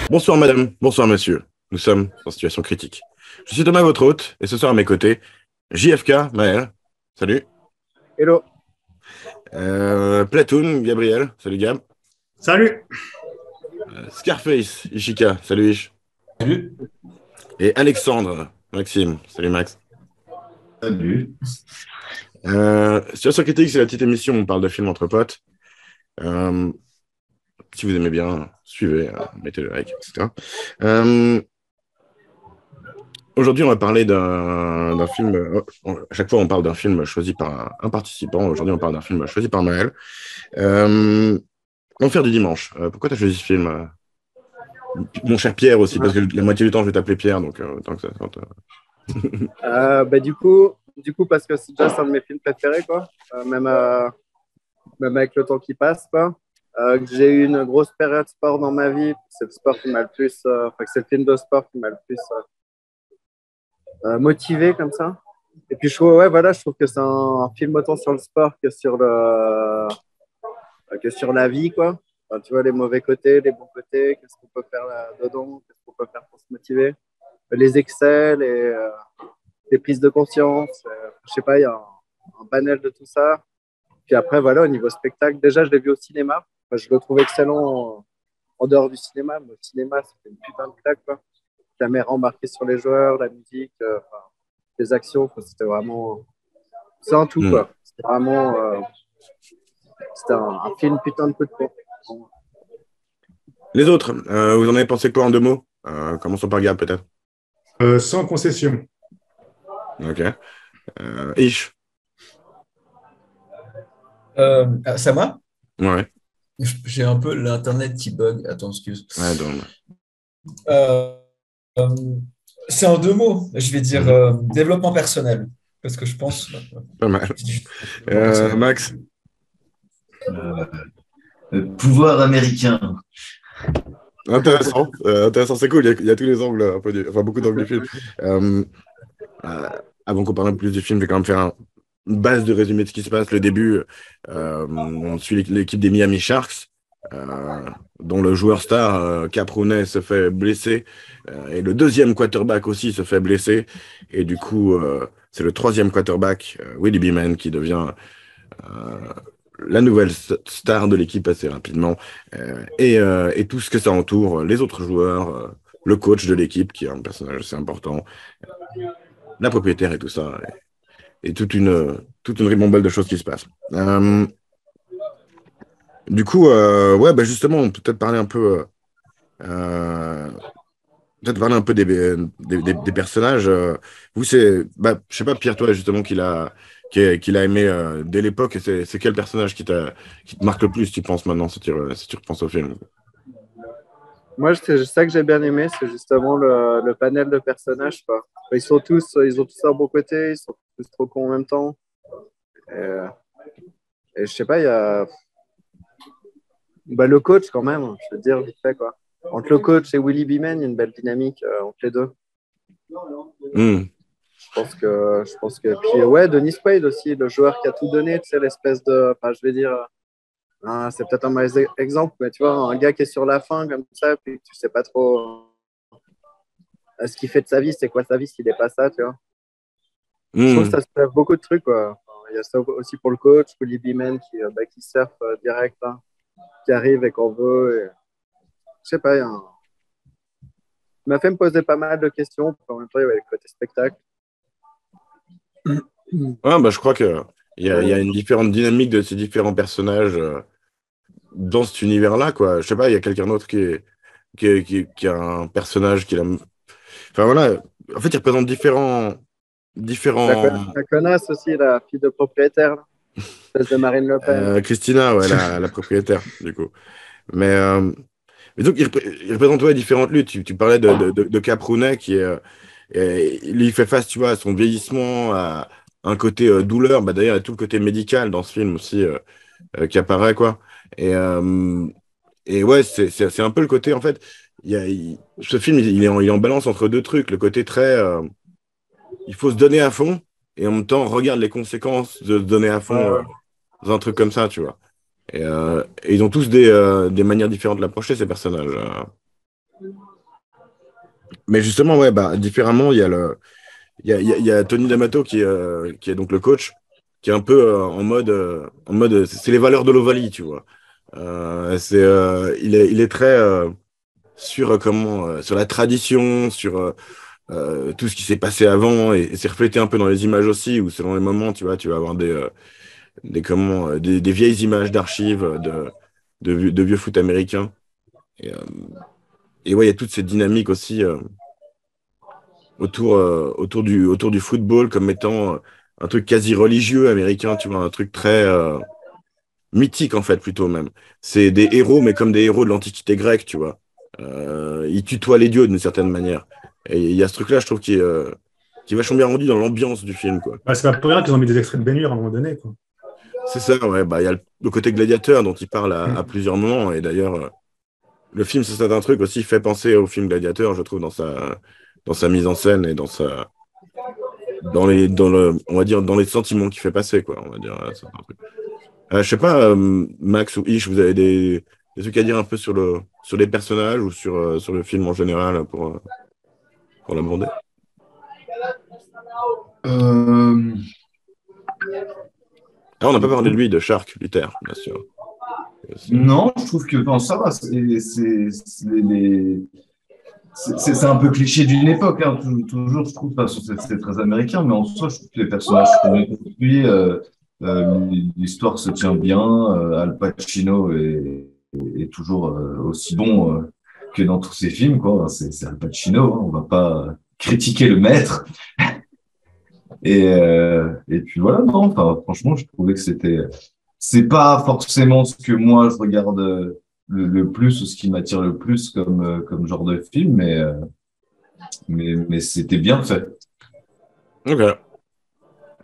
Bonsoir madame, bonsoir monsieur. Nous sommes en situation critique. Je suis Thomas, votre hôte, et ce soir à mes côtés, JFK, Maël. Salut. Hello. Platoon, Gabriel. Salut Gab. Salut. Scarface, Ishika. Salut Ish. Salut. Et Alexandre, Maxime. Salut Max. Salut. Situation critique, c'est la petite émission où on parle de films entre potes. Si vous aimez bien, suivez, mettez le like, etc. Aujourd'hui, on va parler d'un film. À chaque fois, on parle d'un film choisi par un participant. Aujourd'hui, on parle d'un film choisi par Maël. L'Enfer du dimanche. Pourquoi tu as choisi ce film mon cher Pierre aussi, parce que la moitié du temps, je vais t'appeler Pierre, donc tant que ça sorte. Du coup, parce que c'est déjà un de mes films préférés, quoi. Même avec le temps qui passe, quoi. Que j'ai eu une grosse période sport dans ma vie. C'est le sport qui m'a le plus, c'est le film de sport qui m'a le plus motivé comme ça. Et puis je trouve que c'est un film autant sur le sport que sur la vie, quoi. Enfin, tu vois, les mauvais côtés, les bons côtés, qu'est-ce qu'on peut faire là-dedans, qu'est-ce qu'on peut faire pour se motiver, les excès, les prises de conscience, je sais pas, il y a un panel de tout ça. Puis après, voilà, au niveau spectacle, déjà, je l'ai vu au cinéma. Enfin, je le trouve excellent en dehors du cinéma. Mais au cinéma, c'était une putain de claque, quoi. Caméra embarquée sur les joueurs, la musique, les actions, quoi. C'était vraiment... C'est un tout, quoi. C'était vraiment... C'était un film putain de coup de poing. Les autres, vous en avez pensé quoi en 2 mots? Commençons par Gab, peut-être. Sans concession. Ok. Ish. C'est à moi? Ouais. J'ai un peu l'internet qui bug. Attends, excuse. Ouais, donc. C'est en 2 mots. Je vais dire développement personnel. Parce que je pense. Pas mal. Max. Pouvoir américain. Intéressant. Intéressant, c'est cool. Il y a tous les angles, enfin beaucoup d'angles du film. Avant qu'on parle plus du film, je vais quand même faire une base de résumé de ce qui se passe. Le début, on suit l'équipe des Miami Sharks, dont le joueur star, Cap Rooney, se fait blesser. Et le deuxième quarterback aussi se fait blesser. Et du coup, c'est le troisième quarterback, Willie Beeman, qui devient la nouvelle star de l'équipe assez rapidement. Et tout ce que ça entoure, les autres joueurs, le coach de l'équipe, qui est un personnage assez important, la propriétaire et tout ça. Et toute une ribambelle de choses qui se passent. Du coup, ouais, bah justement, on peut peut-être parler un peu, des personnages. Vous, je sais pas, Pierre, toi, justement, qu'il a aimé dès l'époque. Et c'est quel personnage qui te marque le plus, tu penses, maintenant, si tu repenses au film? Moi, c'est ça que j'ai bien aimé, c'est justement le panel de personnages, quoi. Ils ont tous leur bon côté, ils sont tous trop cons en même temps. Et je sais pas, il y a le coach quand même, je veux dire, vite fait, quoi. Entre le coach et Willie Beeman, il y a une belle dynamique entre les deux. Je pense que puis ouais, Dennis Quaid aussi, le joueur qui a tout donné, tu sais, l'espèce de, enfin, je vais dire, c'est peut-être un mauvais exemple, mais tu vois, un gars qui est sur la fin comme ça, puis tu sais pas trop ce qu'il fait de sa vie, c'est quoi sa vie s'il n'est pas ça, tu vois. Je trouve que ça se fait beaucoup de trucs, quoi. Enfin, il y a ça aussi pour le coach, Willie Beeman qui surfe direct, hein, qui arrive et qu'on veut. Et... Je sais pas, il m'a fait me poser pas mal de questions, puis en même temps, il y avait le côté spectacle. Ouais, bah, je crois qu'il y a une différente dynamique de ces différents personnages dans cet univers-là, quoi. Je sais pas, il y a quelqu'un d'autre qui a un personnage qui a... Enfin, voilà. En fait, il représente différents... La connasse aussi, la fille de propriétaire, là. Espèce de Marine Le Pen. Christina, ouais, la propriétaire, du coup. Mais donc, il représente ouais, différentes luttes. Tu parlais de Cap Rooney lui, il fait face, tu vois, à son vieillissement, à un côté douleur. Bah, d'ailleurs, il y a tout le côté médical dans ce film aussi qui apparaît, quoi. Et ouais, c'est un peu le côté, en fait, ce film, il est en balance entre deux trucs. Le côté très, il faut se donner à fond. et en même temps regarde les conséquences de se donner à fond dans un truc comme ça, tu vois. Et ils ont tous des manières différentes de l'approcher, ces personnages. Mais justement, ouais, bah, différemment, il y a Tony D'Amato qui est donc le coach, qui est un peu en mode, c'est les valeurs de l'Ovalie, tu vois. Il est très sur sur la tradition, sur tout ce qui s'est passé avant, et c'est reflété un peu dans les images aussi, où selon les moments, tu vas avoir des vieilles images d'archives de vieux foot américains. Et, euh, et ouais, il y a toute cette dynamique aussi. Autour du football comme étant un truc quasi religieux américain, tu vois, un truc très mythique en fait, plutôt même. C'est des héros, mais comme des héros de l'Antiquité grecque, tu vois. Ils tutoient les dieux d'une certaine manière. Et il y a ce truc-là, je trouve, qui est vachement bien rendu dans l'ambiance du film, quoi. Bah, c'est pas pour rien qu'ils ont mis des extraits de Ben Hur à un moment donné, quoi. C'est ça, ouais. Bah, il y a le côté gladiateur dont il parle à Mm. plusieurs moments. Et d'ailleurs, le film, c'est un truc aussi, fait penser au film Gladiateur, je trouve, dans sa mise en scène et on va dire, dans les sentiments qu'il fait passer, quoi, on va dire. C'est un truc. Je sais pas, Max ou Ish, vous avez des trucs à dire un peu sur les personnages ou sur le film en général pour l'aborder? Euh, Ah, on n'a pas parlé de lui, de Shark, Luther, bien sûr. non, je trouve que enfin, ça va. C'est un peu cliché d'une époque, hein, toujours, je trouve, parce que c'est très américain, mais en soi, je trouve que les personnages sont bien construits, l'histoire se tient bien, Al Pacino est toujours aussi bon que dans tous ses films, quoi. C'est Al Pacino, hein, on va pas critiquer le maître. Et puis voilà, non, enfin, franchement, je trouvais que c'est pas forcément ce que moi je regarde le plus ou ce qui m'attire le plus comme genre de film, mais c'était bien fait. Ok.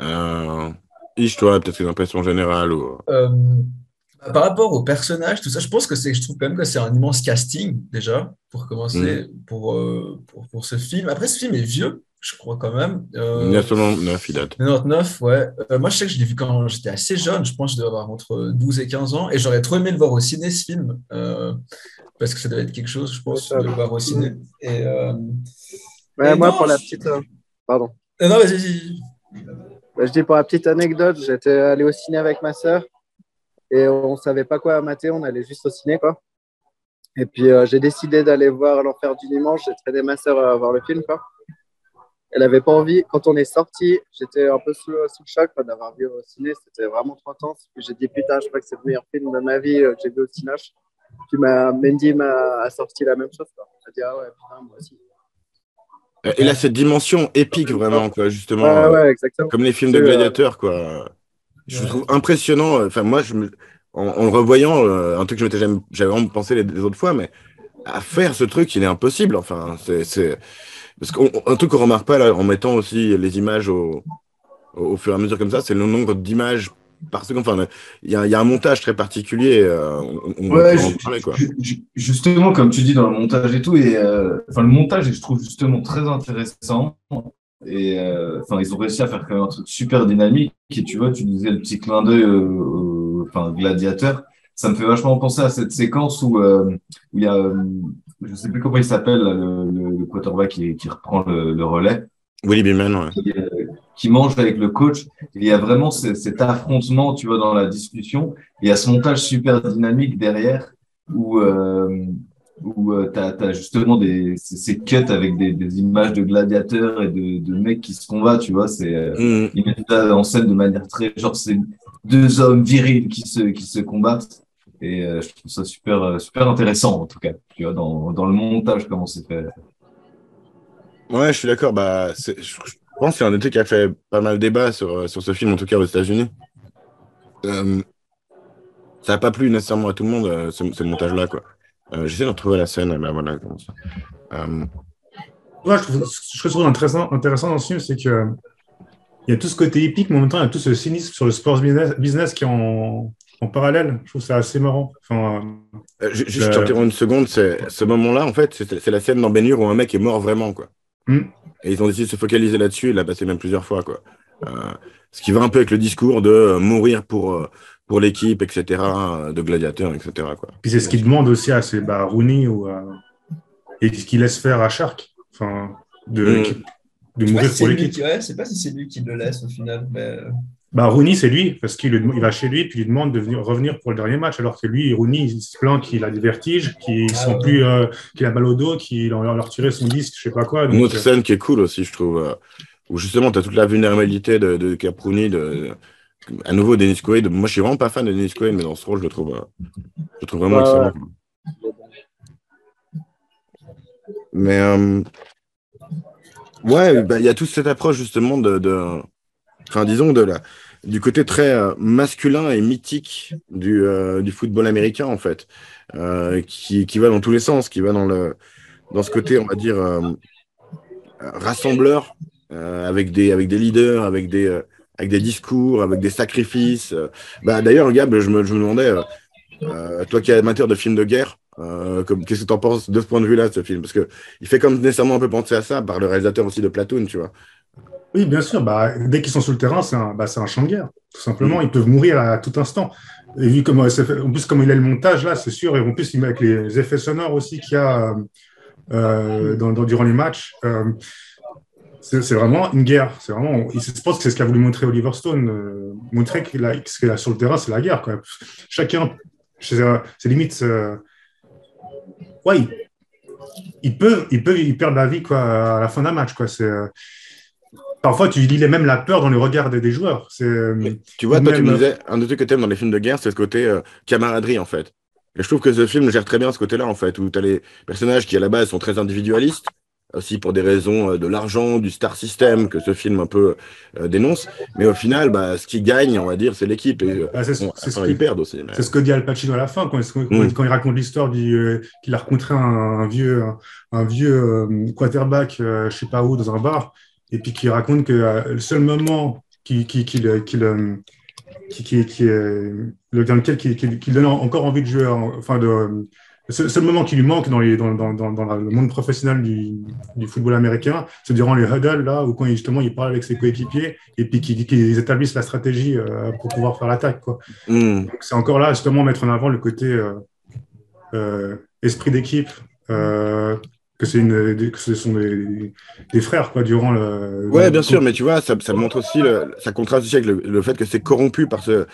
Euh, Ish, toi, peut-être une impression générale ou... Euh, Par rapport aux personnages, tout ça, je trouve quand même que c'est un immense casting, déjà, pour Hmm. commencer, pour ce film. Après, ce film est vieux, je crois quand même. Il y a seulement 9, il date. 99, ouais. Moi, je sais que je l'ai vu quand j'étais assez jeune, je pense que je devais avoir entre 12 et 15 ans, et j'aurais trop aimé le voir au ciné, ce film, parce que ça devait être quelque chose, je pense, de le voir au ciné. Ouais, Et moi, non, pour la petite. Pardon. non, vas-y, vas-y. Je dis pour la petite anecdote, j'étais allé au ciné avec ma sœur et on savait pas quoi mater, on allait juste au ciné, quoi. Et puis j'ai décidé d'aller voir L'Enfer du Dimanche, j'ai traîné ma sœur à voir le film, quoi. Elle avait pas envie. Quand on est sorti, j'étais un peu sous le choc quoi, d'avoir vu au ciné, c'était vraiment trop intense. Puis j'ai dit putain, je crois que c'est le meilleur film de ma vie que j'ai vu au ciné. Puis Mandy m'a sorti la même chose, quoi. Elle a dit ah ouais, putain, moi aussi. Il a cette dimension épique, vraiment, quoi, justement, Ouais, ouais, exactement. comme les films de C'est, gladiateurs, quoi. Je Ouais. trouve impressionnant. Enfin, moi, en le revoyant, un truc que j'avais vraiment pensé les autres fois, mais à faire ce truc, il est impossible. Enfin, parce qu'un truc qu'on remarque pas là, en mettant aussi les images au fur et à mesure comme ça, c'est le nombre d'images par seconde. Enfin, il y a un montage très particulier. On Ouais, peut en parler, quoi. justement, comme tu dis dans le montage et tout, enfin, le montage, je trouve justement très intéressant. Enfin, ils ont réussi à faire quand même un truc super dynamique. Et tu vois, tu disais le petit clin d'œil, enfin, gladiateur. Ça me fait vachement penser à cette séquence où il y a, je sais plus comment il s'appelle, là, le quarterback qui reprend le relais Willy Beeman, ouais. qui mange avec le coach. Et il y a vraiment cet affrontement, tu vois, dans la discussion. Et il y a ce montage super dynamique derrière où t'as justement ces cuts avec des images de gladiateurs et de mecs qui se combattent, tu vois. Mm. Ils mettent ça en scène de manière très, genre, c'est deux hommes virils qui se combattent. Et je trouve ça super intéressant, en tout cas, tu vois, dans le montage, comment c'est fait. Ouais, je suis d'accord. Bah, je pense que c'est un des trucs qui a fait pas mal débat sur ce film, en tout cas aux États-Unis. Euh, Ça n'a pas plu nécessairement à tout le monde, ce montage-là, quoi. J'essaie de retrouver la scène, bah voilà, comme ça. Euh, Ouais, ce que je trouve intéressant dans ce film, c'est que il y a tout ce côté épique, mais en même temps, il y a tout ce cynisme sur le sports business qui est en parallèle. Je trouve ça assez marrant. Enfin, Juste, je t'interromps une seconde, ce moment-là, en fait, c'est la scène dans Ben Hur où un mec est mort vraiment, quoi. hmm. Et ils ont décidé de se focaliser là-dessus, et l'a passé même plusieurs fois, quoi. Ce qui va un peu avec le discours de mourir pour l'équipe, etc., de gladiateur, etc., quoi. Puis c'est ce qu'il demande aussi à Rooney et ce qu'il laisse faire à Shark, enfin, de mourir pour l'équipe. Je sais pas si c'est lui qui le laisse au final. Mais... Rooney, c'est lui, parce qu'il va chez lui, puis il lui demande de revenir pour le dernier match, alors que lui, Rooney, il se plaint qu'il a des vertiges, qu'il a mal au dos, qu'il a leur tiré son disque, je sais pas quoi. Donc, une autre scène qui est cool aussi, je trouve, où justement, tu as toute la vulnérabilité de Cap Rooney, à nouveau, Dennis Quaid. Moi, je suis vraiment pas fan de Dennis Quaid, mais dans ce rôle, je le trouve vraiment excellent. Mais il y a toute cette approche justement disons du côté très masculin et mythique du football américain en fait, qui va dans tous les sens, qui va dans ce côté, on va dire, rassembleur, avec des leaders, avec des discours, avec des sacrifices. D'ailleurs, Gab, je me demandais, toi qui es amateur de films de guerre, qu'est-ce que tu en penses de ce point de vue-là, de ce film? Parce qu'il fait comme nécessairement un peu penser à ça, par le réalisateur aussi de Platoon, tu vois. Oui, bien sûr. Dès qu'ils sont sur le terrain, c'est un champ de guerre. Tout simplement, ils peuvent mourir à tout instant. Et vu en plus, comme il a le montage, là, c'est sûr. Et en plus, il met avec les effets sonores aussi qu'il y a durant les matchs. C'est vraiment une guerre. Je pense que c'est ce qu'a voulu montrer Oliver Stone. Montrer que ce qu'il y a sur le terrain, c'est la guerre, quoi. Chacun, c'est limite... ils perdent la vie, quoi, à la fin d'un match, quoi. Parfois, tu lis même la peur dans les regards des joueurs. Mais tu vois, toi, tu me disais, un des trucs que tu aimes dans les films de guerre, c'est ce côté camaraderie, en fait. Et je trouve que ce film gère très bien ce côté-là, en fait, où tu as les personnages qui, à la base, sont très individualistes, aussi pour des raisons de l'argent, du star system, que ce film un peu dénonce. Mais au final, ce qui gagne, on va dire, c'est l'équipe. Et ils perdent aussi. Mais... C'est ce que dit Al Pacino à la fin, quand il raconte l'histoire qu'il a rencontré un vieux quarterback, je ne sais pas où, dans un bar. Et puis qui raconte que le seul moment dans lequel qui donne encore envie de jouer, le seul moment qui lui manque dans le monde professionnel du football américain, c'est durant les huddles, là, où quand justement il parle avec ses coéquipiers et puis qu'ils établissent la stratégie pour pouvoir faire l'attaque, quoi. Donc c'est encore là, justement, mettre en avant le côté esprit d'équipe, que ce sont des frères, quoi, durant le... Ouais, bien sûr, mais tu vois, ça montre aussi, ça contraste aussi avec le fait que c'est corrompu par ce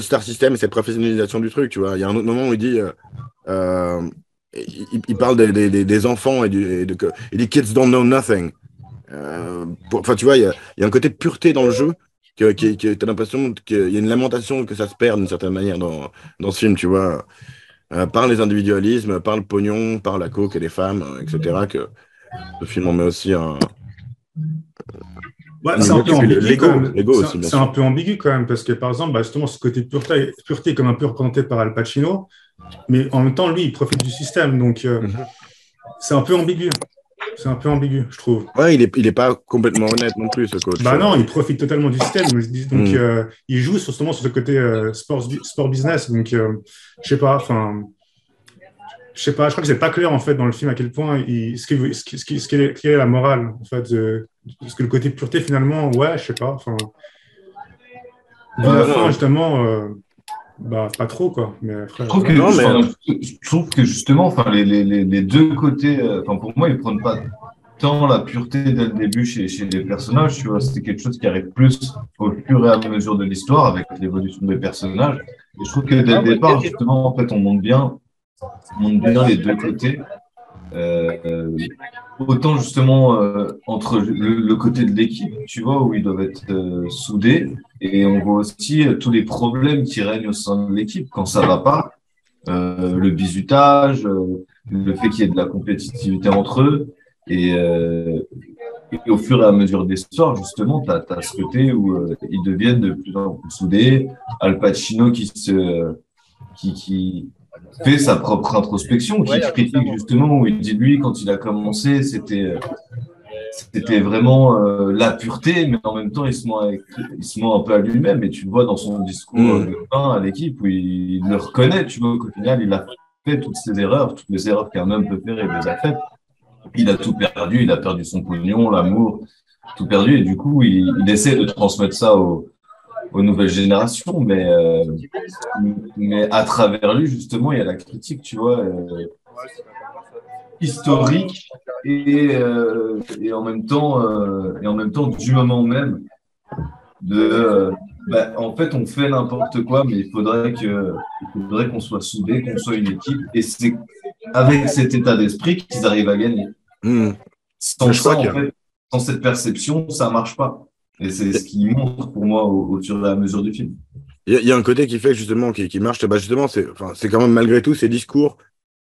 star system et cette professionnalisation du truc, tu vois. Il y a un autre moment où il dit, il parle des enfants et des kids don't know nothing. Tu vois, il y a un côté de pureté dans le jeu, que tu as l'impression qu'il y a une lamentation que ça se perd d'une certaine manière dans ce film, tu vois. Par les individualismes, par le pognon, par la coke et les femmes, etc., que le film en met aussi un... c'est un peu ambigu, l'ego aussi, c'est un peu ambigu quand même, parce que par exemple, justement, ce côté de pureté comme un peu représenté par Al Pacino, mais en même temps, lui, il profite du système, donc c'est un peu ambigu. C'est un peu ambigu, je trouve. Ouais, il est pas complètement honnête non plus, ce coach. Non, il profite totalement du système. Donc, il joue justement sur ce côté sport business. Donc, je sais pas, je crois que c'est pas clair, en fait, dans le film, à quel point quelle est la morale, en fait. Parce que le côté pureté, finalement, ouais, je sais pas. À la fin, justement... pas trop, quoi. Mais après, je trouve que justement, les deux côtés, pour moi, ils prennent pas tant la pureté dès le début chez les personnages, tu vois. C'est quelque chose qui arrive plus au fur et à mesure de l'histoire avec l'évolution des personnages. Et je trouve que dès le départ, justement, en fait, on montre bien les deux côtés. Autant justement entre le côté de l'équipe, tu vois, où ils doivent être soudés, et on voit aussi tous les problèmes qui règnent au sein de l'équipe quand ça va pas, le bizutage, le fait qu'il y ait de la compétitivité entre eux, et au fur et à mesure des histoires, justement, tu as ce côté où ils deviennent de plus en plus soudés. Al Pacino qui fait sa propre introspection, qui critique justement, où il dit lui, quand il a commencé, c'était vraiment la pureté, mais en même temps, il se ment un peu à lui-même, et tu le vois dans son discours de fin à l'équipe, où il le reconnaît, tu vois, qu'au final, il a fait toutes les erreurs qu'un homme peut faire, il les a faites. Il a tout perdu, il a perdu son pognon, l'amour, tout perdu. Et du coup, il essaie de transmettre ça aux nouvelles générations, mais à travers lui, justement, il y a la critique, tu vois, historique et en même temps, du moment même, en fait, on fait n'importe quoi, mais il faudrait qu'on soit soudés, qu'on soit une équipe, et c'est avec cet état d'esprit qu'ils arrivent à gagner. Hmm. Sans Je crois ça, qu'il en fait, sans cette perception, ça marche pas. Et c'est ce qui montre pour moi au fur et à mesure du film. y a un côté qui fait justement qui marche. Bah justement, c'est quand même malgré tout ces discours,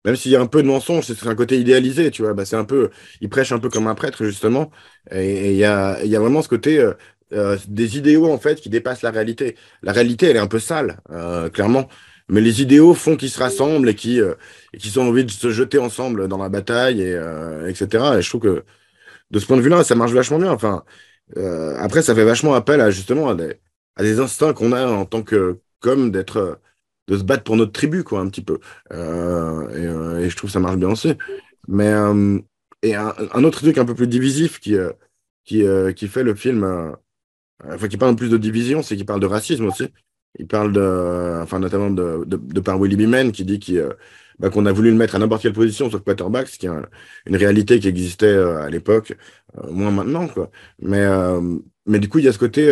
même s'il y a un peu de mensonge, c'est un côté idéalisé, tu vois. Bah, c'est un peu, il prêche un peu comme un prêtre justement, et il y a vraiment ce côté des idéaux en fait qui dépassent la réalité. La réalité, elle est un peu sale, clairement. Mais les idéaux font qu'ils se rassemblent et qu'ils ont envie de se jeter ensemble dans la bataille, etc. Et je trouve que de ce point de vue-là, ça marche vachement bien. Enfin, après, ça fait vachement appel à justement à des instincts qu'on a en tant que comme de se battre pour notre tribu, quoi, un petit peu. Et je trouve que ça marche bien aussi. Mais et un autre truc un peu plus divisif qui fait le film, enfin qui parle plus de division, c'est qu'il parle de racisme aussi. Il parle enfin notamment de par Willie Beeman qui dit qu'on a voulu le mettre à n'importe quelle position sur quarterback, ce qui est une réalité qui existait à l'époque, moins maintenant, quoi. Mais du coup, il y a ce côté,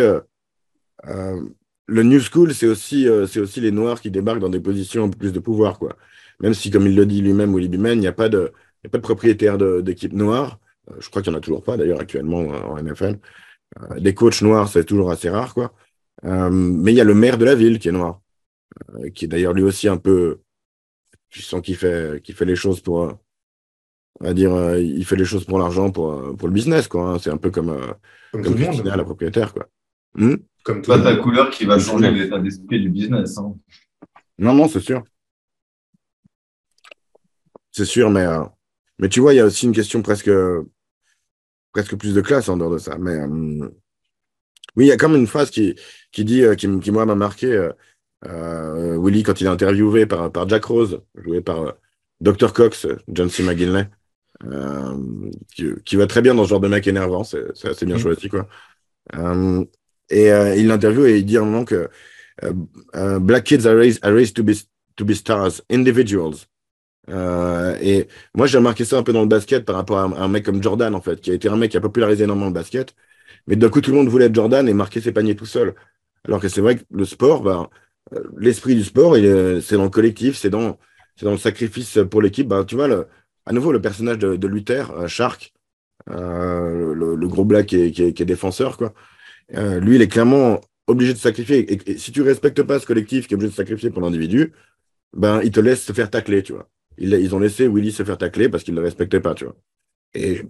euh, le New School, c'est aussi les Noirs qui débarquent dans des positions un peu plus de pouvoir, quoi. Même si, comme il le dit lui-même, Willie Beeman, il y a pas de propriétaire d'équipe noire. Je crois qu'il n'y en a toujours pas, d'ailleurs, actuellement en NFL. Des coachs noirs, c'est toujours assez rare, quoi. Mais il y a le maire de la ville qui est noir, qui est d'ailleurs lui aussi un peu, tu sens qu'il fait les choses pour, on va dire, il fait les choses pour l'argent, pour le business, quoi, hein. C'est un peu Comme tout comme le monde. Christina, la propriétaire, quoi. Hmm. Comme tout Pas le ta monde. couleur qui va Comme tout le changer monde. l'état d'esprit du business, hein. Non, non, c'est sûr. C'est sûr, mais tu vois, il y a aussi une question presque plus de classe en dehors de ça. Mais oui, il y a comme une phrase qui dit, qui moi, m'a marqué, Willy, quand il est interviewé par Jack Rose, joué par Dr. Cox, John C. McGinley, qui va très bien dans ce genre de mec énervant, c'est assez bien choisi, quoi. Euh, il l'interviewe et il dit à un moment que euh, Black kids are raised to be stars, individuals. Et moi, j'ai remarqué ça un peu dans le basket par rapport à un mec comme Jordan, en fait, qui a été un mec qui a popularisé énormément le basket. Mais d'un coup, tout le monde voulait être Jordan et marquer ses paniers tout seul. Alors que c'est vrai que le sport, l'esprit du sport, c'est dans le collectif, c'est dans le sacrifice pour l'équipe. Bah, tu vois, à nouveau, le personnage de Luther, Shark, le gros black qui est défenseur, quoi. Lui, il est clairement obligé de se sacrifier. Et si tu respectes pas ce collectif qui est obligé de se sacrifier pour l'individu, ben, il te laisse se faire tacler, tu vois. Ils ont laissé Willy se faire tacler parce qu'il ne le respectait pas, tu vois. Et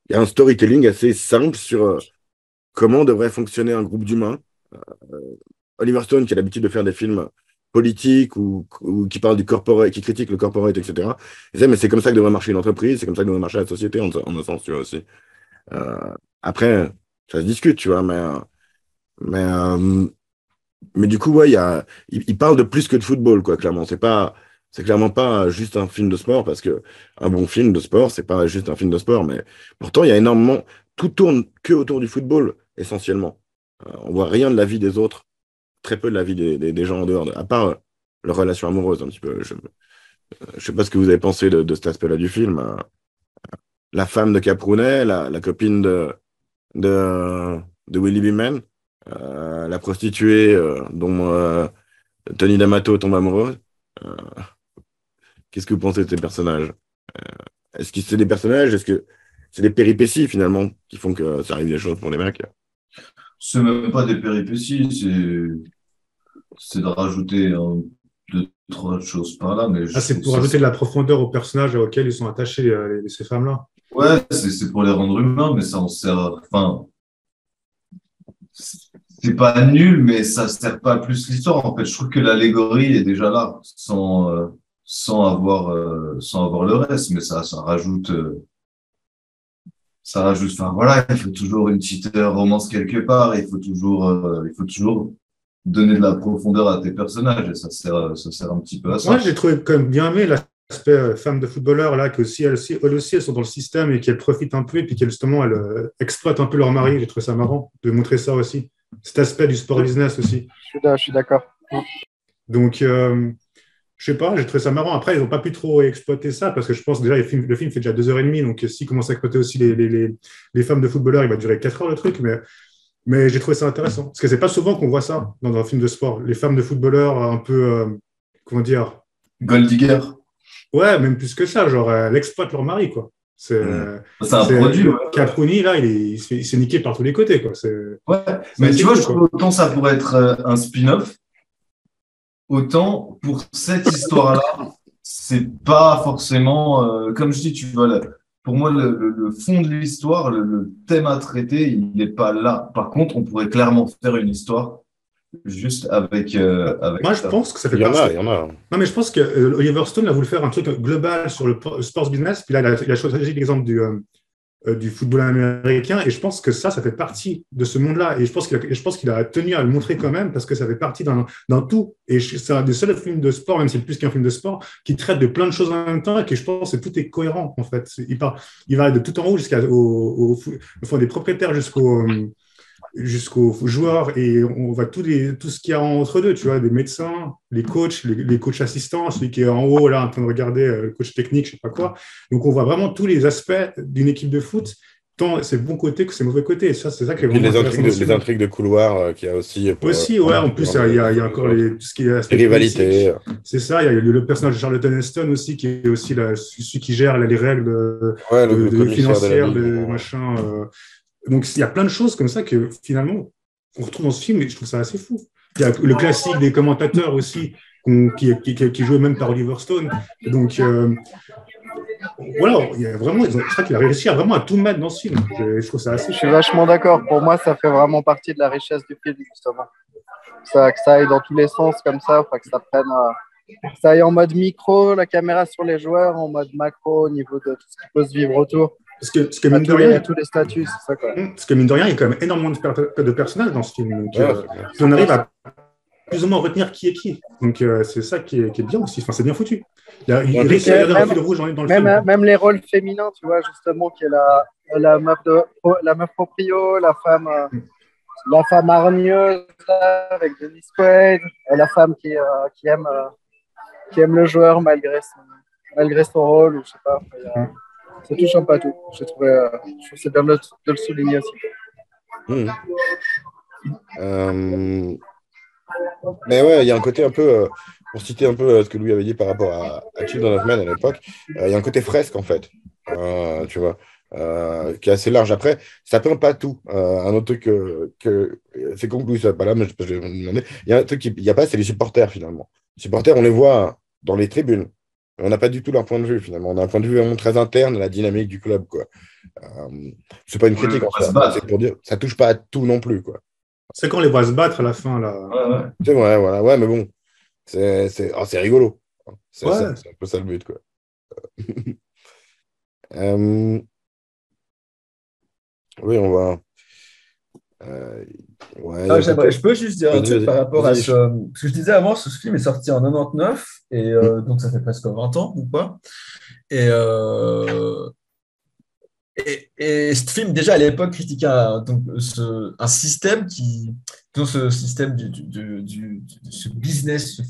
il y a un storytelling assez simple sur comment devrait fonctionner un groupe d'humains. Oliver Stone, qui a l'habitude de faire des films politiques ou qui parle du corporate, qui critique le corporate, etc. Il disait, mais c'est comme ça que devrait marcher une entreprise, c'est comme ça que devrait marcher la société, en un sens, tu vois, aussi. Euh, Après, ça se discute, tu vois, mais, euh, mais du coup, ouais, il parle de plus que de football, quoi, clairement. C'est clairement pas juste un film de sport, parce que un bon film de sport, c'est pas juste un film de sport, mais pourtant, il y a énormément, tout tourne que autour du football, essentiellement. On voit rien de la vie des autres, très peu de la vie des gens en dehors, à part leur relation amoureuse, un petit peu. Je sais pas ce que vous avez pensé de cet aspect-là du film. La femme de Caprounet, la copine de, de Willie Beeman, la prostituée dont Tony D'Amato tombe amoureux. Euh, Qu'est-ce que vous pensez de ces personnages? Est-ce que c'est des personnages? Est-ce que c'est des péripéties finalement qui font que ça arrive des choses pour les mecs? C'est même pas des péripéties, c'est de rajouter deux, trois choses par là, mais Ah, c'est pour ajouter de la profondeur aux personnages auxquels ils sont attachés, ces femmes-là. ouais, c'est pour les rendre humains, mais ça en sert, enfin, c'est pas nul, mais ça sert pas à plus l'histoire. En fait, je trouve que l'allégorie est déjà là, sans avoir le reste, mais ça rajoute, enfin voilà, il faut toujours une petite romance quelque part, il faut toujours donner de la profondeur à tes personnages, et ça sert un petit peu à Moi, ça. j'ai trouvé quand même bien aimé la l'aspect femmes de footballeurs, là, que aussi, elles aussi, elles sont dans le système et qu'elles profitent un peu et puis qu'elles, justement, elles exploitent un peu leur mari. J'ai trouvé ça marrant de montrer ça aussi. Cet aspect du sport business aussi. Je suis d'accord. Donc, je sais pas, j'ai trouvé ça marrant. Après, ils n'ont pas pu trop exploiter ça parce que je pense déjà le film fait déjà 2h30. Donc, s'ils commencent à exploiter aussi les femmes de footballeurs, il va durer 4 heures le truc. Mais j'ai trouvé ça intéressant. Parce que c'est pas souvent qu'on voit ça dans un film de sport. Les femmes de footballeurs un peu, comment dire, Gold digger. ouais, même plus que ça. Genre, elles exploitent leur mari, quoi. C'est un produit. Ouais. Caproni, là, il s'est niqué par tous les côtés, quoi. Ouais, mais tu vois, je trouve autant ça pourrait être un spin-off, autant pour cette histoire-là, c'est pas forcément, comme je dis, tu vois, pour moi, le fond de l'histoire, le thème à traiter, il n'est pas là. Par contre, on pourrait clairement faire une histoire juste avec moi, je pense que ça fait il y en partie. a, il y en a. Non, mais je pense que Oliver Stone a voulu faire un truc global sur le sports business. Puis là, il a choisi l'exemple du football américain. Et je pense que ça fait partie de ce monde-là. Et je pense qu'il a tenu à le montrer quand même parce que ça fait partie d'un tout. Et c'est un des seuls films de sport, même si c'est plus qu'un film de sport, qui traite de plein de choses en même temps et que je pense que tout est cohérent, en fait. Il va de tout en haut enfin, des propriétaires jusqu'aux joueurs et on voit tout ce qu'il y a entre deux, tu vois, des médecins, les coachs assistants, celui qui est en haut là en train de regarder le coach technique, je sais pas quoi. Donc on voit vraiment tous les aspects d'une équipe de foot, tant ses bons côtés que ses mauvais côtés. Et ça, c'est ça qui est vraiment intéressant. Les intrigues de couloir qu'il y a aussi. Aussi, ouais, en plus, il y a encore tout ce qui est les rivalités. C'est ça, il y a le personnage de Charlton Heston aussi, qui est aussi celui qui gère les règles financières, de machin. Donc, il y a plein de choses comme ça que finalement, on retrouve dans ce film et je trouve ça assez fou. Il y a le classique des commentateurs aussi, qui jouait même par Oliver Stone. Donc, voilà, il y a vraiment, je crois qu'il a réussi à tout mettre dans ce film. Je trouve ça assez. Je suis vachement d'accord. Pour moi, ça fait vraiment partie de la richesse du film, justement. Que ça aille dans tous les sens comme ça, que ça prenne. Ça aille en mode micro, la caméra sur les joueurs, en mode macro, au niveau de tout ce qui peut se vivre autour. Parce que mine de rien, tous les statuts, c'est ça, quoi. Parce que mine de rien, il y a quand même énormément de personnages dans ce film. Donc, on arrive à plus ou moins retenir qui est qui. Donc, c'est ça qui est bien aussi. Enfin, c'est bien foutu. Il réussit à garder un fil rouge dans le film. Même les rôles féminins, tu vois, justement, qui est la meuf proprio, la femme hargneuse avec Dennis Quaid, la femme qui aime le joueur malgré son rôle, ou je sais pas. Ça touche un peu à tout. Je trouve que c'est bien de le souligner aussi. Mais ouais, il y a un côté un peu, pour citer un peu ce que Louis avait dit par rapport à Children of Men à l'époque, il y a un côté fresque en fait, tu vois, qui est assez large. Après, ça peint pas tout. Un autre truc que c'est con que Louis soit pas là, mais je vais me demander. Il y a un truc qu'il n'y a pas, c'est les supporters finalement. Les supporters, on les voit dans les tribunes. On n'a pas du tout leur point de vue, finalement. On a un point de vue vraiment très interne à la dynamique du club, quoi. C'est pas une critique, en fait. C'est pour dire ça touche pas à tout non plus, quoi. C'est quand on les voit se battre à la fin, là. Ouais. C'est vrai, voilà. Ouais, mais bon, c'est rigolo. C'est un peu ça le but, quoi. Oui, on va... je peux juste dire un truc par rapport à ce que je disais avant. Ce film est sorti en 99 et donc ça fait presque 20 ans ou pas. Et ce film déjà à l'époque critiquait un système ce système ce business,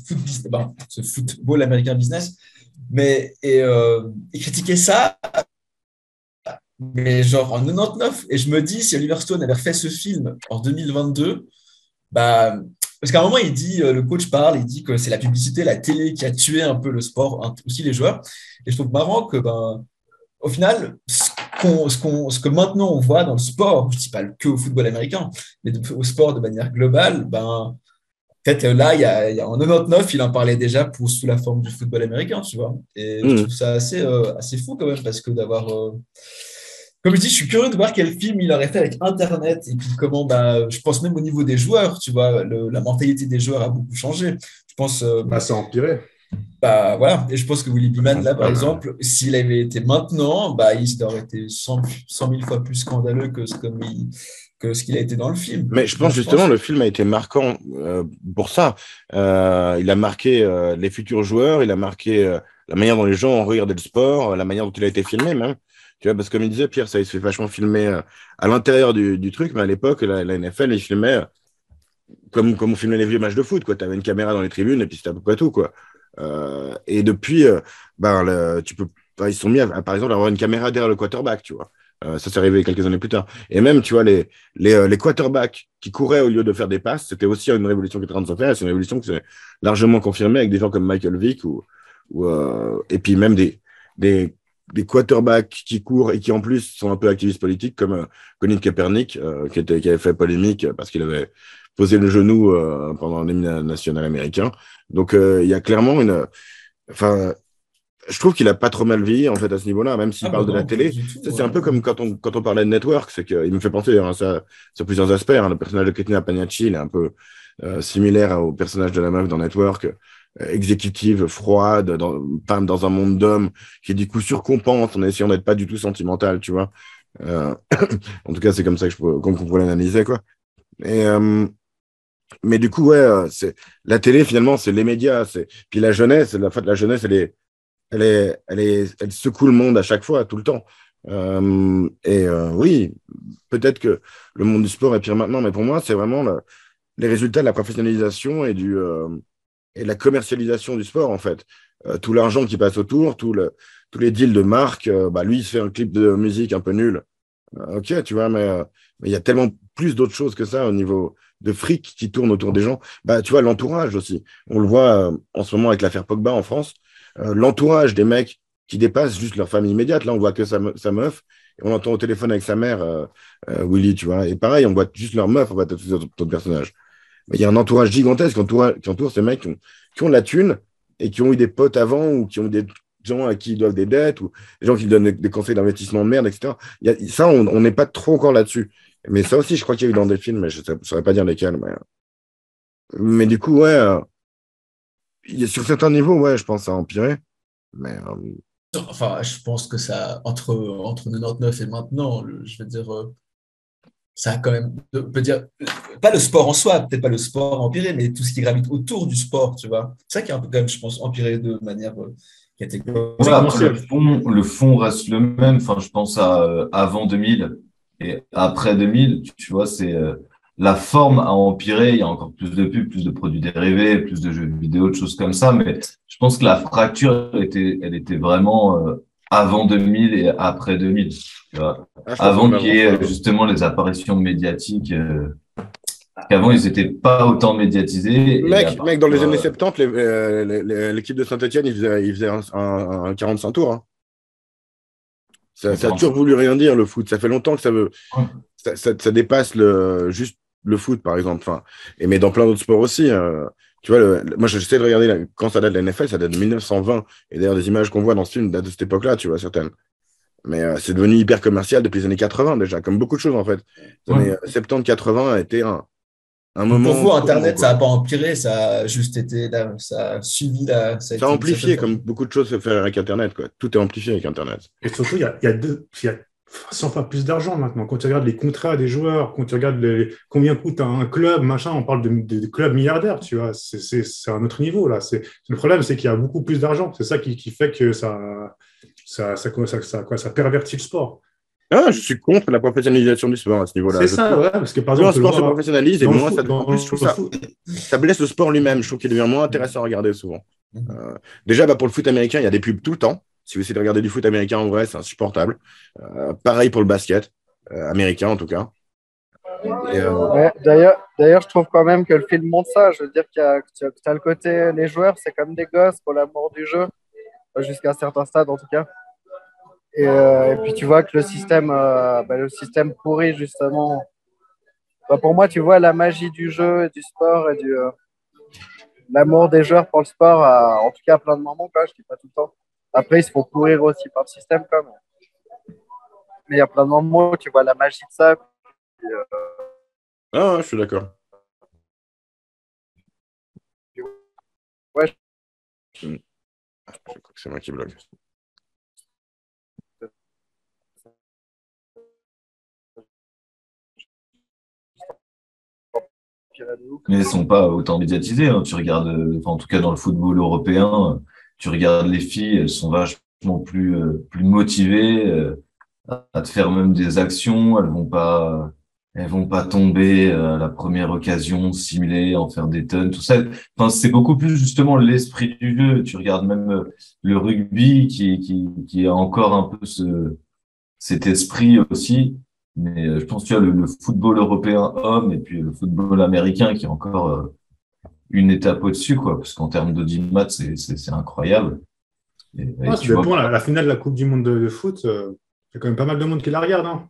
ce football américain business, mais il critiquait ça. Mais genre en 99, et je me dis, si Oliver Stone avait refait ce film en 2022, parce qu'à un moment, il dit, le coach parle, il dit que c'est la publicité, la télé qui a tué un peu le sport, aussi les joueurs. Et je trouve marrant que, au final, ce que maintenant on voit dans le sport, je ne dis pas que au football américain, mais au sport de manière globale, peut-être là, en 99, il en parlait déjà sous la forme du football américain, tu vois. Et je trouve ça assez fou quand même, parce que d'avoir... Comme je dis, je suis curieux de voir quel film il aurait fait avec Internet et puis comment, je pense même au niveau des joueurs, tu vois, la mentalité des joueurs a beaucoup changé. Je pense. Ça a empiré. Voilà. Et je pense que Willy Beeman, là, par exemple, s'il avait été maintenant, il aurait été 100 000 fois plus scandaleux que ce qu'il a été dans le film. Mais je pense justement le film a été marquant pour ça. Il a marqué les futurs joueurs, il a marqué la manière dont les gens ont regardé le sport, la manière dont il a été filmé même. Tu vois, parce que comme il disait, Pierre, ça, il se fait vachement filmer à l'intérieur du truc, mais à l'époque, la NFL, il filmait comme on filmait les vieux matchs de foot, quoi. Tu avais une caméra dans les tribunes et puis c'était à peu près tout, quoi. Et depuis, tu peux, ils se sont mis par exemple, à avoir une caméra derrière le quarterback, tu vois. Ça s'est arrivé quelques années plus tard. Et même, tu vois, les quarterbacks qui couraient au lieu de faire des passes, c'était aussi une révolution qui est en train de se faire. C'est une révolution qui s'est largement confirmée avec des gens comme Michael Vick et puis même des, des quarterbacks qui courent et qui en plus sont un peu activistes politiques comme Colin Kaepernick, qui avait fait polémique parce qu'il avait posé le genou pendant l'hymne national américain. Donc, il y a clairement enfin, je trouve qu'il a pas trop mal vieilli en fait à ce niveau-là, même s'il parle de la Non, pas télé. du tout. Ça, c'est un peu comme quand on parlait de Network, c'est qu'il me fait penser à ça sur plusieurs aspects. Hein. Le personnage de Katina Pagnacci, il est un peu similaire au personnage de la meuf dans Network, exécutive, froide, femme dans un monde d'hommes, qui du coup surcompense en essayant d'être pas du tout sentimentale, tu vois. Euh, en tout cas, c'est comme ça qu'on pourrait l'analyser, quoi. Et, mais du coup, ouais, c'est la télé finalement, c'est les médias, puis la jeunesse, la jeunesse, elle secoue le monde à chaque fois, tout le temps. Oui, peut-être que le monde du sport est pire maintenant, mais pour moi, c'est vraiment les résultats de la professionnalisation et de la commercialisation du sport, en fait. Tout l'argent qui passe autour, tous les deals de marque, lui, il se fait un clip de musique un peu nul. Ok, tu vois, mais il y a tellement plus d'autres choses que ça au niveau de fric qui tourne autour des gens. Bah, tu vois, l'entourage aussi. On le voit en ce moment avec l'affaire Pogba en France. L'entourage des mecs qui dépassent juste leur famille immédiate. Là, on voit que sa meuf et on entend au téléphone avec sa mère, Willy, tu vois. Et pareil, on voit juste leur meuf, on voit tous les autres personnages. Mais il y a un entourage gigantesque qui entoure ces mecs qui ont de la thune et qui ont eu des potes avant ou qui ont des gens à qui ils doivent des dettes ou des gens qui donnent des conseils d'investissement de merde, etc. Ça, on n'est pas trop encore là-dessus. Mais ça aussi, je crois qu'il y a eu dans des films, mais je ne saurais pas dire lesquels. Mais du coup, ouais, sur certains niveaux, ouais, je pense que ça a empiré. Mais Enfin, je pense que ça, entre 99 et maintenant, je veux dire, ça a quand même, on peut dire, pas le sport en soi, peut-être pas le sport empiré, mais tout ce qui gravite autour du sport, tu vois. C'est ça qui a un peu, quand même, je pense, empiré de manière catégorique. Ouais, après, commencé. le fond reste le même. Enfin, je pense à avant 2000 et après 2000, tu vois, c'est la forme a empiré. Il y a encore plus de pubs, plus de produits dérivés, plus de jeux vidéo, de choses comme ça. Mais je pense que la fracture elle était vraiment avant 2000 et après 2000. Tu vois. je pense qu'on Avant a qu'il y vraiment ait justement les apparitions médiatiques, qu'avant ils n'étaient pas autant médiatisés. Et à Mec, dans les partir, années 70, l'équipe de Saint-Etienne, il faisait un 45 tours. Hein. Ça a toujours voulu rien dire, le foot. Ça fait longtemps que ça dépasse juste le foot, par exemple. Enfin, mais dans plein d'autres sports aussi. Tu vois, moi, j'essaie de regarder quand ça date de la NFL, ça date de 1920. Et d'ailleurs, des images qu'on voit dans ce film datent de cette époque-là, tu vois, certaines. Mais c'est devenu hyper commercial depuis les années 80 déjà, comme beaucoup de choses en fait. Les années 70-80 a été un Donc pour moment vous, tournant, Internet, ça quoi. n'a pas empiré, ça a juste été là, ça a suivi ça a Ça a été une certaine amplifié, forme. comme beaucoup de choses se font avec Internet, quoi. Tout est amplifié avec Internet. Et surtout, il y a 100 fois plus d'argent maintenant. Quand tu regardes les contrats des joueurs, quand tu regardes combien coûte un club, machin, on parle de clubs milliardaires, tu vois. C'est un autre niveau, là. Le problème, c'est qu'il y a beaucoup plus d'argent. C'est ça qui fait que ça pervertit le sport. Ah, je suis contre la professionnalisation du sport à ce niveau-là. C'est Je ça, trouve ouais, parce que par plus un exemple, on peut le sport se voir professionnalise et dans le moins foot. en plus, je trouve Dans le foot. ça blesse le sport lui-même. Je trouve qu'il devient moins intéressant à regarder souvent. Déjà, pour le foot américain, il y a des pubs tout le temps. Si vous essayez de regarder du foot américain en vrai, c'est insupportable. Pareil pour le basket, américain en tout cas. Ouais, d'ailleurs, je trouve quand même que le film montre ça. Je veux dire tu as le côté, les joueurs, c'est comme des gosses pour l'amour du jeu, jusqu'à un certain stade en tout cas. Et puis tu vois que le système pourri justement. Pour moi, tu vois la magie du jeu et du sport et l'amour des joueurs pour le sport, en tout cas à plein de moments, quoi, je dis pas tout le temps. Après, ils se font courir aussi par le système, quand même. Mais il y a plein de moments où tu vois la magie de ça. Ah, ouais, je suis d'accord. Ouais, Hmm. Je crois que c'est moi qui bloque. Mais ils ne sont pas autant médiatisés. Hein. Tu regardes, enfin, en tout cas dans le football européen, tu regardes les filles, elles sont vachement plus motivées à te faire même des actions. Elles vont pas tomber à la première occasion, simuler, en faire des tonnes, tout ça. Enfin, c'est beaucoup plus justement l'esprit du jeu. Tu regardes même le rugby qui a encore un peu cet esprit aussi. Mais je pense, tu vois, le football européen homme et puis le football américain qui est encore une étape au-dessus, quoi. Parce qu'en termes d'audimat, c'est incroyable. Et Ça tu vois, dépend, la finale de la Coupe du Monde de foot, il y a quand même pas mal de monde qui la regarde. Hein.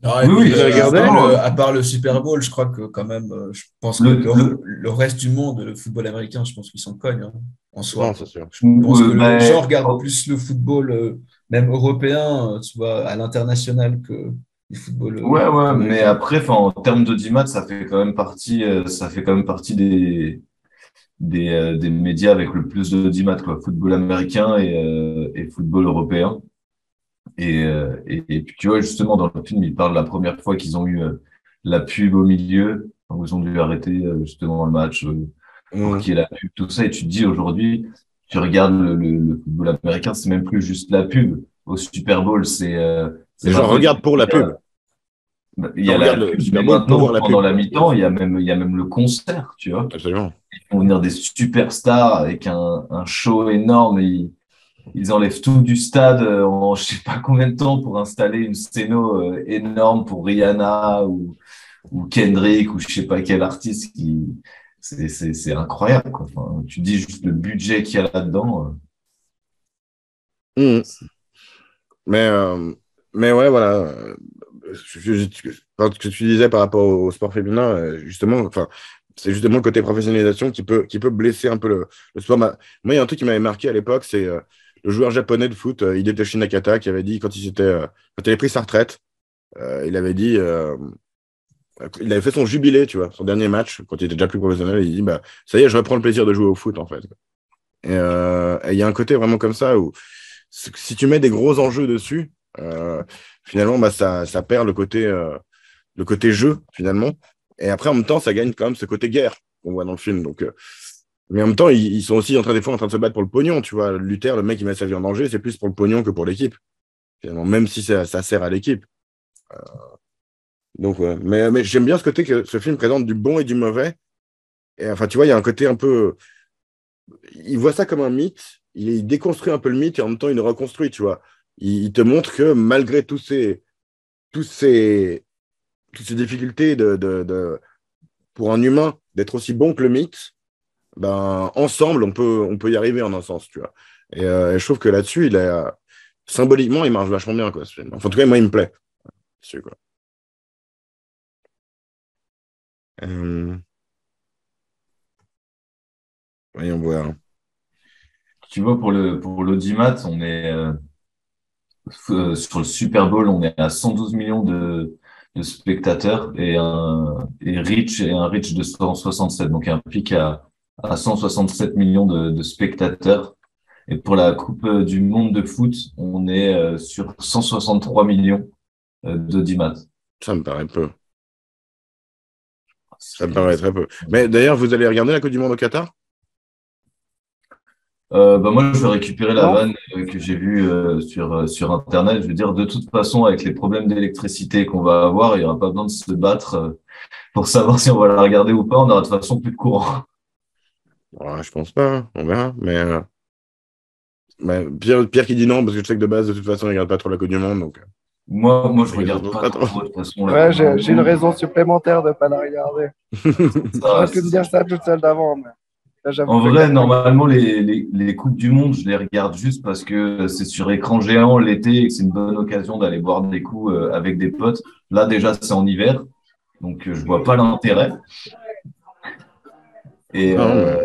Ah, et oui, puis, oui, Vous avez regardé? à part le Super Bowl, je crois que quand même, je pense que le, le, le reste du monde, le football américain, je pense qu'ils s'en cognent hein, en Non, soi. c'est sûr. Je pense que les gens regardent oh, plus le football, même européen, tu vois, à l'international que le football ouais, mais américain. après, enfin, en termes d'audimat, ça fait quand même partie des médias avec le plus d'audimat, quoi. Football américain et football européen. Et puis, tu vois, justement, dans le film, ils parlent de la première fois qu'ils ont eu la pub au milieu, quand ils ont dû arrêter justement le match pour Mm. qu'il y ait la pub, tout ça. Et tu te dis aujourd'hui, tu regardes le football américain, c'est même plus juste la pub. Au Super Bowl, c'est Les gens maintenant, regardent pour la pub. il Les y gens a la regardent le pub, mais Super Bowl pour maintenant, voir la pendant pub. la mi-temps, il y a même le concert, tu vois. Absolument. Ils font venir des superstars avec un show énorme. Ils enlèvent tout du stade en je sais pas combien de temps pour installer une scéno énorme pour Rihanna ou Kendrick ou je sais pas quel artiste c'est incroyable quoi. Enfin, tu dis juste le budget qu'il y a là-dedans. Mm. Mais, mais ouais, voilà. Enfin, ce que tu disais par rapport au sport féminin, justement, enfin, c'est justement le côté professionnalisation qui peut blesser un peu le sport. Moi, il y a un truc qui m'avait marqué à l'époque, c'est le joueur japonais de foot, Hidetoshi Nakata, qui avait dit quand il avait pris sa retraite, il avait dit, il avait fait son jubilé, tu vois, son dernier match, quand il était déjà plus professionnel, il dit, bah, ça y est, je reprends le plaisir de jouer au foot, en fait. Et il y a un côté vraiment comme ça où si tu mets des gros enjeux dessus, finalement, bah, ça perd le côté jeu, finalement. Et après, en même temps, ça gagne quand même ce côté guerre qu'on voit dans le film. Donc, mais en même temps, ils sont aussi des fois en train de se battre pour le pognon. Tu vois, Luther, le mec qui met sa vie en danger, c'est plus pour le pognon que pour l'équipe. Finalement, même si ça sert à l'équipe. Donc, ouais. Mais j'aime bien ce côté que ce film présente du bon et du mauvais. Et enfin, tu vois, il y a un côté un peu. Il voit ça comme un mythe. Il déconstruit un peu le mythe et en même temps, il le reconstruit, tu vois. Il te montre que malgré tous ces, toutes ces difficultés pour un humain d'être aussi bon que le mythe, ben, ensemble, on peut y arriver en un sens, tu vois. Et je trouve que là-dessus, symboliquement, il marche vachement bien, quoi, ce film. Enfin, en tout cas, moi, il me plaît. Dessus, quoi. Euh, voyons voir. Tu vois pour l'audimat, on est sur le Super Bowl, on est à 112 millions de spectateurs et un reach de 167, donc un pic à 167 millions de spectateurs. Et pour la Coupe du Monde de foot, on est sur 163 millions d'audimat. Ça me paraît peu. Ça me paraît très peu. Mais d'ailleurs, vous allez regarder la Coupe du Monde au Qatar? Bah moi, je vais récupérer la Non? vanne que j'ai vue sur Internet. Je veux dire, de toute façon, avec les problèmes d'électricité qu'on va avoir, il n'y aura pas besoin de se battre pour savoir si on va la regarder ou pas. On aura de toute façon plus de courant. Ouais, je pense pas, hein. On verra. Mais Pierre qui dit non, parce que je sais que de base, de toute façon, il regarde pas trop la Coupe du Monde. Donc, Moi, je je regarde pense pas pas trop. trop, de toute façon, la Ouais, Coupe du j'ai une Monde. raison supplémentaire de ne pas la regarder. Ça, J'aurais pu me dire ça toute seule d'avant, mais là, j'avoue en que vrai, normalement, les Coupes du Monde, je les regarde juste parce que c'est sur écran géant l'été et que c'est une bonne occasion d'aller boire des coups avec des potes. Là, déjà, c'est en hiver, donc je vois pas l'intérêt. Et, Non, euh,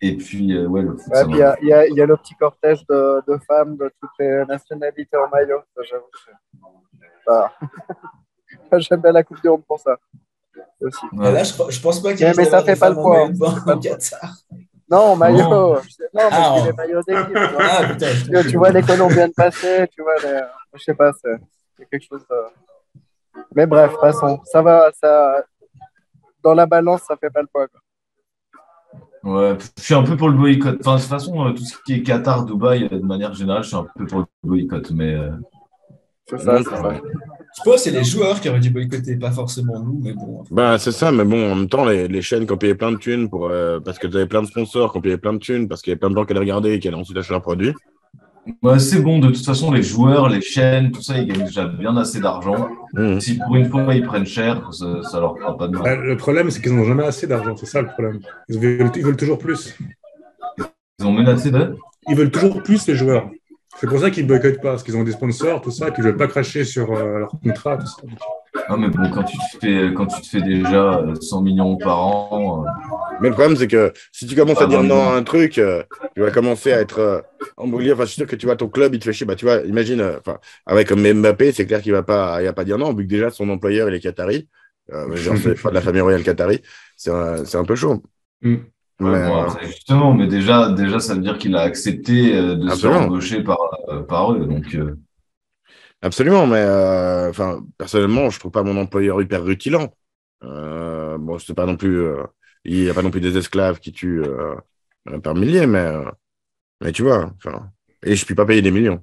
mais et puis, ouais, le foot, ouais, ça puis m'a. il y a le petit cortège de femmes de toutes les nationalités en maillot. Ça, j'avoue que bah, j'aime bien la Coupe du Monde pour ça aussi. Et là, Ouais. je pense pas qu'il risque Mais ça d'avoir des fait pas le femmes en poids. maillot de bain Ça fait pas au le poids. Qatar. Non, en maillot. Non. Non, mais je dis les Ah, maillots d'équipe. Tu vois, putain, je tu vois les Colombiennes passer, tu vois, je sais pas, c'est quelque chose de... Mais bref, passons. Ça va, ça, dans la balance, ça fait pas le poids, quoi. Ouais, je suis un peu pour le boycott. Enfin, de toute façon, tout ce qui est Qatar, Dubaï, de manière générale, je suis un peu pour le boycott. Mais C'est ça, c'est ça. Ouais. Je pense que c'est les joueurs qui auraient dû boycotter, pas forcément nous, mais bon. Bah, c'est ça, mais bon, en même temps, les chaînes qui ont payé plein de thunes parce que tu avais plein de sponsors qui ont payé plein de thunes, parce qu'il y avait plein de gens qui allaient regarder et qui allaient ensuite acheter leurs produits. ouais, c'est bon, de toute façon, les joueurs, les chaînes, tout ça, ils gagnent déjà bien assez d'argent. Mhm. Si pour une fois ils prennent cher, ça leur fera pas de mal. Le problème, c'est qu'ils n'ont jamais assez d'argent. C'est ça le problème. Ils veulent toujours plus. Ils ont menacé de. Ils veulent toujours plus, les joueurs. C'est pour ça qu'ils ne boycottent pas, parce qu'ils ont des sponsors, tout ça, qu'ils ne veulent pas cracher sur leur contrat, tout ça. Ah, mais bon, quand tu te fais déjà 100 millions par an, Mais le problème, c'est que si tu commences à dire non, non non. à un truc, tu vas commencer à être embrouillé. Enfin, je suis sûr que tu vois, ton club, il te fait chier. Bah, tu vois, imagine, comme Mbappé, c'est clair qu'il va pas, il va pas dire non, vu que déjà son employeur, il est qatari. Genre, c'est pas de la famille royale qatari. C'est un peu chaud. Mm. Mais, Ouais, bon, après, justement, mais déjà, ça veut dire qu'il a accepté de se faire absolument. embaucher par eux. Donc, Absolument, mais personnellement, je trouve pas mon employeur hyper rutilant. Bon, c'est pas non plus, il n'y a pas non plus des esclaves qui tuent par milliers, mais tu vois, et je puis pas payer des millions.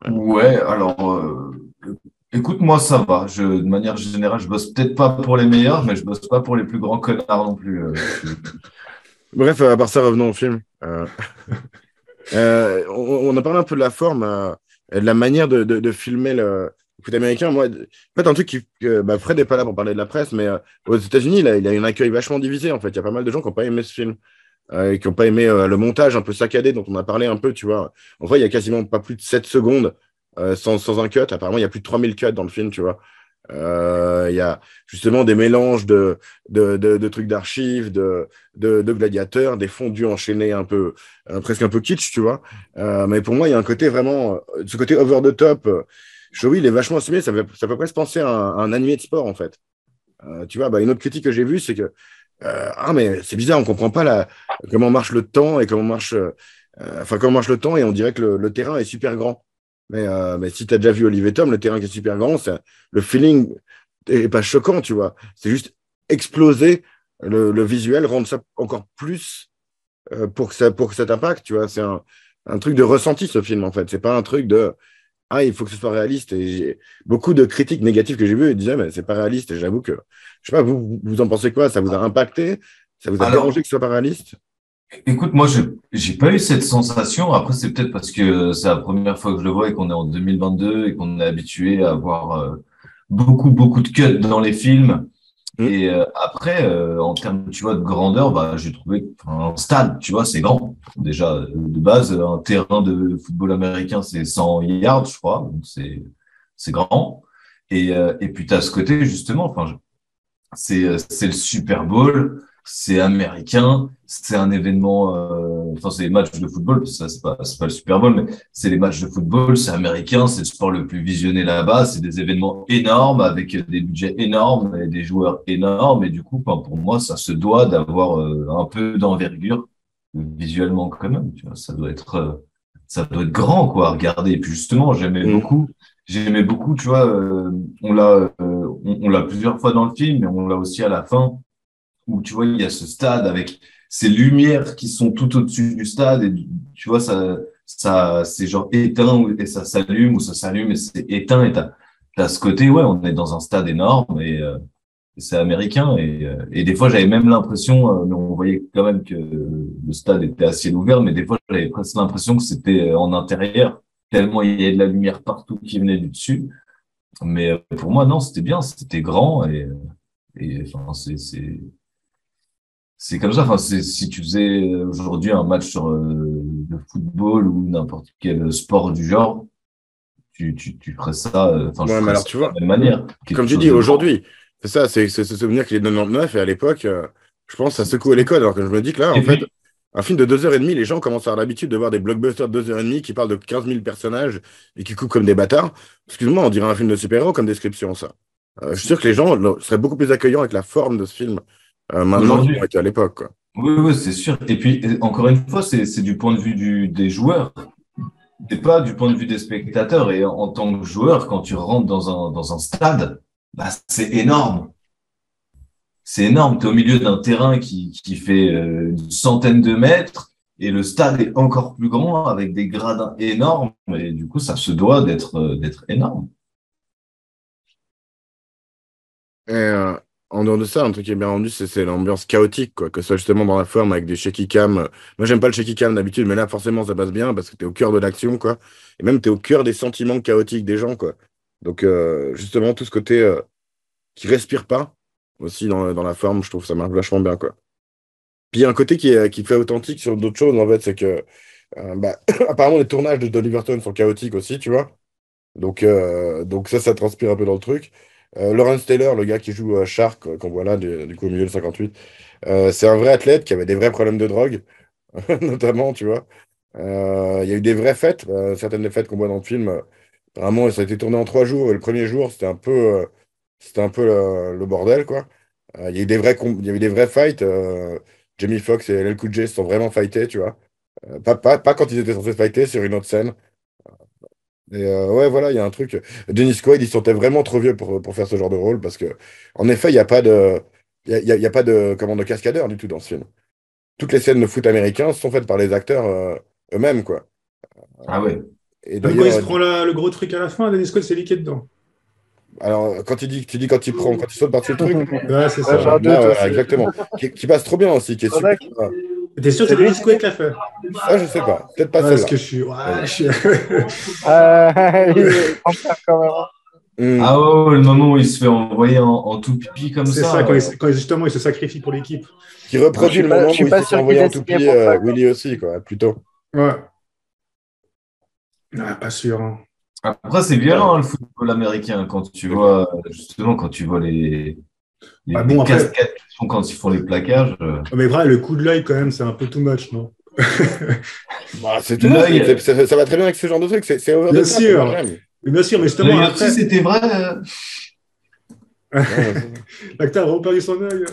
ouais, alors, écoute, moi, ça va. De manière générale, je bosse peut-être pas pour les meilleurs, mais je bosse pas pour les plus grands connards non plus. Bref, à part ça, revenons au film. On a parlé un peu de la forme, et de la manière de filmer le foot américain. Moi, en fait, un truc Fred n'est pas là pour parler de la presse, mais aux États-Unis, il a un accueil vachement divisé. En fait, il y a pas mal de gens qui n'ont pas aimé ce film. Et qui n'ont pas aimé le montage un peu saccadé dont on a parlé un peu, tu vois. En vrai, il y a quasiment pas plus de 7 secondes sans un cut. Apparemment, il y a plus de 3000 cuts dans le film, tu vois. Il y a justement des mélanges de trucs d'archives, de gladiateurs, des fondus enchaînés un peu, presque un peu kitsch, tu vois. Mais pour moi, il y a un côté vraiment, ce côté over the top. Joey, il est vachement assumé. Ça peut presque penser à un animé de sport, en fait. Tu vois, une autre critique que j'ai vue, c'est que mais c'est bizarre, on comprend pas comment marche le temps et comment marche le temps et on dirait que le terrain est super grand. Mais si tu as déjà vu Olivier Tom, le terrain qui est super grand, le feeling est pas choquant, tu vois. C'est juste exploser le visuel, rendre ça encore plus pour que ça t'impacte, tu vois. C'est un truc de ressenti, ce film, en fait. C'est pas un truc de il faut que ce soit réaliste. Et j'ai beaucoup de critiques négatives que j'ai vues et disaient, mais c'est pas réaliste. Et j'avoue que, je sais pas, vous en pensez quoi? Ça vous a impacté? Ça vous a Alors, dérangé que ce soit pas réaliste? écoute, moi, j'ai pas eu cette sensation. Après, c'est peut-être parce que c'est la première fois que je le vois et qu'on est en 2022 et qu'on est habitué à avoir beaucoup, beaucoup de cuts dans les films. Et après, en termes, tu vois, de grandeur, j'ai trouvé un stade, tu vois, c'est grand. Déjà, de base, un terrain de football américain, c'est 100 yards, je crois. Donc, c'est grand. Et puis, tu as ce côté, justement, c'est le Super Bowl, c'est américain, c'est un événement, c'est les matchs de football, parce que ça, c'est pas le Super Bowl, mais c'est les matchs de football, c'est américain, c'est le sport le plus visionné là-bas, c'est des événements énormes avec des budgets énormes et des joueurs énormes, et du coup, pour moi, ça se doit d'avoir un peu d'envergure visuellement quand même, tu vois, ça doit être grand, quoi, à regarder. Et puis justement, j'aimais beaucoup, tu vois, on l'a plusieurs fois dans le film, mais on l'a aussi à la fin, où tu vois, il y a ce stade avec ces lumières qui sont tout au-dessus du stade, et tu vois, ça, c'est genre éteint et ça s'allume, ou ça s'allume et c'est éteint, et t'as ce côté, ouais, on est dans un stade énorme, et c'est américain, et des fois, j'avais même l'impression, mais on voyait quand même que le stade était à ciel ouvert, mais des fois, j'avais presque l'impression que c'était en intérieur, tellement il y avait de la lumière partout qui venait du dessus. Mais pour moi, non, c'était bien, c'était grand, et enfin, c'est comme ça. Enfin, si tu faisais aujourd'hui un match sur le football ou n'importe quel sport du genre, tu ferais ça, je Ouais, mais ferais alors ça tu de la vois, même manière. comme Quelque tu chose dis, de grand. aujourd'hui, c'est ça, c'est ce souvenir qu'il est de 99, et à l'époque, je pense, ça secouait les codes, alors que je me dis que là, en Et fait, puis, un film de 2h30, les gens commencent à avoir l'habitude de voir des blockbusters de 2h30 qui parlent de 15 000 personnages et qui coupent comme des bâtards. Excuse-moi, on dirait un film de super-héros comme description, ça. Je suis sûr que les gens seraient beaucoup plus accueillants avec la forme de ce film maintenant qu'ils l'ont aujourd'hui, été à l'époque, quoi. oui, oui, c'est sûr. Et puis, encore une fois, c'est du point de vue des joueurs. C'est pas du point de vue des spectateurs. Et en tant que joueur, quand tu rentres dans un stade, c'est énorme. c'est énorme. Tu es au milieu d'un terrain qui fait une centaine de mètres et le stade est encore plus grand avec des gradins énormes. Et du coup, ça se doit d'être énorme. Et, en dehors de ça, un truc qui est bien rendu, c'est l'ambiance chaotique, quoi. Que ce soit justement dans la forme avec des shaky cam. Moi, j'aime pas le shaky cam d'habitude, mais là, forcément, ça passe bien parce que t'es au cœur de l'action, quoi. Et même, t'es au cœur des sentiments chaotiques des gens, quoi. Donc, justement, tout ce côté qui respire pas aussi dans la forme, je trouve que ça marche vachement bien, quoi. Puis, il y a un côté qui fait authentique sur d'autres choses, en fait, c'est que, bah, apparemment, les tournages d'Oliver Stone sont chaotiques aussi, tu vois. Donc ça transpire un peu dans le truc. Lawrence Taylor, le gars qui joue Shark, qu'on voit là, du coup, au milieu de 58, c'est un vrai athlète qui avait des vrais problèmes de drogue, notamment, tu vois. Il y a eu des vraies fêtes, certaines des fêtes qu'on voit dans le film. Vraiment, ça a été tourné en 3 jours, et le premier jour, c'était un peu le bordel, quoi. Il y a eu il y avait des vrais fights. Jamie Foxx et LL Cool J se sont vraiment fightés, tu vois. Pas quand ils étaient censés fighter sur une autre scène. Et ouais, voilà, il y a un truc. Dennis Quaid, il se sentait vraiment trop vieux pour faire ce genre de rôle parce que, en effet, il n'y a pas de, il y a pas de, comment, de cascadeur du tout dans ce film. Toutes les scènes de foot américain sont faites par les acteurs eux-mêmes, quoi. Ah ouais. Et Même quand il se d'ailleurs, prend le gros truc à la fin, Dennis Quaid, c'est lui qui est dedans. alors, tu dis quand il saute par-dessus le truc, Ouais, c'est Ouais, ça. j'en doute là, voilà, aussi. exactement. Qui passe trop bien aussi, qui est super. Kodak. T'es sûr que c'est Dennis Quaid qui l'a fait? Ça, je sais pas. Peut-être pas Ouais, parce celle-là. que je suis. Ouais, je suis... Il est en faire quand même. Hmm. Ah ouais, le moment où il se fait envoyer en tout pipi comme C'est ça. ça, quand justement il se sacrifie pour l'équipe. Qui reproduit le moment Je suis où il pas s'est fait sûr qu'il envoyer en ait signé toupie pour ça, quoi. Willy aussi, quoi, plutôt. Ouais. Ah, pas sûr. Hein. Après, c'est violent, hein, le football américain, quand tu vois, justement, quand tu vois Ah, les bon, après, cascades qu'ils font quand ils font les plaquages. mais vrai, le coup de l'œil, quand même, c'est un peu too much, non? Bah, c'est tout. L'œil, Ça va très bien avec ce genre de truc. C'est over Bien the top, moi sûr, j'aime. bien sûr, mais justement, l'œil aussi, après, c'était vrai. Ouais, c'est l'acteur a reperdu son œil.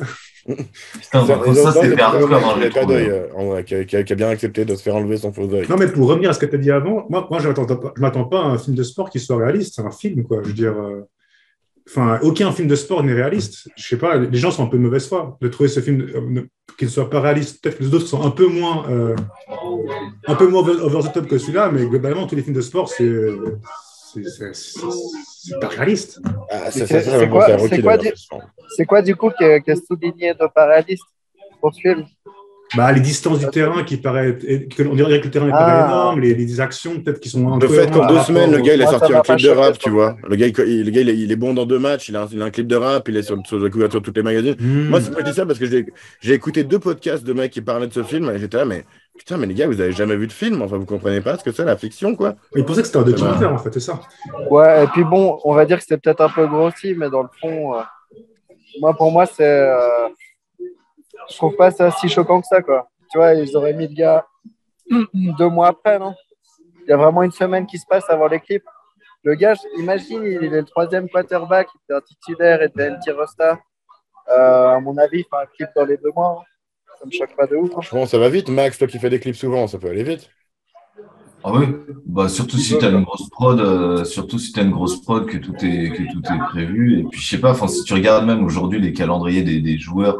Putain, par contre, Ils ont ça, non, c'était c'est un hardcore, mec hein, qui j'ai n'avait pas trouvé. d'œil, en vrai, qui a bien accepté de se faire enlever son faux œil. Non, mais pour revenir à ce que tu as dit avant, moi je ne m'attends pas à un film de sport qui soit réaliste. C'est un film, quoi. Je veux dire, enfin, aucun film de sport n'est réaliste. Je sais pas, les gens sont un peu de mauvaise foi de trouver ce film qui ne soit pas réaliste. Peut-être que les autres sont un peu moins over the top que celui-là, mais globalement, tous les films de sport, c'est pas réaliste. Ah, C'est ça c'est me pensait quoi, à Rocky d'ailleurs. c'est quoi du coup qui est souligné de pas réaliste pour ce film? Bah, les distances du terrain on dirait que le terrain est paraît Ah, énorme, les actions peut-être qui sont Le fait incohérentes qu'en par 2 semaines, le rapport. gars, il a moi, ça sorti un m'a pas clip de choqué rap, sur tu le coup. vois. Le gars, il est bon dans 2 matchs, il a un clip de rap, il est sur la couverture de toutes les magazines. Moi, Hmm. moi, je dis ça parce que j'ai écouté 2 podcasts de mecs qui parlaient de ce film et j'étais là, mais putain, mais les gars, vous avez jamais vu de film, enfin, vous comprenez pas ce que c'est la fiction, quoi. Il pensait que c'était un Ça m'a- documentaire, en fait, c'est ça. Ouais, et puis bon, on va dire que c'était peut-être un peu grossi, mais dans le fond, pour moi, je trouve pas ça si choquant que ça, quoi. Tu vois, ils auraient mis le gars 2 mois après, non? Il y a vraiment une semaine qui se passe avant les clips. Le gars, imagine, il est le troisième quarterback, il était un titulaire et était NT Rosta. À mon avis, il fait un clip dans les 2 mois. Ça me choque pas de ouf, hein. Je pense que ça va vite, Max, toi qui fais des clips souvent, ça peut aller vite. Ah oui, bah, surtout si tu as une grosse prod, que tout est prévu. Et puis, je sais pas, enfin, si tu regardes même aujourd'hui les calendriers des joueurs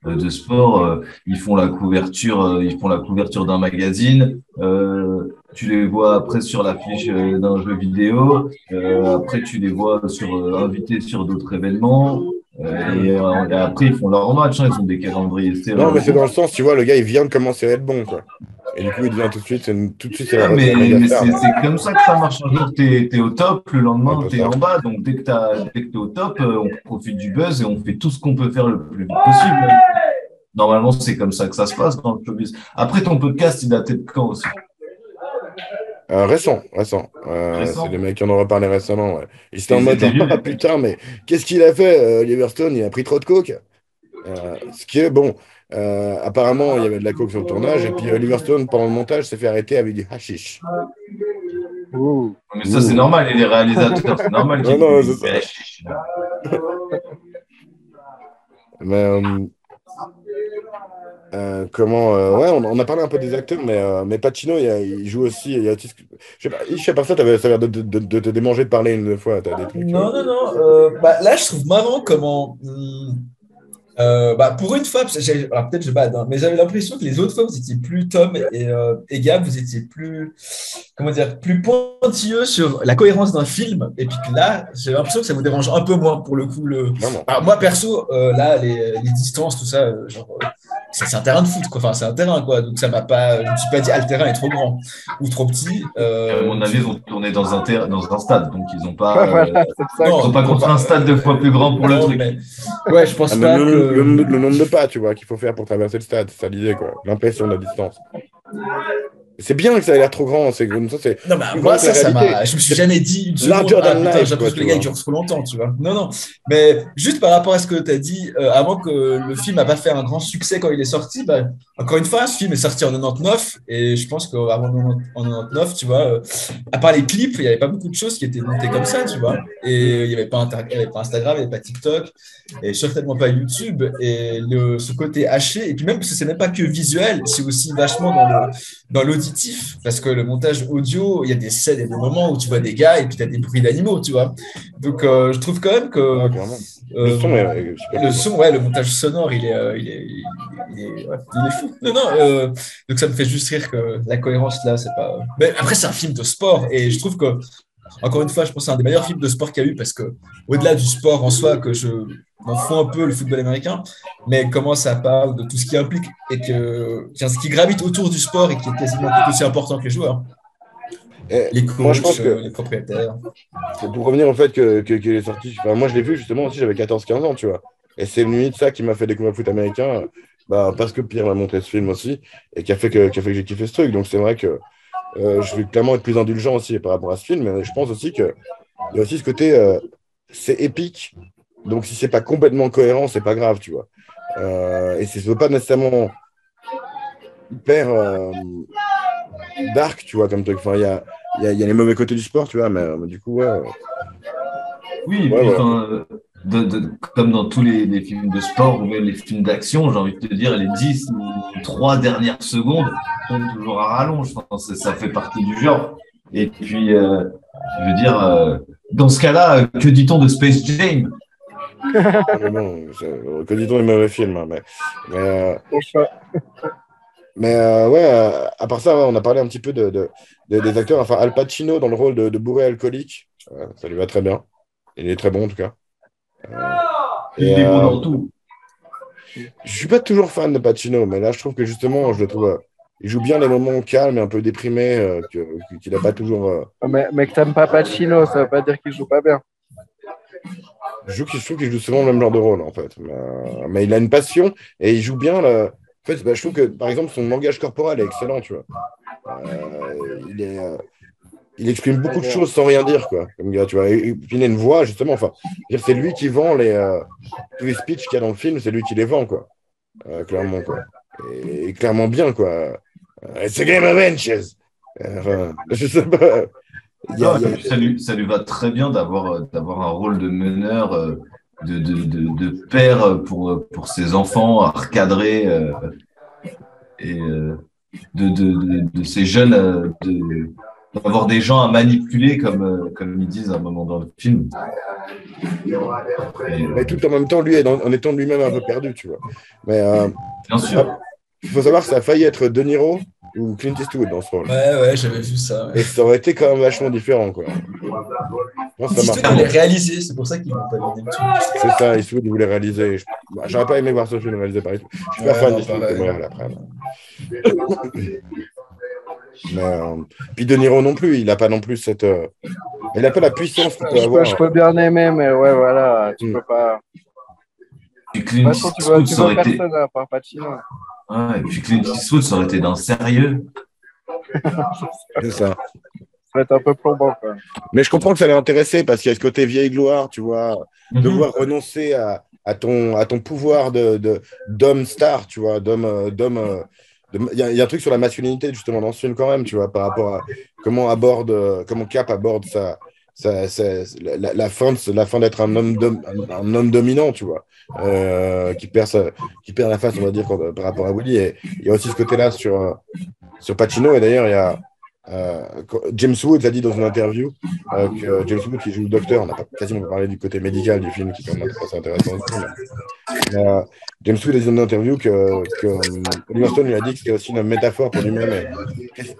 de sport, ils font la couverture d'un magazine, tu les vois après sur l'affiche d'un jeu vidéo, après tu les vois invités sur d'autres événements, et après ils font leur match, hein, ils ont des calendriers serrés Non, en mais c'est fou. dans le sens, tu vois, le gars, il vient de commencer à être bon, quoi. Et du coup, il devient tout de suite, c'est Ouais, la mais, méga mais star. c'est comme ça que ça marche. Un jour, t'es au top, le Un lendemain, peu t'es ça. en bas. Donc, dès que t'es au top, on profite du buzz et on fait tout ce qu'on peut faire le plus vite possible. Normalement, c'est comme ça que ça se passe dans le showbiz. Après, ton podcast, il date de quand aussi? Récent. C'est le Récent? mec qui en a reparlé récemment, ouais. Il était Et en mode c'était genre, ah vieux. putain, mais qu'est-ce qu'il a fait, Oliver Stone? Il a pris trop de coke. Ce qui est bon. Apparemment, il y avait de la coke sur le tournage, et puis Oliver Stone, pendant le montage, s'est fait arrêter avec du hashish. Ouh. Mais ça, c'est normal. Et les réalisateurs, c'est normal Non, qu'ils non, c'est disent. ça. Mais comment. Ouais, on a parlé un peu des acteurs, mais Pacino, il joue aussi. Je sais pas, je sais pas, ça a l'air de te démanger de parler une fois. T'as des trucs. Non, non, non. Là, je trouve marrant comment. Pour une fois, alors peut-être je bade, hein, mais j'avais l'impression que les autres fois, vous étiez plus Tom et Gab, vous étiez plus, comment dire, plus pointilleux sur la cohérence d'un film. Et puis que là, j'ai l'impression que ça vous dérange un peu moins pour le coup. Vraiment. Alors, moi, perso, là, les distances, tout ça, c'est un terrain de foot, quoi. Enfin, c'est un terrain, quoi. Donc, ça m'a pas, je me suis pas dit, ah, le terrain est trop grand ou trop petit. À mon avis, ils ont tourné dans un stade, donc ils n'ont pas, Voilà, c'est ça. Non, ils ont pas construit un stade 2 fois plus grand pour le non, truc. mais ouais, je pense Ah, mais pas le, que. le nombre de pas, tu vois, qu'il faut faire pour traverser le stade, c'est ça l'idée, quoi. L'impression de la distance. C'est bien que ça ait l'air trop grand, c'est comme ça, c'est Non, mais plus moi, grand que la ça réalité. m'a. Je me suis jamais dit une seconde. Larger Ah than putain, life, j'ai quoi, l'impression que tu le gars il vois. dure trop longtemps, tu vois. Non, non. Mais juste par rapport à ce que tu as dit, avant que le film n'a pas fait un grand succès quand il est sorti, bah, encore une fois, ce film est sorti en 99 et je pense qu'avant en 99, tu vois, à part les clips, il n'y avait pas beaucoup de choses qui étaient montées comme ça, tu vois. Et il n'y avait pas il y avait pas Instagram, il n'y avait pas TikTok et certainement pas YouTube. Et ce côté haché, et puis même parce que c'est même pas que visuel, c'est aussi vachement dans l'auditif, parce que le montage audio, il y a des scènes et des moments où tu vois des gars et puis tu as des bruits d'animaux, tu vois. Donc, je trouve quand même que Ouais, clairement. Le son est super le cool. son, ouais, le montage sonore, il est fou. Non, non, donc ça me fait juste rire que la cohérence là, c'est pas. Mais après, c'est un film de sport et je trouve que, encore une fois, je pense que c'est un des meilleurs films de sport qu'il y a eu parce que, au-delà du sport en soi, que je m'en fous un peu le football américain, mais comment ça parle de tout ce qui implique et ce qui gravite autour du sport et qui est quasiment tout aussi important que les joueurs, Et les moi, je pense coachs, que les propriétaires. pour revenir au fait qu'il est sorti, enfin, moi je l'ai vu justement aussi, j'avais 14-15 ans, tu vois. Et c'est limite ça qui m'a fait découvrir le foot américain, bah, parce que Pierre m'a montré ce film aussi, et qui a fait que j'ai kiffé ce truc. Donc c'est vrai que je vais clairement être plus indulgent aussi par rapport à ce film, mais je pense aussi qu'il y a aussi ce côté, c'est épique, donc si c'est pas complètement cohérent, c'est pas grave, tu vois. Et ce n'est pas nécessairement hyper dark, tu vois, comme truc. Enfin, il y a les mauvais côtés du sport, tu vois, mais du coup, ouais. Oui, et Ouais, puis voilà. enfin, comme dans tous les films de sport ou même les films d'action, j'ai envie de te dire, les 10 ou 3 dernières secondes sont toujours à rallonge. Enfin, ça fait partie du genre. Et puis, je veux dire, dans ce cas-là, que dit-on de Space Jam? Mais bon, que dit-on les mauvais films, hein, mais, ouais, à part ça, ouais, on a parlé un petit peu des acteurs. Enfin, Al Pacino dans le rôle de bourré alcoolique, ça lui va très bien. Il est très bon en tout cas. Il est bon dans tout. Je suis pas toujours fan de Pacino, mais là, je trouve que justement, je le trouve. Il joue bien les moments calmes et un peu déprimés, qu'il n'a pas toujours. Mais que t'aimes pas Pacino, ça veut pas dire qu'il joue pas bien. Je trouve qu'il joue souvent le même genre de rôle, en fait. Mais il a une passion et il joue bien. En fait, bah, je trouve que, par exemple, son langage corporel est excellent, tu vois. Il exprime beaucoup de choses sans rien dire, quoi. Comme gars, tu vois. Et puis il a une voix, justement. Enfin, c'est lui qui vend tous les speeches qu'il y a dans le film, c'est lui qui les vend, quoi. Clairement, quoi. Et clairement bien, quoi. It's a game of inches. Enfin, je sais pas. Non, et puis ça lui va très bien d'avoir un rôle de meneur, de père pour ses enfants, à recadrer et de ces jeunes, d'avoir des gens à manipuler comme ils disent à un moment dans le film. Mais tout en même temps, lui, en étant lui-même un peu perdu, tu vois. Mais bien sûr. il faut savoir que ça a failli être De Niro ou Clint Eastwood dans ce rôle. Ouais, j'avais vu ça. Ouais. Et ça aurait été quand même vachement différent, quoi. Je pense que ça Eastwood marche. voulait réaliser, c'est pour ça qu'ils m'ont pas donné le truc. C'est ça, Eastwood, il voulait réaliser. J'aurais pas aimé voir ce film réalisé par Eastwood. Je suis pas fan d'Eastwood comme réel après. Mais, puis De Niro non plus, il n'a pas non plus cette. Il n'a pas la puissance qu'il peut avoir. Je peux bien aimer, mais ouais, voilà, tu peux pas. Puis Clint Eastwood, tu ça vois aurait été. personne à part Pacino. Ouais, et puis Clint Eastwood, ça aurait été d'un sérieux. C'est ça. Ça va être un peu plombant, quoi. Mais je comprends que ça l'ait intéressé parce qu'il y a ce côté vieille gloire, tu vois, devoir renoncer à ton pouvoir d'homme star, tu vois, il y a un truc sur la masculinité justement dans ce film quand même, tu vois, par rapport à comment Cap aborde la fin d'être un homme dominant, tu vois, qui perd la face, on va dire, par rapport à Woody. Et il y a aussi ce côté-là sur Pacino. Et d'ailleurs, James Woods a dit dans une interview que James Woods, qui joue le docteur, on n'a pas quasiment pas parlé du côté médical du film, qui est quand même assez intéressant aussi. James Woods a dit dans une interview que Oliver Stone lui a dit que c'était aussi une métaphore pour lui-même.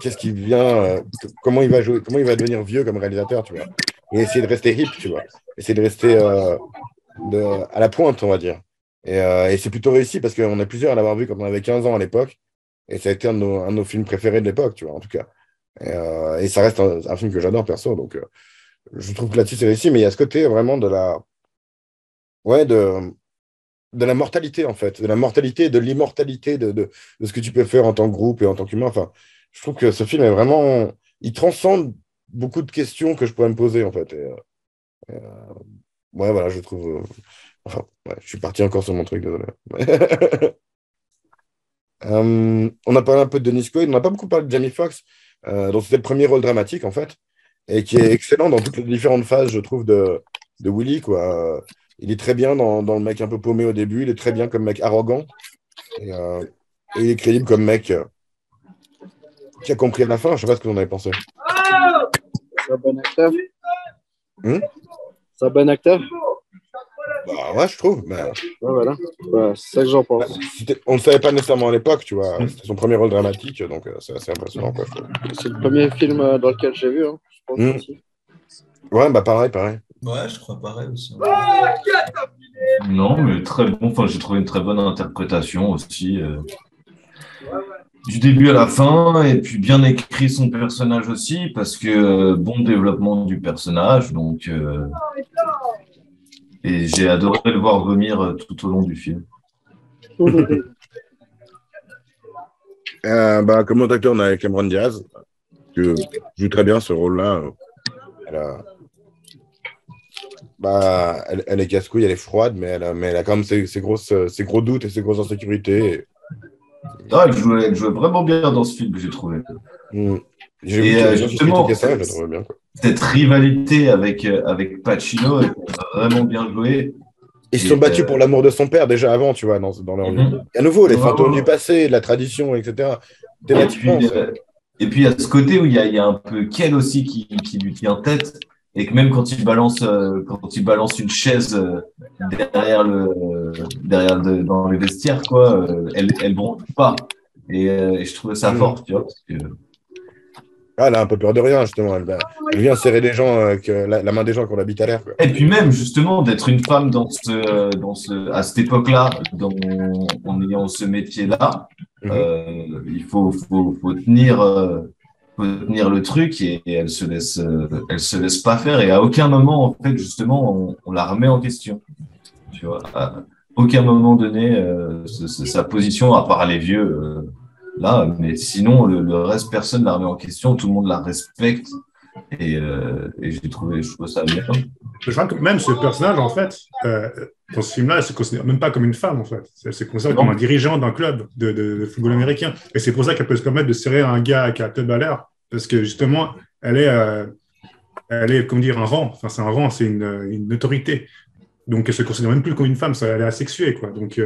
Qu'est-ce qui vient, comment il va jouer, comment il va devenir vieux comme réalisateur, tu vois. Et essayer de rester hip, tu vois. Essayer de rester à la pointe, on va dire. Et c'est plutôt réussi parce qu'on est plusieurs à l'avoir vu quand on avait 15 ans à l'époque. Et ça a été un de nos films préférés de l'époque, tu vois, en tout cas. Et ça reste un film que j'adore perso, donc je trouve que là-dessus c'est réussi, mais il y a ce côté vraiment de la mortalité en fait, de la mortalité, de l'immortalité de ce que tu peux faire en tant que groupe et en tant qu'humain. Enfin, je trouve que ce film est vraiment, il transcende beaucoup de questions que je pourrais me poser en fait. Ouais, voilà, je trouve. Enfin, ouais, je suis parti encore sur mon truc, désolé. On a parlé un peu de Dennis Quaid, on n'a pas beaucoup parlé de Jamie Foxx, dont c'était le premier rôle dramatique en fait, et qui est excellent dans toutes les différentes phases, je trouve, de Willy, quoi. Il est très bien dans le mec un peu paumé au début, il est très bien comme mec arrogant, et il est crédible comme mec qui a compris à la fin. Je sais pas ce que vous en avez pensé. C'est un bon acteur. C'est un bon acteur. Bah ouais, je trouve. Mais... Ouais, voilà. Ouais, c'est ça que j'en pense. On ne le savait pas nécessairement à l'époque, tu vois. C'était son premier rôle dramatique, donc c'est assez impressionnant, quoi, je trouve. C'est le premier film dans lequel j'ai vu, hein, je pense aussi. Ouais, bah pareil. Ouais, je crois pareil aussi. Non, mais très bon. Enfin, j'ai trouvé une très bonne interprétation aussi. Du début à la fin, et puis bien écrit son personnage aussi, parce que bon développement du personnage, donc et j'ai adoré le voir vomir tout au long du film. Comme autre acteur, on a Cameron Diaz, qui joue très bien ce rôle-là. Elle est casse-couille, elle est froide, mais elle a quand même ses gros doutes et ses grosses insécurités. Ah, elle jouait vraiment bien dans ce film, j'ai trouvé. J'ai vu que les gens qui critiquaient ça, je le trouvais bien, quoi. Cette rivalité avec Pacino est vraiment bien jouée. Ils se sont battus pour l'amour de son père déjà avant, tu vois, dans leur vie. À nouveau, les fantômes du passé, de la tradition, etc. Et puis, il y a ce côté où il y a un peu Ken aussi qui lui tient tête, et que même quand il balance une chaise dans le vestiaire, quoi, elle bronche pas. Et je trouvais ça fort, tu vois, parce que... elle a un peu peur de rien, justement. Elle vient serrer des gens, la main des gens qu'on habite à l'air, quoi. Et puis même, justement, d'être une femme à cette époque-là, en ayant ce métier-là, il faut tenir le truc, et elle se laisse pas faire. Et à aucun moment, en fait, justement, on la remet en question. Tu vois, à aucun moment donné, sa position, à part les vieux... là, mais sinon, le reste, personne ne la remet en question, tout le monde la respecte, et je trouve ça bien. Je crois que même ce personnage, en fait, dans ce film-là, elle ne se considère même pas comme une femme, en fait. Elle se considère comme un dirigeant d'un club de football américain. Et c'est pour ça qu'elle peut se permettre de serrer un gars qui a tête à l'air, parce que justement, elle est, comment dire, un rang. Enfin, c'est un rang, c'est une autorité. Donc, elle ne se considère même plus comme une femme, elle est asexuée, quoi. Donc...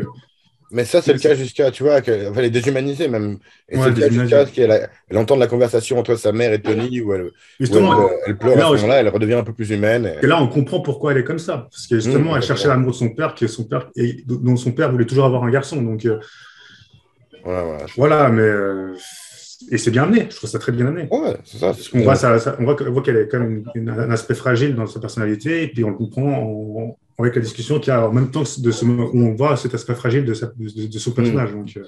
Mais ça, c'est le cas jusqu'à, tu vois, elle est déshumanisée même. Et c'est le cas jusqu'à ce qu'elle entende la conversation entre sa mère et Tony, où elle pleure à ce moment-là, elle redevient un peu plus humaine. Et là, on comprend pourquoi elle est comme ça. Parce que justement, elle cherchait l'amour de son père, dont son père voulait toujours avoir un garçon. Donc, voilà, mais... et c'est bien amené, je trouve ça très bien amené. Ouais, c'est ça. On voit qu'elle a quand même un aspect fragile dans sa personnalité, et puis on le comprend avec la discussion qu'il y a en même temps où on voit cet aspect fragile de son personnage. Donc,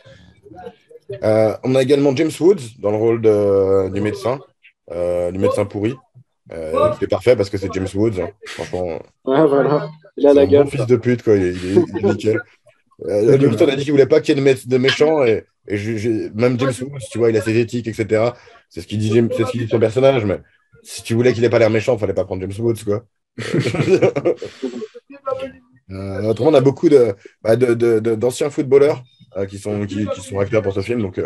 on a également James Woods dans le rôle du médecin pourri. C'est parfait parce que c'est James Woods, hein. Franchement. Ouais, voilà. Il a la gueule. Fils de pute, quoi. Il est nickel. James Woods a dit qu'il voulait pas qu'il y ait de méchants, et même James Woods, tu vois, il a ses éthiques, etc. C'est ce qu'il dit son personnage, mais si tu voulais qu'il ait pas l'air méchant, fallait pas prendre James Woods, quoi. Autrement, on a beaucoup d'anciens footballeurs qui sont acteurs pour ce film. Donc,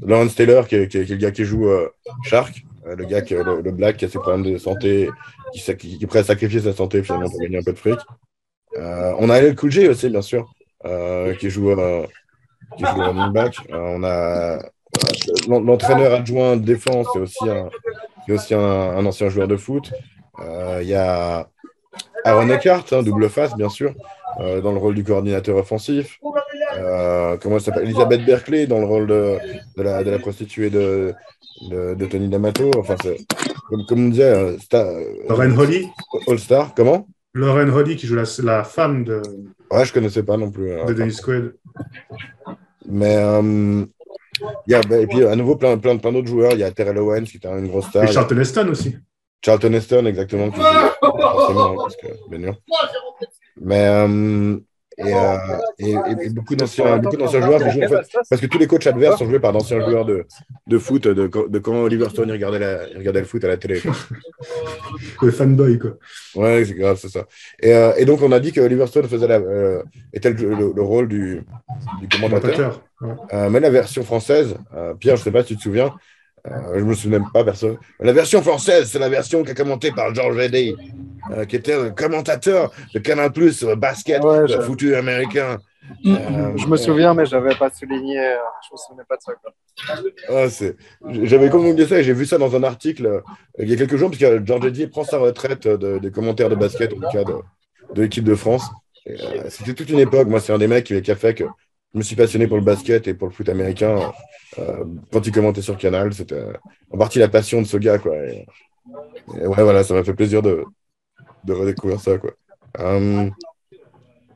Lawrence Taylor, qui est le gars qui joue Shark, le gars le black qui a ses problèmes de santé, qui est prêt à sacrifier sa santé finalement pour gagner un peu de fric. On a LL Cool J aussi, bien sûr, qui joue running back. On a L'entraîneur adjoint de défense, c'est aussi un ancien joueur de foot. Il y a Aaron Eckhart, double face, bien sûr, dans le rôle du coordinateur offensif. Comment elle s'appelle? Elizabeth Berkley, dans le rôle de la prostituée de Tony D'Amato. Enfin, comme on disait, Lauren Holly. All-Star, comment? Lauren Holly qui joue la femme de Ouais, je connaissais pas non plus. Dennis Quaid. Mais et puis à nouveau plein d'autres joueurs. Il y a Terrell Owens qui est une grosse star. Et Charlton Heston aussi. Charlton Heston, exactement. Forcément, parce que, bien sûr. Mais et beaucoup d'anciens joueurs qui jouent en fait, parce que tous les coachs adverses sont joués par d'anciens joueurs de foot de quand Oliver Stone il regardait le foot à la télé. Le fanboy, quoi. Ouais, c'est grave, c'est ça. Et donc on a dit que Oliver Stone était le rôle du commentateur. Ouais. Mais la version française, Pierre, je ne sais pas si tu te souviens, je ne me souviens pas, personne. La version française, c'est la version qui est commentée par George Eddy, qui était le commentateur de Canal+, basket, foutu américain. Je me souviens, mais je n'avais pas souligné, je ne me souvenais pas de ça. J'avais communiqué ça et j'ai vu ça dans un article il y a quelques jours, parce que George Eddy prend sa retraite des commentaires de basket, en tout cas de l'équipe de France. C'était toute une époque. Moi, c'est un des mecs qui a fait que je me suis passionné pour le basket et pour le foot américain. Quand il commentait sur Canal, c'était en partie la passion de ce gars, quoi. Et ouais, voilà, ça m'a fait plaisir de redécouvrir ça, quoi.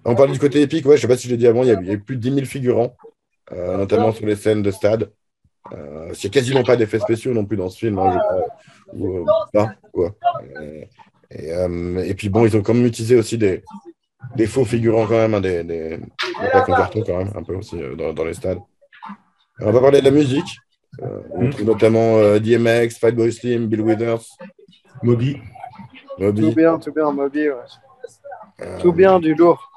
On parle du côté épique, ouais, je sais pas si je l'ai dit avant, il y a plus de 10 000 figurants, notamment sur les scènes de stade. Il n'y a quasiment pas d'effets spéciaux non plus dans ce film, hein, pas, quoi. Et puis bon, ils ont quand même utilisé aussi des faux figurants quand même, hein, des plaques en carton quand même, un peu aussi dans les stades. On va parler de la musique. On trouve notamment DMX, Fatboy Slim, Bill Withers. Moby. Tout bien, Moby, ouais. Tout bien, du lourd.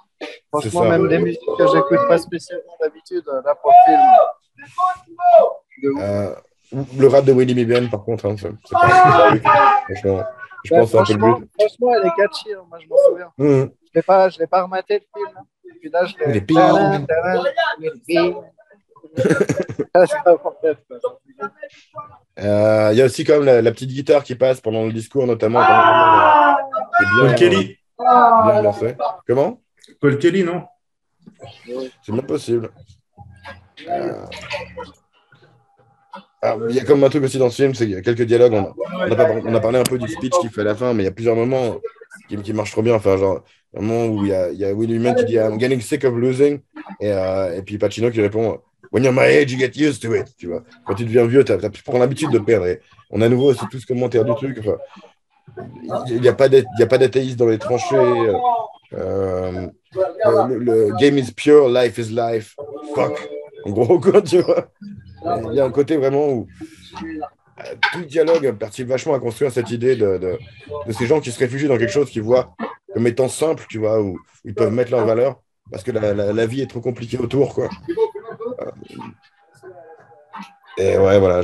Franchement, même des musiques que j'écoute pas spécialement d'habitude, là pour film. Le rap de Willie Bien, par contre, hein, c'est pas franchement, je pense que c'est un peu le but. Franchement, elle est catchy, hein, moi je m'en souviens. Je l'ai pas rematé le film. Et puis là, je l'ai. Il y a aussi quand même la petite guitare qui passe pendant le discours, notamment. Paul Kelly. Bien lancé. Comment? Paul Kelly, non? C'est bien possible. Alors, il y a comme un truc aussi dans ce film, c'est qu'il y a quelques dialogues. On a parlé un peu du speech qu'il fait à la fin, mais il y a plusieurs moments qui marchent trop bien. Enfin, genre, un moment où il y a Willie Human qui dit I'm getting sick of losing. Et puis Pacino qui répond When you're my age, you get used to it. Tu vois. Quand tu deviens vieux, tu prends l'habitude de perdre. Et on a à nouveau, c'est tout ce commentaire du truc. Enfin, il n'y a pas d'athéisme dans les tranchées. Le game is pure, life is life. Fuck. En gros, quoi, tu vois. Il y a un côté vraiment où tout le dialogue participe vachement à construire cette idée de ces gens qui se réfugient dans quelque chose qu'ils voient comme étant simple, tu vois, où ils peuvent mettre leur valeur parce que la vie est trop compliquée autour, quoi. Et ouais, voilà,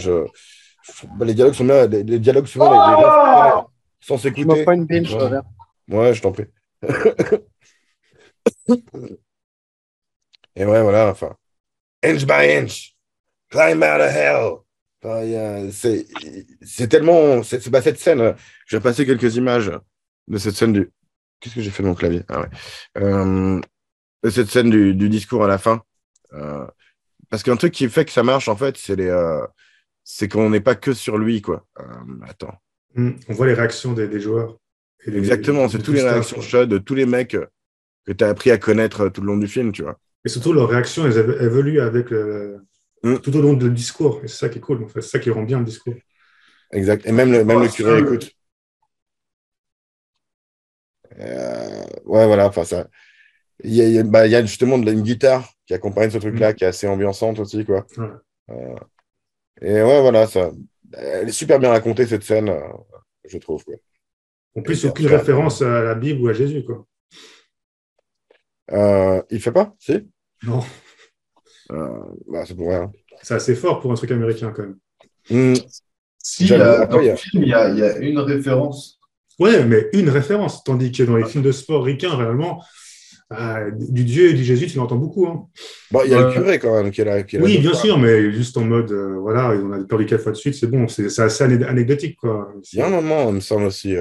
les dialogues sont bien, les dialogues souvent, les gens sans s'écouter. Je me prends une binge, je reviens. Ouais, je t'en prie. Et ouais, voilà, enfin, inch by inch. Climb out of hell. Enfin, c'est tellement. Cette scène, je vais passer quelques images de cette scène du. Qu'est-ce que j'ai fait de mon clavier? Ah ouais. De cette scène du discours à la fin. Parce qu'un truc qui fait que ça marche, en fait, c'est qu'on n'est pas que sur lui, quoi. Attends. On voit les réactions des joueurs. Exactement, c'est toutes les réactions chaudes de tous les mecs que tu as appris à connaître tout le long du film, tu vois. Et surtout, leurs réactions, elles évoluent avec tout au long du discours. Et c'est ça qui est cool, en fait. C'est ça qui rend bien le discours. Exact. Et même le curé écoute. Ouais, voilà. Enfin, ça. Il y a justement une guitare qui accompagne ce truc-là, qui est assez ambiançante aussi, quoi. Ouais. Et ouais, voilà, ça. Elle est super bien racontée, cette scène, je trouve, quoi. En plus, aucune référence à la Bible ou à Jésus, quoi. Il fait pas? Si? Non. C'est pour rien. C'est assez fort pour un truc américain, quand même. Si, dans le film, il y a une référence. Ouais, mais une référence. Tandis que dans les films de sport ricains, réellement, du Dieu et du Jésus, tu l'entends beaucoup. Hein. Bon, il y a le curé quand même qui est là. Oui, bien sûr, mais juste en mode, voilà, on a perdu 4 fois de suite, c'est bon, c'est assez anecdotique, quoi. Il y a un moment, il me semble aussi.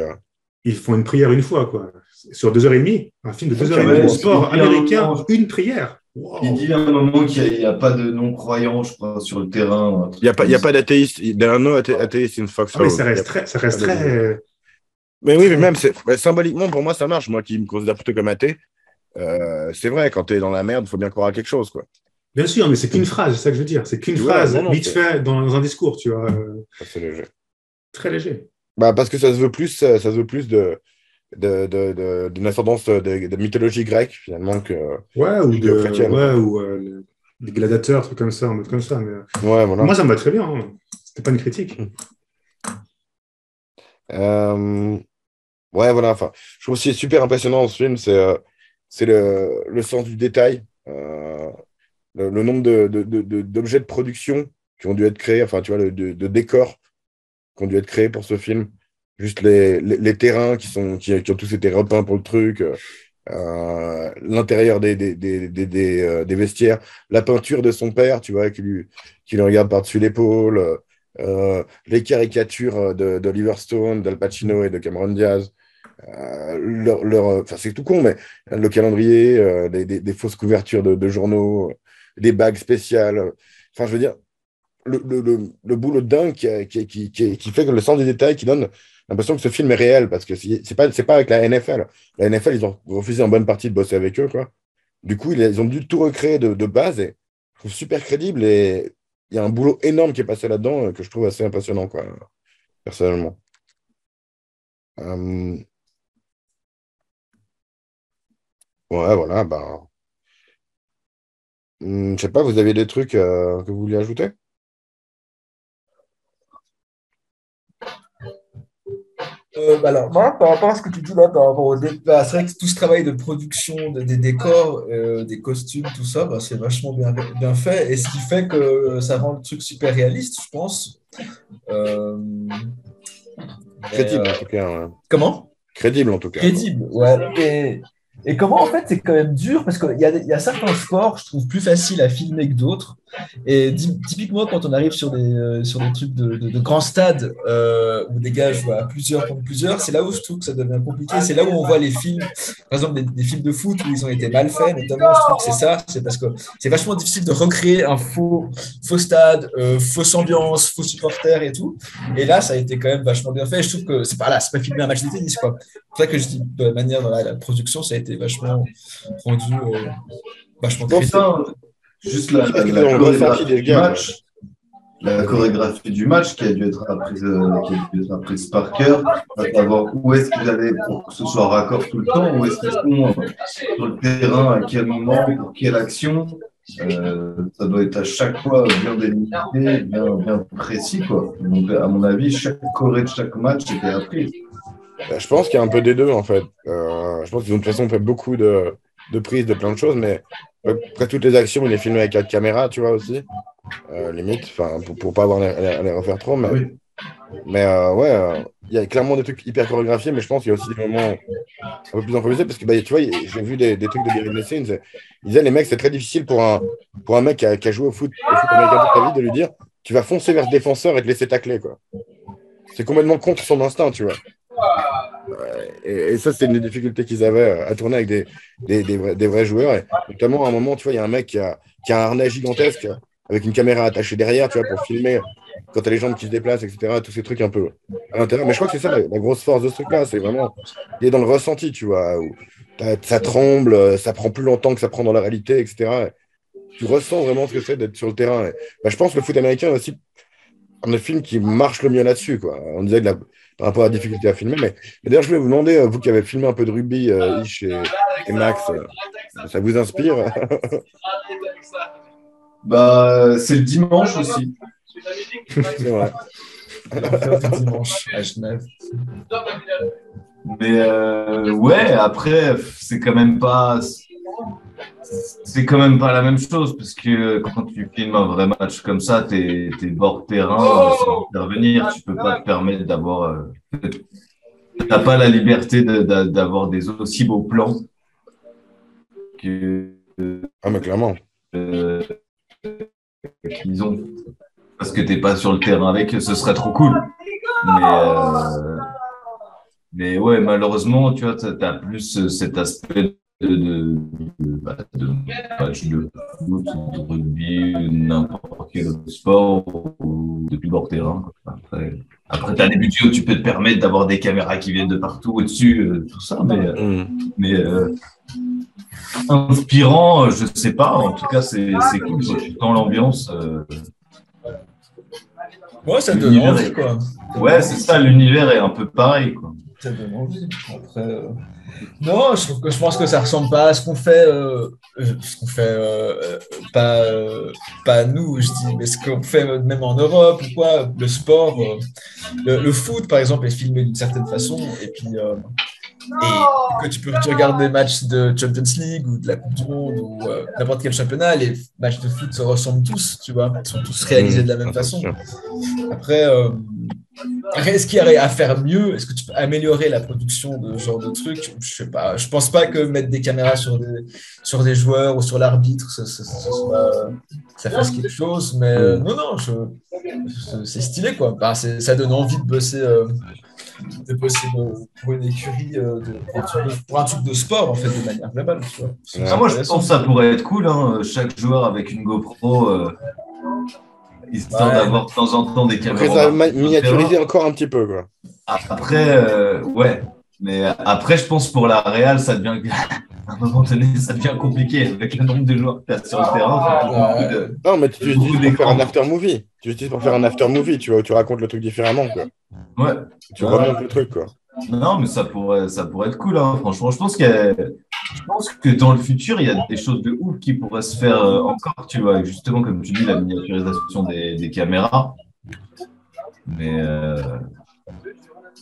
Ils font une prière une fois, quoi. Sur 2h30, un film de 2h30 Ouais, de sport américain, moment, une prière. Wow. Il dit à un moment qu'il n'y a pas de non-croyants, je crois, sur le terrain. Il n'y a pas d'athéiste. Il y a un no athéiste in Foxhole. Mais ça reste très. Mais oui, mais même symboliquement, pour moi, ça marche. Moi qui me considère plutôt comme athée, c'est vrai, quand tu es dans la merde, il faut bien croire à quelque chose, quoi. Bien sûr, mais c'est qu'une phrase, c'est ça que je veux dire. C'est qu'une phrase vite fait dans un discours, tu vois. C'est léger. Très léger. Bah, parce que ça se veut plus d'une ascendance de mythologie grecque, finalement, que chrétienne. Ouais, ou des gladiateurs, trucs comme ça, en mode comme ça. Mais, ouais, voilà. Moi, ça me va très bien. Hein. C'était pas une critique. Ouais, voilà. Enfin, je trouve aussi super impressionnant dans ce film, c'est le sens du détail, le nombre d'objets de production qui ont dû être créés, enfin, tu vois, de décors qui ont dû être créés pour ce film. Juste les terrains qui ont tous été repeints pour le truc, l'intérieur des vestiaires, la peinture de son père, tu vois, qui lui regarde par-dessus l'épaule, les caricatures d'Oliver Stone, d'Al Pacino et de Cameron Diaz. C'est tout con, mais le calendrier, des fausses couvertures de journaux, des bagues spéciales. Enfin, je veux dire, le boulot de dingue qui fait que le sens des détails, qui donne l'impression que ce film est réel, parce que c'est pas avec la NFL. La NFL, ils ont refusé en bonne partie de bosser avec eux, quoi. Du coup, ils ont dû tout recréer de base, et je trouve super crédible, et il y a un boulot énorme qui est passé là-dedans, que je trouve assez impressionnant, quoi, personnellement. Ouais, voilà, bah. Je sais pas, vous avez des trucs que vous vouliez ajouter? Alors, moi, par rapport à ce que tu dis là, par rapport au c'est vrai que tout ce travail de production, des décors, des costumes, tout ça, bah, c'est vachement bien fait. Et ce qui fait que ça rend le truc super réaliste, je pense. Crédible, en tout cas. Ouais. Comment? Crédible, en tout cas. Crédible, ouais. Et comment, en fait, c'est quand même dur, parce qu'il y a certains sports, je trouve, plus faciles à filmer que d'autres. Et typiquement, quand on arrive sur des trucs de grands stades où des gars jouent à plusieurs contre plusieurs, c'est là où je trouve que ça devient compliqué. C'est là où on voit les films, par exemple, des films de foot où ils ont été mal faits, notamment, je trouve que c'est parce que c'est vachement difficile de recréer un faux stade, fausse ambiance, faux supporters et tout. Et là, ça a été quand même vachement bien fait. Je trouve que c'est pas filmer un match de tennis, quoi. C'est pour ça que je dis, de la manière, dans la production, ça a été vachement rendu, vachement pour ça, juste la chorégraphie du match, la chorégraphie du match qui a dû être apprise par cœur, à savoir où est-ce qu'ils allaient pour que ce soit raccord tout le temps, où est-ce qu'ils sont sur le terrain, à quel moment, pour quelle action. Ça doit être à chaque fois bien délimité, bien précis, quoi. Donc, à mon avis, chaque choré de chaque match était apprise. Je pense qu'il y a un peu des deux, en fait. Je pense qu'ils ont de toute façon fait beaucoup de prises de plein de choses, mais après toutes les actions, il est filmé avec 4 caméras, tu vois, aussi. Limite, pour pas avoir à les refaire trop. Mais, oui. Ouais, il y a clairement des trucs hyper chorégraphiés, mais je pense qu'il y a aussi des moments un peu plus improvisés, parce que tu vois, j'ai vu des trucs de behind the scenes. Ils disaient, les mecs, c'est très difficile pour un mec qui a joué au foot américain toute sa vie de lui dire, tu vas foncer vers ce défenseur et te laisser tacler, quoi. C'est complètement contre son instinct, tu vois. Et ça, c'était une des difficultés qu'ils avaient à tourner avec des vrais joueurs. Et notamment, à un moment, tu vois, il y a un mec qui a un harnais gigantesque avec une caméra attachée derrière, tu vois, pour filmer quand tu as les jambes qui se déplacent, etc. Tous ces trucs un peu à l'intérieur. Mais je crois que c'est ça, la grosse force de ce truc-là. C'est vraiment, il est dans le ressenti, tu vois, où ça tremble, ça prend plus longtemps que ça prend dans la réalité, etc. Et tu ressens vraiment ce que c'est d'être sur le terrain. Et, je pense que le foot américain est aussi un des films qui marche le mieux là-dessus, quoi. On disait par rapport à la difficulté à filmer. Mais d'ailleurs, je voulais vous demander, vous qui avez filmé un peu de rugby, Ish et Max, ça vous inspire? Bah, c'est le dimanche aussi. C'est vrai. Le dimanche à Genève. Mais ouais, après, c'est quand même pas la même chose, parce que quand tu filmes un vrai match comme ça, t'es bord terrain sans intervenir, tu peux pas te permettre d'avoir t'as pas la liberté d'avoir des aussi beaux plans Ah, mais clairement. Qu'ils ont. Parce que tu n'es pas sur le terrain avec eux, ce serait trop cool. Mais ouais, malheureusement, tu vois, tu as plus cet aspect de match de foot, de rugby, n'importe quel autre sport, ou depuis le bord terrain. Après tu as des budgets où tu peux te permettre d'avoir des caméras qui viennent de partout au-dessus, tout ça, mais inspirant, je sais pas. En tout cas, c'est cool. Tu sens l'ambiance. Ouais, ça donne envie, quoi. Ouais, c'est ça, l'univers est un peu pareil, quoi. Ça donne envie. Après, non, je pense que ça ressemble pas à ce qu'on fait, pas nous, je dis, mais ce qu'on fait même en Europe ou quoi. Le sport, le foot, par exemple, est filmé d'une certaine façon, et puis et que tu regardes des matchs de Champions League ou de la Coupe du Monde ou n'importe quel championnat, les matchs de foot se ressemblent tous, tu vois, ils sont tous réalisés de la même façon. Après, est-ce qu'il y aurait à faire mieux? Est-ce que tu peux améliorer la production de ce genre de trucs? Je sais pas. Je pense pas que mettre des caméras sur des joueurs ou sur l'arbitre, ça fasse quelque chose. Mais non, c'est stylé, quoi. Bah, ça donne envie de bosser pour une écurie, pour un truc de sport, en fait, de manière globale. Tu vois. Moi, je pense que ça pourrait être cool, hein, chaque joueur avec une GoPro. Histoire d'avoir de temps en temps des caméras. Après, ça miniaturiser encore un petit peu, quoi. Après, ouais. Mais après, je pense pour la Real, ça devient à un moment donné, ça devient compliqué avec le nombre de joueurs que tu as sur le terrain. Non, mais tu utilises pour faire un after-movie. Tu utilises pour faire un after-movie, tu vois, où tu racontes le truc différemment, quoi. Ouais. Tu remontes le truc, quoi. Non, mais ça pourrait être cool, hein. Franchement, je pense que dans le futur, il y a des choses de ouf qui pourraient se faire encore, tu vois. Justement, comme tu dis, la miniaturisation des caméras.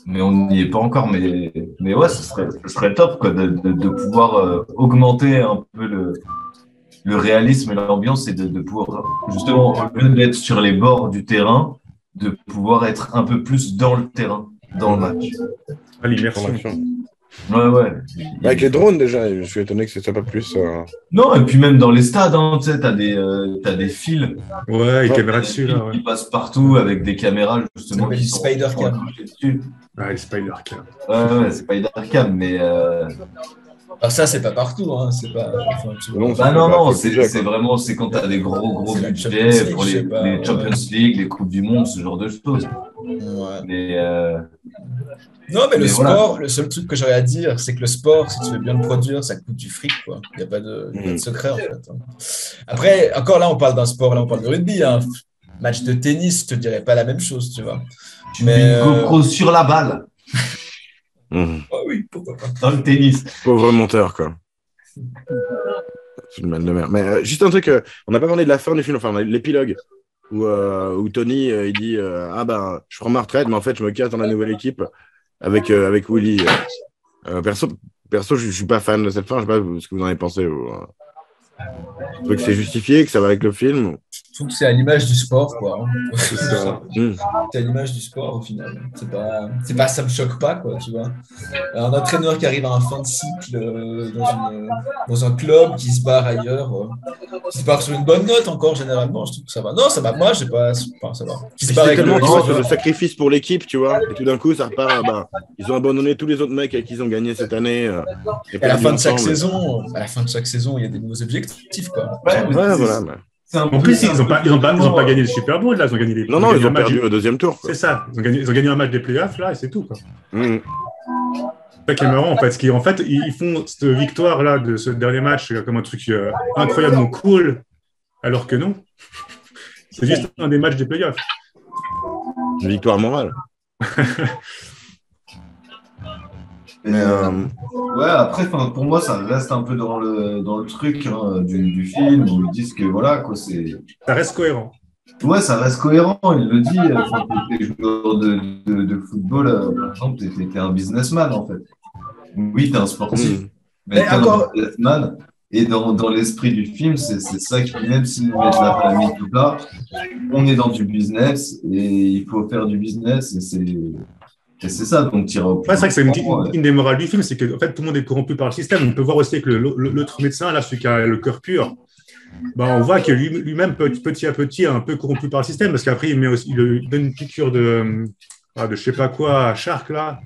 Mais on n'y est pas encore. Mais ouais, ce serait top, quoi, de pouvoir augmenter un peu le réalisme et l'ambiance et de pouvoir, justement, au lieu d'être sur les bords du terrain, de pouvoir être un peu plus dans le terrain, dans le match. L'immersion. Ouais. Avec les drones, déjà, je suis étonné que ce soit pas plus. Non, et puis même dans les stades, hein, tu sais, t'as des fils. Ouais, les caméras dessus, là. Qui passent partout avec des caméras, justement. Qui sont Spider Cam. Ouais, les Spider Cam. Ouais, Spider Cam, mais. Alors ça, c'est pas partout, hein. C'est pas. Non, c'est vraiment quand tu as des gros budgets pour les Champions League, les Coupes du Monde, ce genre de choses. Ouais. Non, mais le sport, le seul truc que j'aurais à dire, c'est que le sport, si tu veux bien le produire, ça coûte du fric, quoi. Il n'y a pas de secret, en fait. Après, encore là, on parle d'un sport, là, on parle de rugby. Hein. Match de tennis, je te dirais pas la même chose, tu vois. Tu mets une GoPro sur la balle. Ah oui, pourquoi pas. Dans le tennis. Pauvre monteur, quoi. C'est une mal de mer. Mais juste un truc, on n'a pas parlé de la fin du film, enfin l'épilogue, où Tony il dit je prends ma retraite, mais en fait je me casse dans la nouvelle équipe avec Willy. Perso, je suis pas fan de cette fin, je sais pas ce que vous en avez pensé. Je trouve que c'est justifié, que ça va avec le film. Je trouve que c'est à l'image du sport, quoi. C'est ça. C'est à l'image du sport, au final. C'est pas, ça me choque pas, quoi, tu vois. Un entraîneur qui arrive à un fin de cycle dans un club, qui se barre ailleurs, qui se barre sur une bonne note encore, généralement, je trouve que ça va. Non, ça va, moi, j'ai pas. Enfin, ça va. Qui se barre avec tellement, tu vois, sur le sacrifice pour l'équipe, tu vois, et tout d'un coup, ça repart. Ils ont abandonné tous les autres mecs avec qui ils ont gagné cette année. À la fin de chaque saison, il y a des nouveaux objectifs, quoi. Voilà. En plus, ils n'ont pas gagné le Super Bowl, là. Ils ont gagné les. Non, ils ont perdu au deuxième tour. C'est ça. Ils ont gagné un match des playoffs, là, et c'est tout, quoi. C'est ça qui est marrant, en fait. En fait, ils font cette victoire-là de ce dernier match comme un truc incroyablement cool, alors que non. C'est juste un des matchs des playoffs. Une victoire morale. Ouais, après, pour moi, ça reste un peu dans le truc du film où ils disent que voilà, quoi, c'est. Ça reste cohérent. Ouais, ça reste cohérent. Il le dit. T'es joueur de football, par exemple, t'es un businessman, en fait. Oui, t'es un sportif, mais t'es un businessman. Et dans l'esprit du film, c'est ça qui, même s'ils mettent la famille tout là, on est dans du business et il faut faire du business et Et c'est ça, donc tu iras au plus Ouais, c'est vrai que c'est longtemps, une des morales du film, c'est que en fait, tout le monde est corrompu par le système. On peut voir aussi que l'autre médecin, là, celui qui a le cœur pur, bah, on voit que lui-même, petit à petit, est un peu corrompu par le système, parce qu'après, il donne une piqûre de je sais pas quoi à Shark, là,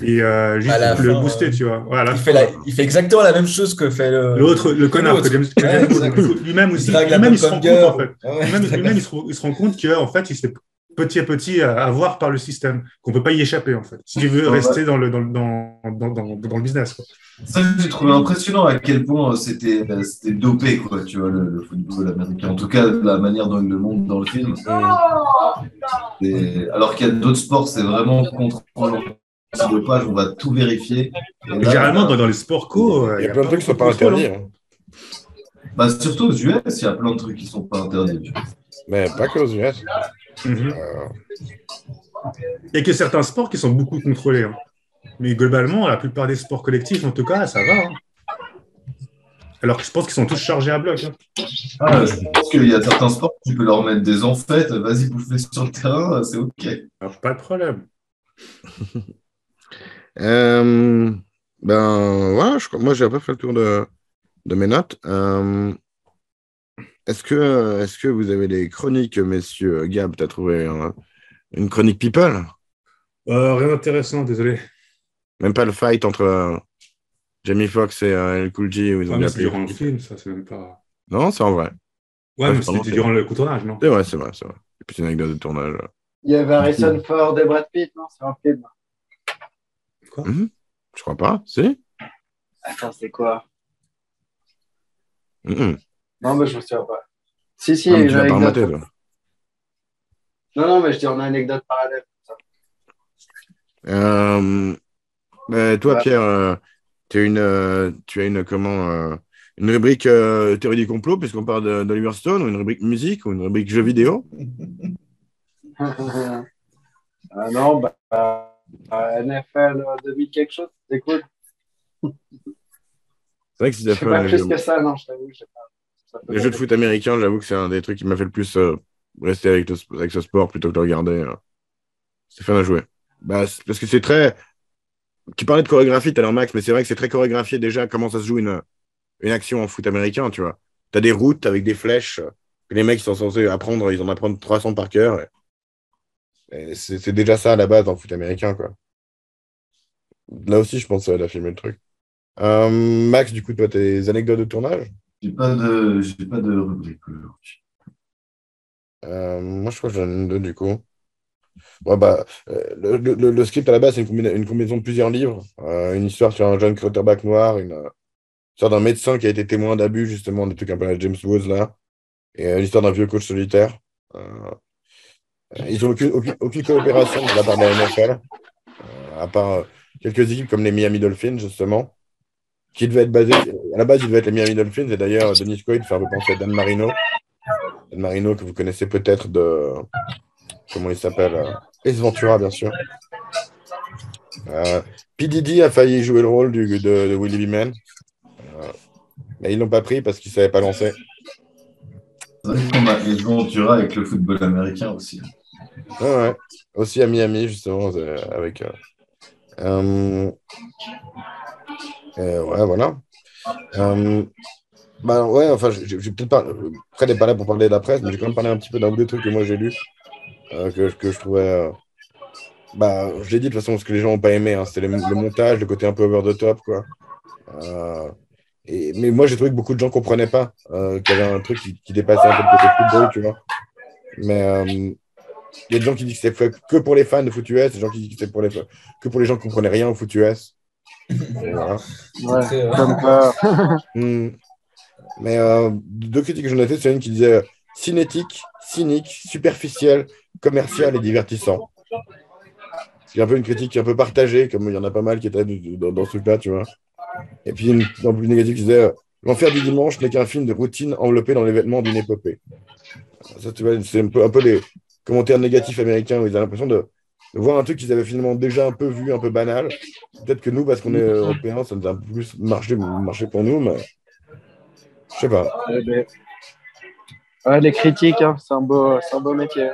et À juste la pour le fin, booster, tu vois. Ouais, à la il fin, il fait exactement la même chose que fait l'autre, le que connard, l'autre. que Ouais, James exact. Bond, lui-même Il aussi, drague la lui-même, il se popcorn rend compte, en girl. fait. Ouais, Lui-même, il se rend compte qu'en fait, il s'est petit à petit avoir par le système, qu'on ne peut pas y échapper, en fait, si tu veux ouais. rester dans le business, quoi. Ça, j'ai trouvé impressionnant à quel point c'était dopé, quoi, tu vois, le football américain. En tout cas, la manière dont il le montre dans le film. Alors qu'il y a d'autres sports, c'est vraiment contrôle antidopage, on va tout vérifier. Et Et là, généralement, dans les sports co, Il il y n'y a a plein de pas trucs qui beaucoup sont de pas contrôle, interdits, hein. hein. bah, surtout aux US, il y a plein de trucs qui sont pas interdits. Mais pas que aux US. Mhm. Euh, Il n'y a que certains sports qui sont beaucoup contrôlés, hein. Mais globalement, la plupart des sports collectifs, en tout cas, ça va, hein. Alors que je pense qu'ils sont tous chargés à bloc, hein. Ah, je pense qu'il y a certains sports, tu peux leur mettre des amphètes, vas-y, bouffer sur le terrain, c'est OK. Alors, pas de problème. euh, voilà, moi j'ai un peu fait le tour de mes notes. Est-ce que vous avez des chroniques, messieurs? Gab, t'as trouvé une chronique People? Rien d'intéressant, désolé. Même pas le fight entre Jamie Foxx et El Cool J où ils ont Ah, bien mais c'est appelé. durant le film, ça, c'est même pas. Non, c'est en vrai. Ouais, Ouais, mais pardon, c'était durant le tournage, non? c'est vrai, c'est vrai, c'est vrai. Et puis c'est une anecdote de tournage. Il y avait Harrison Ford et Brad Pitt, non? C'est un film. Quoi? Je crois pas, si? Attends, c'est quoi? Mhm. Non, mais je me souviens pas. Si, il y Ah, a mais une tu l'as pas anecdote. rematé, toi. Non, mais je dis en anecdote parallèle. Euh, toi, Ouais. Pierre, tu as une rubrique théorie du complot, puisqu'on parle d'Oliver Stone, ou une rubrique musique, ou une rubrique jeux vidéo? Non, NFL 2000 quelque chose, c'est cool. C'est vrai que si Je t'as sais fait pas plus que ça, non, je t'avoue, je sais pas. Ça peut les jeux de aller. foot américains, j'avoue que c'est un des trucs qui m'a fait le plus rester avec ce sport plutôt que de regarder. C'est fun à jouer. Parce que c'est très. Tu parlais de chorégraphie tout à l'heure, Max, mais c'est vrai que c'est très chorégraphié déjà comment ça se joue une action en foot américain, tu vois. Tu as des routes avec des flèches que les mecs sont censés apprendre, ils en apprennent 300 par cœur. Et c'est déjà ça à la base en foot américain, quoi. Là aussi, je pense à filmer le truc. Max, du coup, toi, tes anecdotes de tournage? J'ai pas de rubrique aujourd'hui. Moi, je crois que j'en ai une deux, du coup. Ouais, le script à la base, c'est une combinaison de plusieurs livres. Une histoire sur un jeune quarterback noir, une histoire d'un médecin qui a été témoin d'abus, justement, des trucs un peu à la James Woods, là. Et l'histoire d'un vieux coach solitaire. Ils n'ont aucune coopération de la part de la NFL, à part quelques équipes comme les Miami Dolphins, justement, qui devaient être basées. À la base, ils devaient être les Miami Dolphins, et d'ailleurs, Dennis Quaid fait un peu penser à Dan Marino. Dan Marino, que vous connaissez peut-être de. Comment il s'appelle Ace Ventura, bien sûr. P. Diddy a failli jouer le rôle de Willie Beeman, mais ils l'ont pas pris parce qu'il ne savait pas lancer. C'est vrai qu'on a Ace Ventura avec le football américain aussi. Ouais. Aussi à Miami, justement, avec. Ouais, voilà. Ouais, enfin, j'ai peut-être pas. Fred n'est pas là pour parler de la presse, mais j'ai quand même parlé un petit peu d'un ou deux trucs que moi j'ai lus, que je trouvais. Je l'ai dit de toute façon, parce que les gens n'ont pas aimé, hein, c'était le montage, le côté un peu over the top, quoi. Mais moi, j'ai trouvé que beaucoup de gens ne comprenaient pas qu'il y avait un truc qui dépassait un peu le côté football, tu vois. Mais il y a des gens qui disent que c'est fait que pour les fans de foot US, des gens qui disent que c'est que pour les gens qui ne comprenaient rien au foot US. Voilà. Ouais, comme quoi. Mais deux critiques que j'en ai fait, c'est une qui disait cinétique, cynique, superficiel, commercial et divertissant. C'est un peu une critique un peu partagée, comme il y en a pas mal qui étaient dans ce truc-là, tu vois. Et puis une plus négative qui disait l'enfer du dimanche n'est qu'un film de routine enveloppé dans les vêtements d'une épopée. Ça, tu vois, c'est un peu les commentaires négatifs américains où ils ont l'impression de voir un truc qu'ils avaient finalement déjà un peu vu, un peu banal. Peut-être que nous, parce qu'on est européens, ça nous a un peu plus marché pour nous, mais je sais pas. Ouais, les critiques, hein, c'est un beau métier.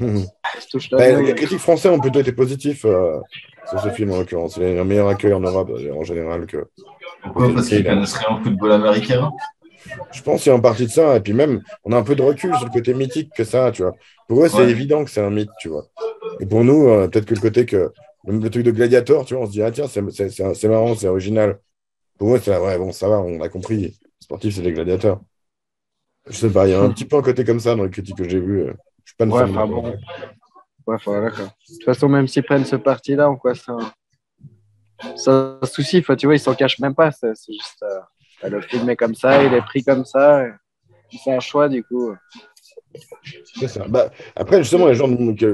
Mhm. Il se touche la Ben, nouille. les critiques français ont plutôt été positifs sur ce film en l'occurrence. Il a un meilleur accueil en Europe en général que aux Pourquoi? Parce qu'ils États-Unis. connaissent rien au football américain. Je pense qu'il y a en partie de ça. Et puis même, on a un peu de recul sur le côté mythique que ça, tu vois. Pour eux, c'est Ouais. évident que c'est un mythe, tu vois. Et pour nous, peut-être que le côté que le truc de Gladiator, tu vois, on se dit, ah tiens, c'est marrant, c'est original. Pour eux, c'est ouais, bon, ça va, on a compris. Sportif, c'est des gladiateurs. Je sais pas, il y a un petit peu un côté comme ça dans les critiques que j'ai vues. Je suis pas Ouais, nécessairement enfin d'accord. bon. Ouais, enfin, d'accord. De toute façon, même s'ils prennent ce parti-là, en quoi c'est un souci. Enfin, tu vois, ils s'en cachent même pas. C'est juste le film est comme ça, il est pris comme ça. C'est un choix, du coup. C'est ça. Bah, après, justement, les gens,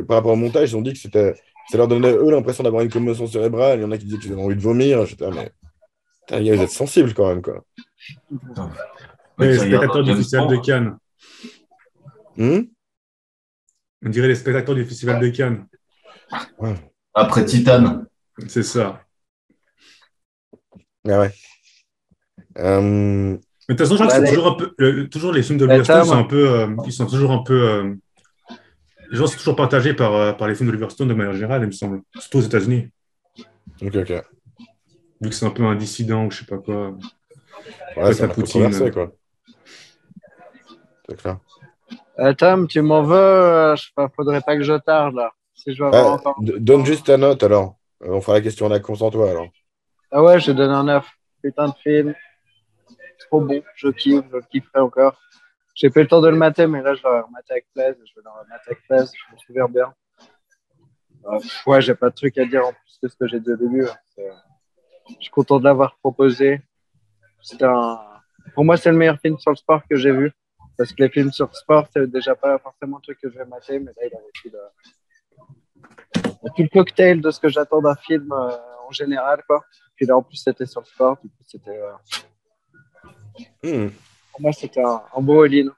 par rapport au montage, ils ont dit que ça leur donnait, eux, l'impression d'avoir une commotion cérébrale. Il y en a qui disaient qu'ils avaient envie de vomir. J'étais, ah, mais putain, les gars, vous êtes sensibles quand même, quoi. Mais Les qui regarde spectateurs du James Festival de Bond. Cannes. Hum. On dirait les spectateurs du Festival de Cannes. Ouais. Après Titan. C'est ça. Ah ouais. Mais de toute façon, je crois que c'est Allez. toujours un peu. Toujours les films d'Oliver Attends, Stone sont un peu. Ils sont toujours un peu. Les gens sont toujours partagés par les films d'Oliver Stone de manière générale, il me semble. Surtout aux États-Unis. Ok, ok. Vu que c'est un peu un dissident ou je sais pas quoi. Ouais, c'est La un peu Poutine. controversé, quoi. C'est clair. Tom, tu m'en veux? Faudrait pas que je tarde, là. Si je vais avoir encore. Donne juste ta note, alors. On fera la question à la concentre-toi, alors. Ah ouais, je donne un 9. Putain de film. Trop bon. Je kiffe, je le kifferai encore. J'ai pas eu le temps de le mater, mais là, je vais le remater avec plaisir. Je vais le remater avec plaisir. Je me souviens bien. Ouais, j'ai pas de truc à dire en plus que ce que j'ai dit au début. Je suis content de l'avoir proposé. Pour moi, c'est le meilleur film sur le sport que j'ai vu. Parce que les films sur le sport, c'est déjà pas forcément un truc que je vais mater, mais là, il avait tout le cocktail de ce que j'attends d'un film en général, quoi. Puis là, en plus, c'était sur le sport. Du coup, c'était, pour moi, c'était un beau all-in.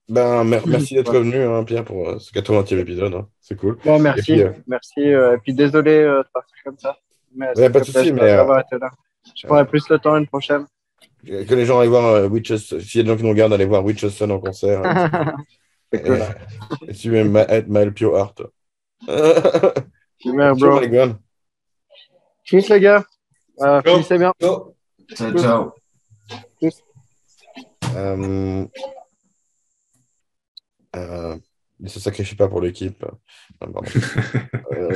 Ben, merci d'être Ouais. revenu, hein, Pierre, pour ce 80e épisode. Hein. C'est cool. Bon, Et merci. puis, Merci. Et puis, désolé de partir comme ça. Mais ça ouais, me pas de fait souci, plaisir mais d'avoir été là. Je prendrai plus le temps une prochaine. que les gens aillent voir Witches. S'il y a des gens qui nous regardent, allez voir Witches Son en concert. C'est cool. Et si vous aimez Mael Pio Art. Super, Ciao, bro. my gun. Tchuss, les gars. Finissez bien. Oh. Ciao, ciao. Tchuss. Il se sacrifie pas pour l'équipe. Ah, pardon.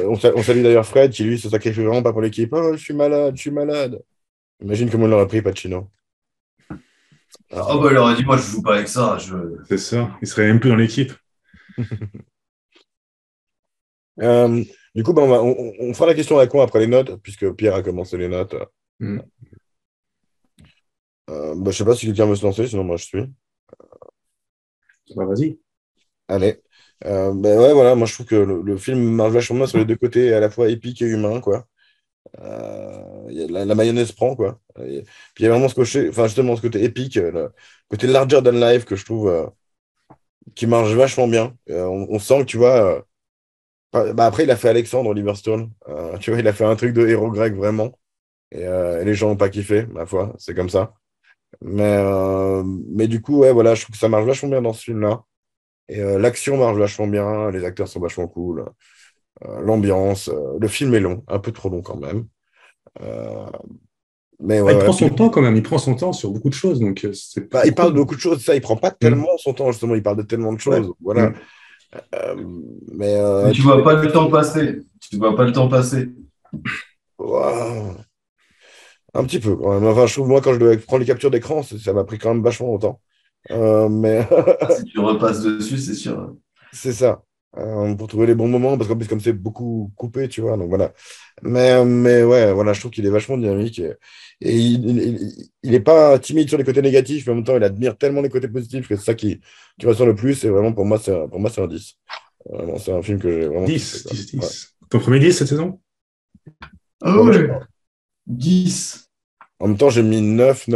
On salue d'ailleurs Fred, qui lui se sacrifie vraiment pas pour l'équipe. Oh, je suis malade, je suis malade. Imagine comment il l'aurait pris, Pacino. Ah bah il aurait dit moi je joue pas avec ça. C'est ça. Il serait même plus dans l'équipe. Du coup, ben, on fera la question à la con après les notes, puisque Pierre a commencé les notes. Je sais pas si quelqu'un veut se lancer, sinon moi je suis. Bah, vas-y. Allez. Ouais, voilà, moi je trouve que le film marche vachement bien sur les deux côtés, à la fois épique et humain, quoi. La mayonnaise prend, quoi. Puis il y a vraiment justement ce côté épique, le côté larger than life que je trouve qui marche vachement bien. On sent que, tu vois, après il a fait Alexandre, Oliver Stone. Tu vois, il a fait un truc de héros grec, vraiment. Et les gens n'ont pas kiffé, ma foi, c'est comme ça. Mais du coup, ouais, voilà, je trouve que ça marche vachement bien dans ce film-là. Et l'action marche vachement bien, les acteurs sont vachement cool, l'ambiance, le film est long, un peu trop long quand même. Mais ouais, Il ouais. prend son temps quand même. Il prend son temps sur beaucoup de choses. Donc, c'est Il parle de cool. beaucoup de choses, ça, il prend pas tellement son temps, justement, il parle de tellement de choses. Ouais. Voilà. Mais tu vois pas le temps passer. Tu vois pas le temps passer. Wow. Un petit peu, quand même. Enfin, je trouve, moi, quand je devais prendre les captures d'écran, ça m'a pris quand même vachement longtemps. Mais Si tu repasses dessus, c'est sûr. c'est ça. Pour trouver les bons moments, parce qu'en plus, comme c'est beaucoup coupé, tu vois, donc voilà. Mais ouais, voilà, je trouve qu'il est vachement dynamique. Et il est pas timide sur les côtés négatifs, mais en même temps, il admire tellement les côtés positifs que c'est ça qui ressort le plus. Et vraiment, pour moi, c'est un 10. Vraiment, c'est un film que j'ai vraiment 10, kiffé, quoi. 10, 10. Ton premier 10 cette saison? Ah Ouais, ouais. 10. En même temps, j'ai mis 9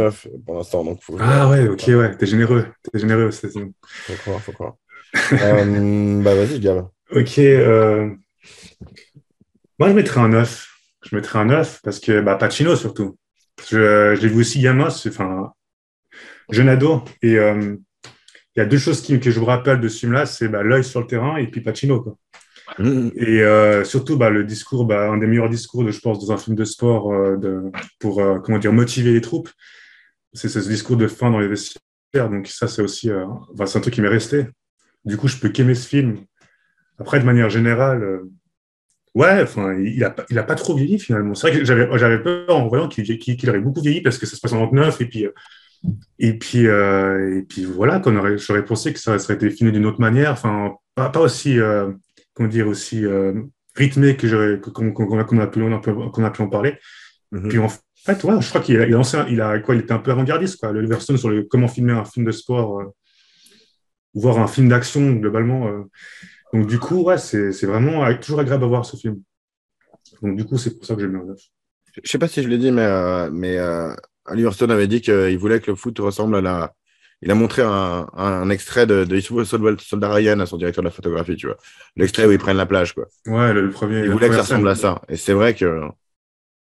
pour l'instant. Donc Ah ouais, ok, ouais. T'es généreux. T'es généreux cette saison. Faut croire. Vas-y, Gab. Ok. Moi, je mettrais un 9. Je mettrais un 9 parce que Pacino, surtout. J'ai vu aussi gamin, enfin, jeune ado. Et il y a deux choses que je vous rappelle de ce film-là, c'est l'œil sur le terrain et puis Pacino, quoi. Et surtout, le discours, un des meilleurs discours, je pense, dans un film de sport pour comment dire, motiver les troupes, c'est ce discours de fin dans les vestiaires. Donc ça, c'est aussi c'est un truc qui m'est resté. Du coup, je peux qu'aimer ce film. Après, de manière générale, ouais, enfin, il a pas trop vieilli finalement. C'est vrai que j'avais peur en voyant qu'il aurait beaucoup vieilli parce que ça se passe en 99 et puis voilà, j'aurais pensé que ça serait été filmé d'une autre manière, enfin, pas aussi, comment dire, aussi rythmé qu'on a pu en parler. Puis en fait, ouais, je crois qu'il a lancé, il était un peu avant-gardiste, quoi, le Oliver Stone sur comment filmer un film de sport, voire un film d'action globalement. Donc du coup, ouais, c'est vraiment toujours agréable à voir ce film. Donc du coup, c'est pour ça que j'aime bien. Je sais pas si je l'ai dit, mais Oliver Stone avait dit qu'il voulait que le foot ressemble à la. Il a montré un extrait de Soldat Ryan à son directeur de la photographie, tu vois. L'extrait où ils prennent la plage, quoi. Ouais, le premier. Il voulait que ça ressemble à ça. Et c'est vrai que.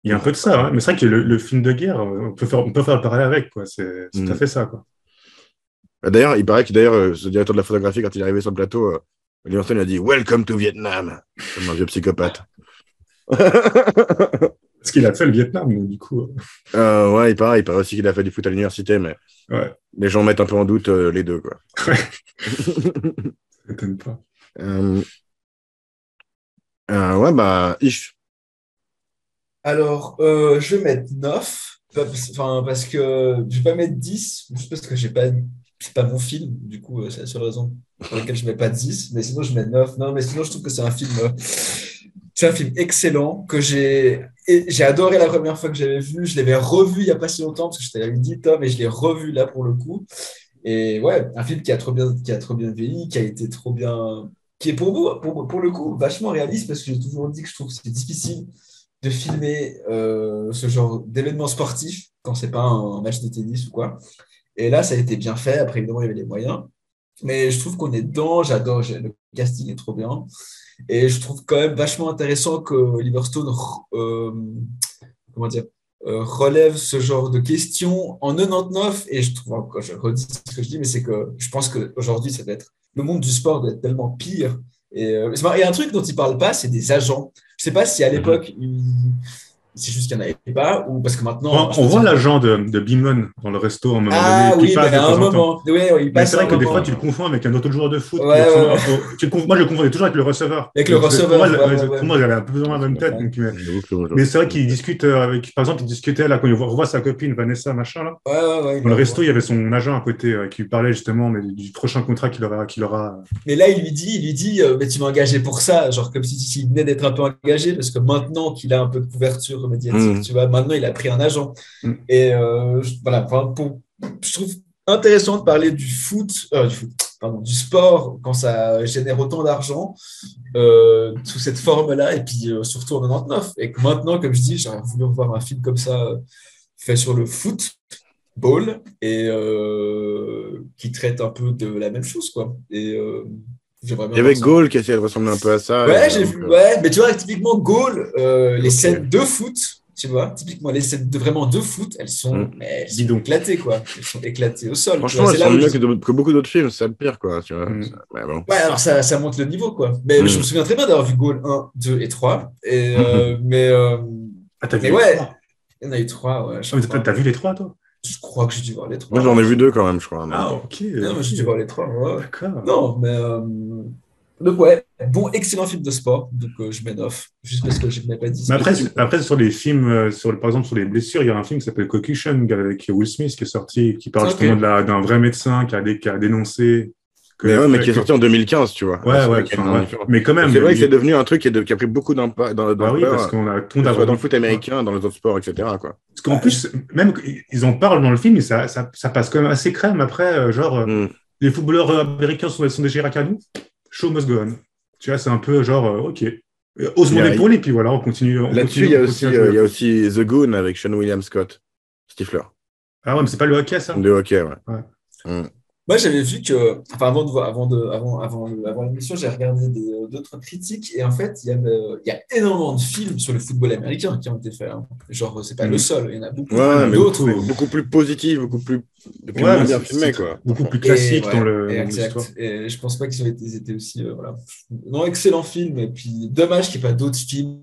Il y a un peu de ça, hein. Mais c'est vrai que le film de guerre, on peut faire le parallèle avec, quoi. C'est tout à fait ça, quoi. D'ailleurs, il paraît que ce directeur de la photographie, quand il est arrivé sur le plateau, Oliver Stone lui a dit Welcome to Vietnam, comme un vieux psychopathe. Parce qu'il a fait le Vietnam, donc, du coup. Ouais, il paraît aussi qu'il a fait du foot à l'université, mais ouais. Les gens mettent un peu en doute les deux, quoi. Ouais. Ça m'étonne pas. Ouais, Ish. Alors, je vais mettre 9, parce que je vais pas mettre 10, juste parce que c'est pas mon film, du coup, c'est la seule raison pour laquelle je mets pas 10, mais sinon je mets 9. Non, mais sinon je trouve que c'est un film excellent que j'ai adoré la première fois que j'avais vu. Je l'avais revu il n'y a pas si longtemps parce que j'étais avec 10 tomes et je l'ai revu là pour le coup. Et ouais, un film qui a trop bien vieilli, qui a été trop bien, qui est pour le coup vachement réaliste parce que j'ai toujours dit que je trouve que c'est difficile de filmer ce genre d'événement sportif quand c'est pas un match de tennis ou quoi. Et là, ça a été bien fait. Après, évidemment, il y avait les moyens. Mais je trouve qu'on est dedans. J'adore. Le casting est trop bien. Et je trouve quand même vachement intéressant que Oliver Stone comment dire, relève ce genre de questions en 99. Et je trouve, quand je redis ce que je dis, mais c'est que je pense qu'aujourd'hui, le monde du sport doit être tellement pire. Et il y a un truc dont il ne parle pas, c'est des agents. Je ne sais pas si à l'époque, c'est juste qu'il n'y en avait pas, ou parce que maintenant. On voit l'agent de Beeman dans le resto à un moment donné. Ah oui, passe à un moment. Ouais, il passe. Mais c'est vrai que des fois, tu le confonds avec un autre joueur de foot. Ouais, moi, je le confondais toujours avec le receveur. Avec le receveur. Pour moi, j'avais un peu dans la même tête. Donc, mais c'est vrai qu'il discute avec. Par exemple, il discutait là, quand il revoit sa copine Vanessa, machin, là. Ouais, dans le resto, il y avait son agent à côté qui lui parlait justement du prochain contrat qu'il aura. Mais là, il lui dit mais tu m'as engagé pour ça. Genre, comme s'il venait d'être un peu engagé, parce que maintenant qu'il a un peu de couverture médiatique, tu vois, maintenant, il a pris un agent. Et voilà, je trouve intéressant de parler du sport, quand ça génère autant d'argent, sous cette forme-là, et puis surtout en 99. Et que maintenant, comme je dis, j'aurais voulu voir un film comme ça fait sur le football et qui traite un peu de la même chose, quoi. Et j'aimerais bien. Il y avait Gaulle qui essayait de ressembler un peu à ça. Ouais, j'ai vu. Ouais, mais tu vois, typiquement Gaulle, les scènes de foot. Tu vois, typiquement, les scènes vraiment de foot, elles sont éclatées, quoi. Elles sont éclatées au sol. Franchement, elles sont mieux que beaucoup d'autres films, c'est le pire, quoi. Tu vois. Ouais, bon. Ouais, alors ça monte le niveau, quoi. Mais je me souviens très bien d'avoir vu Gaulle 1, 2 et 3. Et, t'as vu les 3 il y en a eu 3, ouais. T'as vu les 3, toi? Je crois que j'ai dû voir les 3. Moi, j'en ai vu 2 quand même, je crois. Ah, ok. Non, mais j'ai dû voir les 3. Ouais. D'accord. Non, mais. Donc, ouais, excellent film de sport. Donc, je mets 9, juste parce que je ne mets pas 10. Mais après, sur les films, par exemple, sur les blessures, il y a un film qui s'appelle Concussion avec Will Smith qui est sorti, qui parle justement d'un vrai médecin qui a dénoncé. Mais qui est sorti en 2015, tu vois. Ouais. Mais quand même. C'est vrai que c'est devenu un truc qui a pris beaucoup d'impact oui, parce qu'on a tout dans le foot américain, dans les autres sports, etc. Quoi. Parce qu'en plus, même ils en parlent dans le film, et ça passe quand même assez crème après, les footballeurs américains sont des Gérard Canou. Show must go on. Tu vois, c'est un peu genre, ok. Ose mon épaule, et puis voilà, on continue. Là-dessus, il y a aussi The Goon avec Sean William Scott, Stifler. Ah ouais, mais c'est pas le hockey, ça? De hockey, ouais. Moi, j'avais vu que, enfin, avant l'émission, j'ai regardé d'autres critiques et en fait, il y a énormément de films sur le football américain qui ont été faits, hein. Genre, c'est pas le seul, il y en a beaucoup, Ouais, mais d'autres. beaucoup plus positif, et puis Ouais, moins mais bien c'est filmé, quoi. beaucoup plus Et, classique ouais, dans et l'histoire. exact. Et je pense pas qu'ils ils étaient aussi, voilà. Non, excellent film. Et puis, dommage qu'il n'y ait pas d'autres films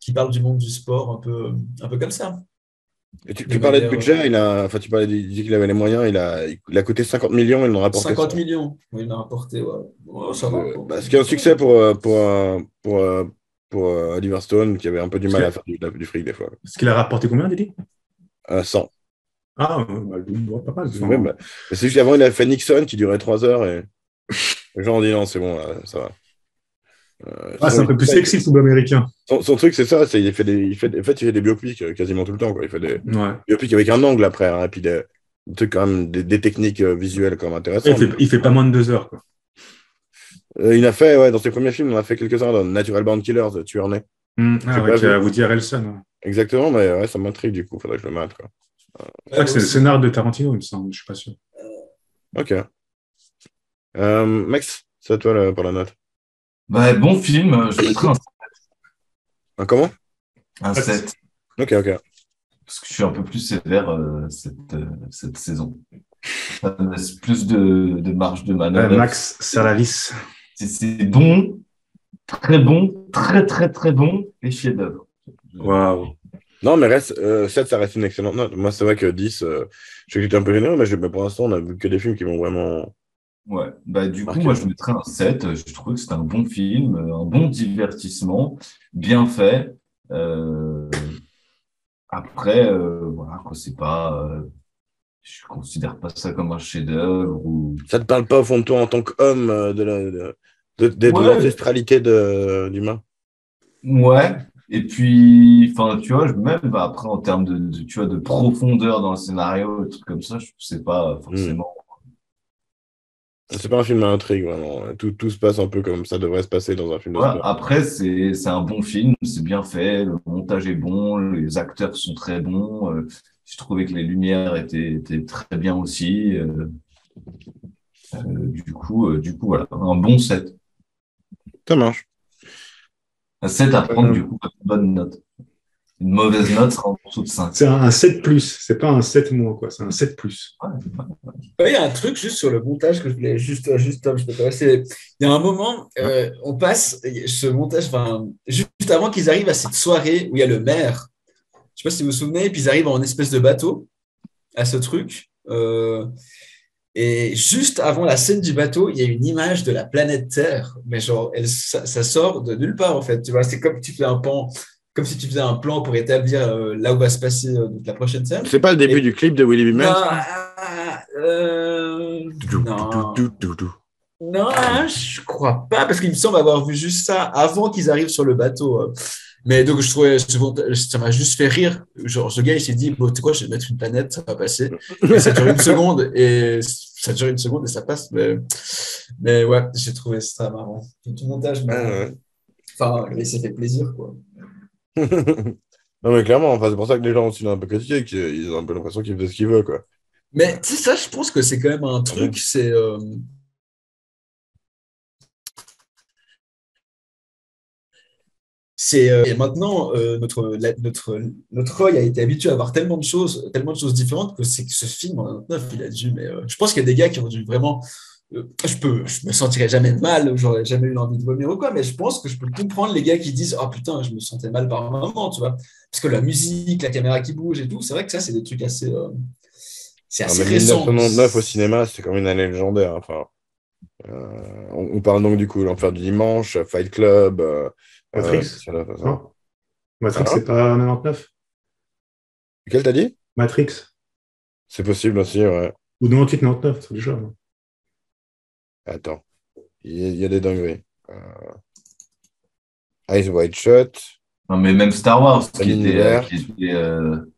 qui parlent du monde du sport un peu comme ça. Et tu De parlais de manière budget, enfin, il dit qu'il avait les moyens, il a coté 50 millions, il en a rapporté 50 100. millions. Oui, il a rapporté, ouais. Ouais, ça va, quoi. Ce qui est un succès pour Oliver Stone, qui avait un peu du mal à faire du fric des fois. Est-ce qu'il a rapporté combien, Didi? 100. Ah, pas mal. Ouais, mais c'est juste qu'avant, il a fait Nixon, qui durait 3 heures, et les gens ont dit non, c'est bon, là, ça va. C'est un peu plus sexy le football américain. Son truc, c'est ça, il fait des biopics quasiment tout le temps, quoi. Il fait des Ouais. biopics avec un angle après, hein, et puis des trucs quand même, des techniques visuelles quand même intéressantes. Il fait pas moins de 2 heures, quoi. Il a fait, ouais, dans ses premiers films, on a fait quelques-uns dans Natural Born Killers, Tueur Né. Avec Woody Harrelson. Ouais. Exactement, mais ouais, ça m'intrigue du coup, faudrait que je le mate, quoi. Je crois que c'est le scénar de Tarantino, il me semble, je suis pas sûr. Ok. Max, c'est à toi pour la note. Bah, bon film, je mettrais Comment? un 7. Ok. Parce que je suis un peu plus sévère cette saison. Ça me laisse plus de marge de manœuvre. Max Salaris. C'est bon, très bon, très très très bon et chef-d'œuvre. Waouh. Non, mais 7, ça reste une excellente note. Moi, c'est vrai que 10, je sais que j'étais un peu généreux, mais pour l'instant, on a vu que des films qui m'ont vraiment. Ouais, bah du coup, marqué. moi je mettrais un 7. Je trouve que c'est un bon film, un bon divertissement, bien fait. Après, voilà, quoi, c'est pas. Je considère pas ça comme un chef-d'œuvre ou. Ça te parle pas au fond de toi en tant qu'homme de Ouais. l'ancestralité d'humain? Ouais. Et puis, enfin, tu vois, même après en termes tu vois, de profondeur dans le scénario, des trucs comme ça, je trouve que c'est pas forcément. C'est pas un film à intrigue, vraiment. Tout se passe un peu comme ça devrait se passer dans un film de Ouais, sport. après, c'est un bon film, c'est bien fait, le montage est bon, les acteurs sont très bons. Je trouvais que les lumières étaient très bien aussi. Du coup, voilà, un bon 7. Ça marche. Un 7 à prendre, du coup, une bonne note. Une mauvaise note sera en dessous de 5. C'est un 7+, c'est pas un 7-, quoi, c'est un 7+. Il y a un truc juste sur le montage que je voulais juste je peux pas passer. Il y a un moment, on passe ce montage, enfin, juste avant qu'ils arrivent à cette soirée où il y a le maire. Je sais pas si vous vous souvenez, puis ils arrivent en espèce de bateau à ce truc. Et juste avant la scène du bateau, il y a une image de la planète Terre, mais genre, ça sort de nulle part en fait. Tu vois, c'est comme si tu faisais un plan pour établir là où va se passer la prochaine scène. C'est pas le début du clip de Willy B. Non, non, je crois pas, parce qu'il me semble avoir vu juste ça avant qu'ils arrivent sur le bateau. Mais donc, je trouvais, ça m'a juste fait rire. Genre, ce gars, il s'est dit, bon, tu sais quoi, je vais mettre une planète, ça va passer. Et ça dure une seconde, et ça passe. Mais ouais, j'ai trouvé ça marrant. Tout le montage, enfin, il s'est fait plaisir, quoi. Non, mais clairement, enfin, c'est pour ça que les gens aussi l'ont un peu critiqué, qu'ils ont un peu l'impression qu'ils faisaient ce qu'ils veulent, quoi. Mais tu sais, ça, je pense que c'est quand même un truc, c'est. Et maintenant, notre œil a été habitué à voir tellement de choses différentes que c'est que ce film en 99, il a dû. Mais je pense qu'il y a des gars qui ont dû vraiment. Je me sentirais jamais mal, j'aurais jamais eu envie de vomir ou quoi, mais je pense que je peux comprendre les gars qui disent oh putain, je me sentais mal par moment, tu vois, parce que la musique, la caméra qui bouge et tout, c'est vrai que ça, c'est des trucs assez. C'est assez récent. 1999 au cinéma, c'est comme une année légendaire. Enfin, on parle donc du coup l'Enfer du dimanche, Fight Club. Matrix. Non. Matrix, c'est pas 99. Quel t'as dit? Matrix. C'est possible aussi, ouais. Ou 98, 99, c'est déjà. Attends, il y a des dingueries. Eyes Wide Shut. Non, mais même Star Wars, qui était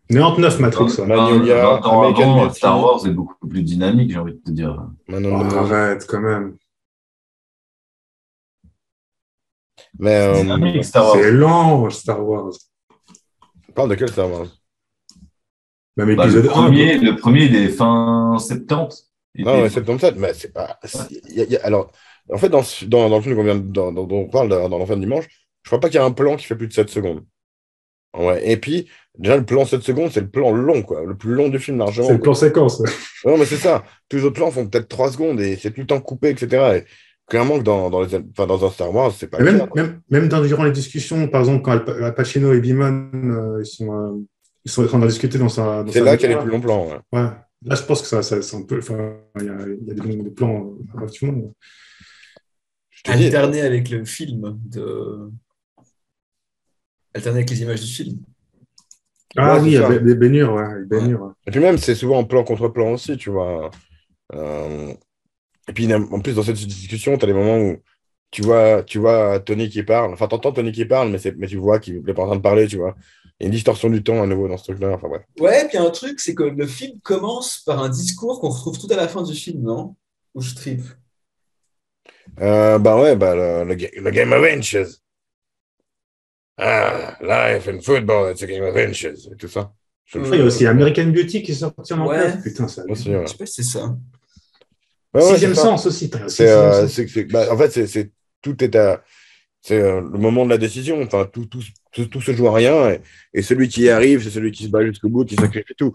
99 Matrix. Magnolia, American Star Wars est beaucoup plus dynamique, j'ai envie de te dire. Arrête, quand même. Mais dynamique, Star Wars. C'est lent, Star Wars. On parle de quel Star Wars? Même épisode 1. Le premier, il est fin 70. Non, mais 77, mais c'est pas. Alors, en fait, dans le film dont on parle, dans l'enfant de dimanche, je crois pas qu'il y a un plan qui fait plus de 7 secondes. Ouais. Et puis, déjà, le plan 7 secondes, c'est le plan long, quoi. Le plus long du film, largement. C'est le plan séquence. Non, mais c'est ça. Tous les autres plans font peut-être 3 secondes et c'est tout le temps coupé, etc. Et clairement que dans un Star Wars, c'est pas le cas. Même durant les discussions, par exemple, quand Al Pacino et Beeman, ils sont en train de discuter dans sa. C'est là qu'il y a les plus longs plans. Ouais. Là, je pense que c'est un peu. Il y a des plans relativement. Alterner avec le film, alterner avec les images du film. Ah oui, il y a des baignures, ouais. Et puis même, c'est souvent en plan contre plan aussi, tu vois. Et puis en plus, dans cette discussion, tu as des moments où tu vois Tony qui parle. Enfin, t'entends Tony qui parle, mais tu vois qu'il n'est pas en train de parler, tu vois. Il y a une distorsion du temps à nouveau dans ce truc-là. Enfin, bref. Ouais, puis un truc, c'est que le film commence par un discours qu'on retrouve tout à la fin du film, non? Où je tripe. Le Game of Inches. Ah, life in football, it's a game of inches. Et tout ça. Il y a aussi American Beauty qui est sorti en anglais. Putain, ça. Aussi, Je sais pas si c'est ça. Sixième sens aussi. En fait, tout est à. C'est le moment de la décision. Enfin, tout se joue à rien. Et celui qui y arrive, c'est celui qui se bat jusqu'au bout, qui sacrifie tout.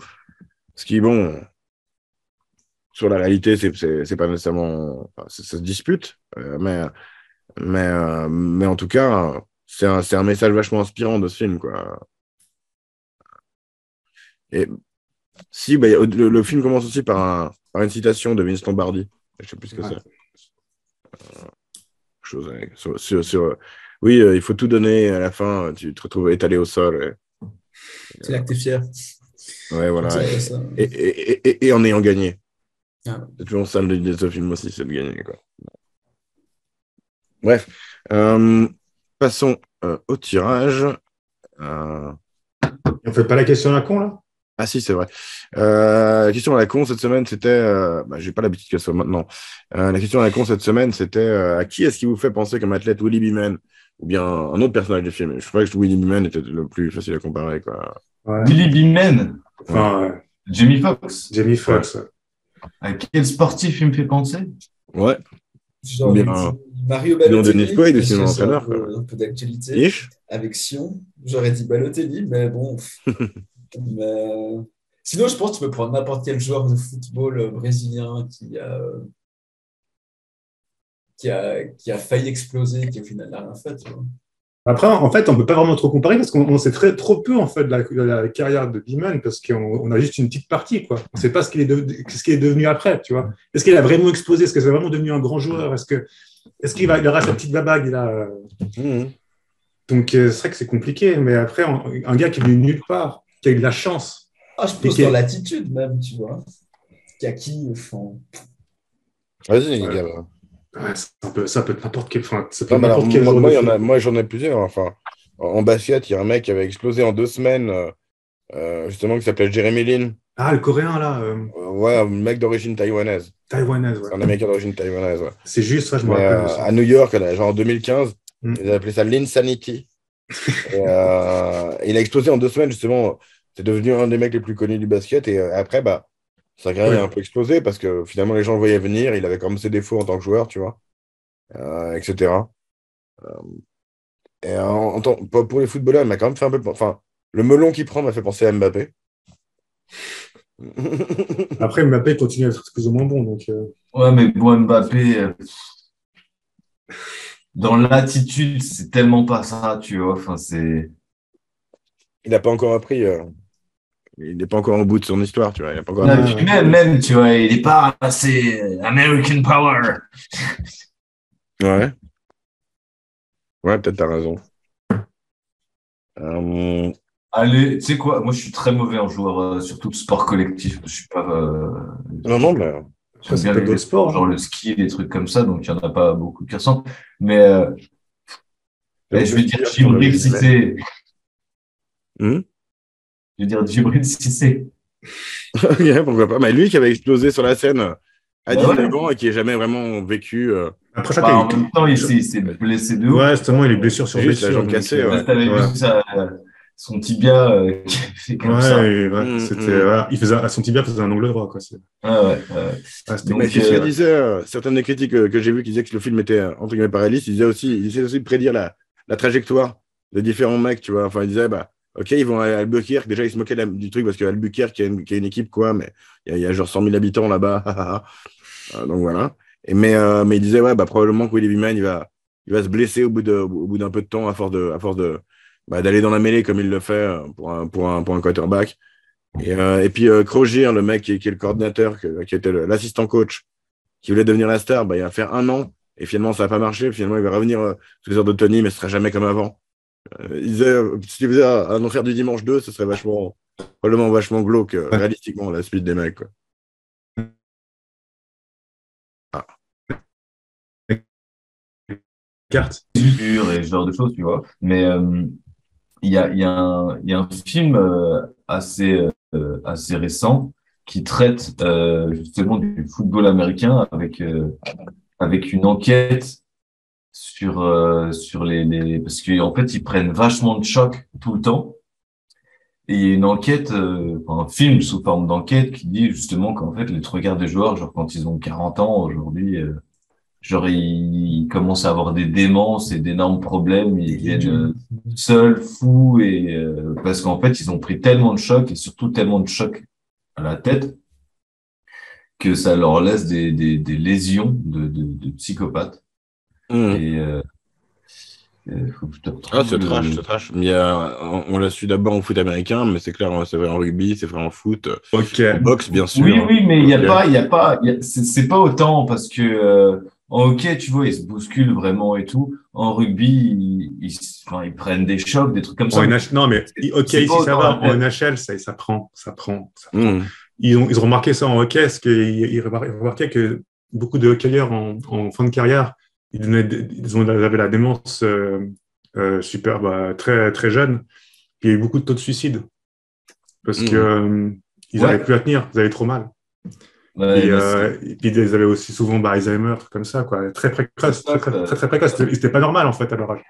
Ce qui, bon, sur la réalité, c'est pas nécessairement. Enfin, ça se dispute. Mais en tout cas, c'est un message vachement inspirant de ce film, quoi. Et si, le film commence aussi par une citation de Vince Lombardi. Je sais plus ce que c'est. Oui, il faut tout donner à la fin. Tu te retrouves étalé au sol. C'est là que t'es fier. Ouais, voilà. Et en ayant gagné. Ah. C'est toujours ça l'idée de ce film aussi, c'est de gagner, quoi. Bref. Passons au tirage. On fait pas la question à la con, là? Ah si, c'est vrai. La question à la con cette semaine, c'était... j'ai pas l'habitude qu'elle soit maintenant. La question à la con cette semaine, c'était à qui est-ce qui vous fait penser comme athlète Willie Beeman ou bien un autre personnage du film? Je crois que Willie Beeman était le plus facile à comparer, quoi. Ouais. Willie Beeman. Enfin, Jamie Foxx. Jamie Foxx. Ouais. À quel sportif il me fait penser? Ouais. Genre, bien, Mario Balotelli. Denis Quaid, aussi, l'entraîneur. Un peu d'actualité. Avec Sion. J'aurais dit Balotelli, mais bon. Mais... Sinon, je pense que tu peux prendre n'importe quel joueur de football brésilien qui a failli exploser, qui au final n'a rien fait. Tu vois. Après, en fait, on ne peut pas vraiment trop comparer parce qu'on sait trop peu en fait, de la carrière de Beeman parce qu'on a juste une petite partie. Quoi. On ne sait pas ce qu'il est devenu après. Tu vois. Est-ce qu'il a vraiment explosé? Est-ce que c'est vraiment devenu un grand joueur? Est-ce qu'il aura sa petite babague là Donc, c'est vrai que c'est compliqué. Mais après, un gars qui est venu nulle part, qui a eu de la chance. Ah, je pense dans l'attitude même, tu vois. Qui a qui Vas-y, les gars. Ouais, ça peut être n'importe quel. Moi, j'en ai plusieurs. Enfin, en basket, il y a un mec qui avait explosé en 2 semaines, justement, qui s'appelait Jeremy Lin. Ah, le coréen, là. Ouais, un mec d'origine taïwanaise. Ouais. C'est un américain d'origine taïwanaise, ouais. C'est juste, ça, je me rappelle. À New York, genre en 2015, ils avaient appelé ça l'Insanity. Il a explosé en 2 semaines, justement. C'est devenu un des mecs les plus connus du basket. Et après, sa carrière a un peu explosé parce que finalement, les gens le voyaient venir. Il avait quand même ses défauts en tant que joueur, tu vois, etc. Pour les footballeurs, il m'a quand même fait un peu... Enfin, le melon qu'il prend m'a fait penser à Mbappé. Après, Mbappé continue à être plus ou moins bon. Donc, Ouais, mais bon, Mbappé, dans l'attitude, c'est tellement pas ça, tu vois. Enfin, c'est... Il n'a pas encore appris... Il n'est pas encore au bout de son histoire, tu vois. Il a pas encore même, tu vois, il n'est pas assez American Power. Ouais. Ouais, peut-être t'as raison. Allez, tu sais quoi, moi je suis très mauvais en joueur, surtout de sport collectif. Je suis pas. Non, mais. J'aime bien les sports, genre le ski, des trucs comme ça, donc il n'y en a pas beaucoup qui ressemblent. Mais je vais dire Djibril Cissé. Je veux dire Djibril Cissé. Ok, pourquoi pas. Mais lui qui avait explosé sur la scène à 19 ans et qui n'a jamais vraiment vécu. Après, en même temps, il s'est blessé de ouf. Ouais, justement, il est blessure sur blessure. La jambe cassée. T'avais vu ça, son tibia qui a fait comme ça. Voilà, son tibia faisait un angle droit, quoi. Mais c'est ce que disaient certaines des critiques que j'ai vues qui disaient que le film était entre guillemets pas réaliste. Ils essaient aussi de prédire la trajectoire de différents mecs, tu vois. Enfin, ils disaient, ok, ils vont à Albuquerque. Déjà, ils se moquaient du truc parce qu'Albuquerque, il y a une équipe, quoi, mais il y a genre 100 000 habitants là-bas. Donc voilà. Mais ils disaient, probablement que Willie Beeman, il va se blesser au bout d'un peu de temps à force d'aller dans la mêlée comme il le fait pour un quarterback. Et puis Crozier, le mec qui est le coordinateur, qui était l'assistant coach, qui voulait devenir la star, il va faire 1 an. Et finalement, ça n'a pas marché. Finalement, il va revenir sous les ordres de Tony, mais ce ne sera jamais comme avant. Il disait, s'il faisait un enfer du dimanche 2, ce serait probablement vachement glauque, réalistiquement, la suite des mecs, quoi. Carte. Et ce genre de choses, tu vois. Mais il y a un film assez récent qui traite justement du football américain avec une enquête sur les parce qu'en fait ils prennent vachement de chocs tout le temps, et il y a une enquête un film sous forme d'enquête qui dit justement qu'en fait les trois quarts des joueurs, genre quand ils ont 40 ans aujourd'hui, genre ils commencent à avoir des démences et d'énormes problèmes, ils deviennent seuls, fous, et parce qu'en fait ils ont pris tellement de chocs, et surtout tellement de chocs à la tête, que ça leur laisse des lésions de psychopathes. Et faut que je te retrouve c'est trash. Mais, on l'a su d'abord en foot américain, mais c'est clair, c'est vrai en rugby, c'est vrai en foot, en boxe, bien sûr. Oui, mais il y a pas, c'est pas autant, parce que en hockey, tu vois, ils se bousculent vraiment et tout. En rugby, ils prennent des chocs, des trucs comme ça. Non, mais hockey, ici, ça va. En NHL, ça prend. Ils ont remarqué ça en hockey, parce qu'ils remarquaient que beaucoup de hockeyeurs en fin de carrière, ils avaient la démence super, très, très jeune. Puis il y a eu beaucoup de taux de suicide parce qu'ils n'arrivaient plus à tenir, ils avaient trop mal. Et puis ils avaient aussi souvent Alzheimer, comme ça, quoi. Très précoce, très précoce. C'était pas normal, en fait, à leur âge.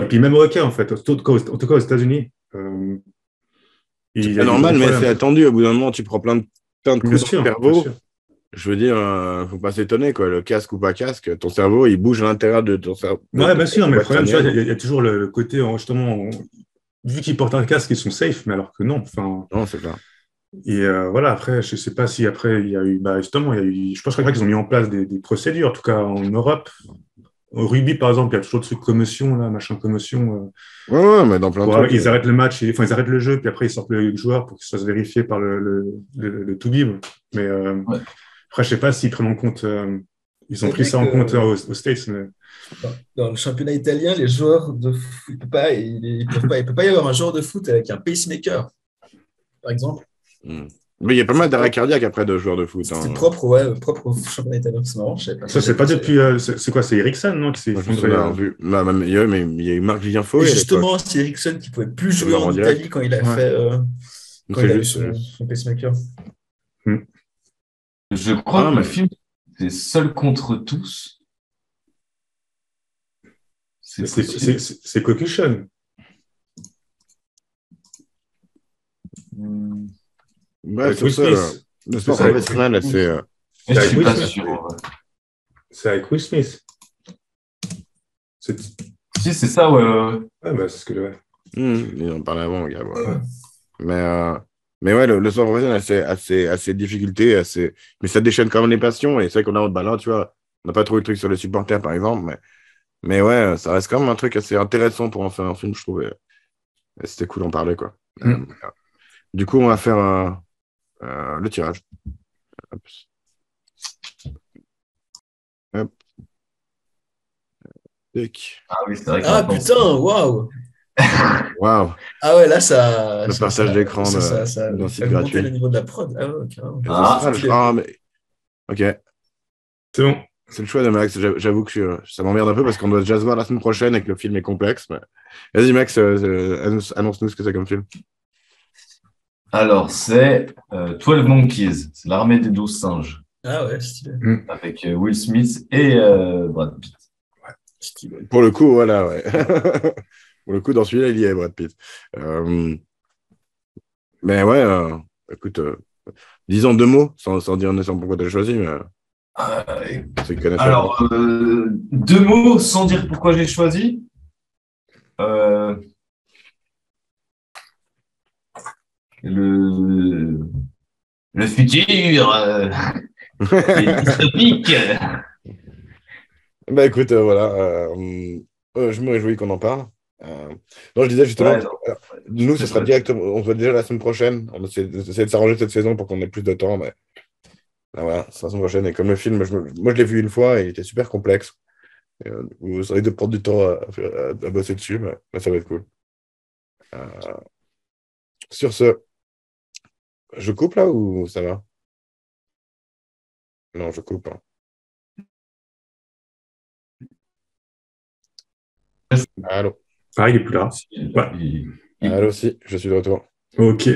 Et puis même au hockey, en fait, en tout cas aux États-Unis. C'est pas normal, mais c'est attendu. Au bout d'un moment, tu prends plein de coups dans le cerveau. Je veux dire, faut pas s'étonner, quoi. Le casque ou pas casque, ton cerveau, il bouge à l'intérieur de ton cerveau. Ouais, bien sûr, mais le problème, tu vois, il y a toujours le côté, justement, vu qu'ils portent un casque, ils sont safe, mais alors que non. Non, c'est clair. Et voilà, après, je sais pas si après, il y a eu, justement, je pense qu'ils ont mis en place des procédures, en tout cas en Europe. Au rugby, par exemple, il y a toujours des trucs commotion, là, machin commotion. Ouais, mais dans plein de trucs. Ils arrêtent le match, ils arrêtent le jeu, puis après, ils sortent le joueur pour qu'il se fasse vérifier par le Toubib. Mais après, je sais pas s'ils prennent en compte. Ils ont pris ça en compte aux States. Mais... Dans le championnat italien, les joueurs de foot, il peut pas y avoir un joueur de foot avec un pacemaker, par exemple. Mais il y a pas mal d'arrêts cardiaques après de joueurs de foot. C'est propre au championnat italien. C'est marrant, je savais pas. Ça, c'est pas depuis. C'est quoi? C'est Eriksson, non, qui s'est effondré. Il y a eu Marc Vivien Fauet. Justement, c'est Eriksson qui pouvait plus jouer en Italie quand il a fait. Quand il a eu son pacemaker. Je crois que le film, c'est Seul contre tous. C'est Concussion. C'est ça. Le sport professionnel, c'est. Je suis pas sûr. C'est avec Will Smith. Si, c'est ça, ouais. C'est ce que je vais. Ils en parlaient avant, gars. Mais ouais, le sport professionnel, c'est assez difficulté, mais ça déchaîne quand même les passions. Et c'est vrai qu'on a là, tu vois, on n'a pas trouvé le truc sur les supporters, par exemple. Mais ouais, ça reste quand même un truc assez intéressant pour en faire un film, je trouvais. Et c'était cool d'en parler, quoi. Du coup, on va faire le tirage. Hop. Ah oui, c'est vrai. Ah putain, waouh! Waouh! Ah ouais, là, ça. Le partage d'écran d'un site gratuit. Le niveau de la prod. Ah ouais, carrément. Mais... Ok. C'est bon. C'est le choix de Max. J'avoue que ça m'emmerde un peu parce qu'on doit déjà se voir la semaine prochaine et que le film est complexe. Mais... Vas-y, Max, annonce-nous ce que c'est comme film. Alors, c'est 12 Monkeys. C'est l'armée des 12 singes. Ah ouais, stylé. Avec Will Smith et Brad Pitt. Ouais. Pour le coup, voilà, ouais. Pour le coup, dans celui-là, il y est, Brad Pitt. Mais ouais, écoute, disons 2 mots, sans dire nécessairement pourquoi tu as choisi, mais ceux qui connaissent pas. Alors, 2 mots sans dire pourquoi j'ai choisi. Euh, le, le futur, c'est dystopique. Bah écoute, voilà, je me réjouis qu'on en parle. Non, je disais justement, Ouais, non, nous, ce très sera chouette. directement, on se voit déjà la semaine prochaine. On essaie de s'arranger cette saison pour qu'on ait plus de temps, mais voilà, c'est la semaine prochaine. Et comme le film, moi, je l'ai vu une fois et il était super complexe. Vous risque de prendre du temps à bosser dessus, mais ça va être cool. Euh, sur ce, je coupe là ou ça va? Non, je coupe, hein. Allô? Ah, il est plus là. Ouais. Allô, si, je suis de retour. Ok.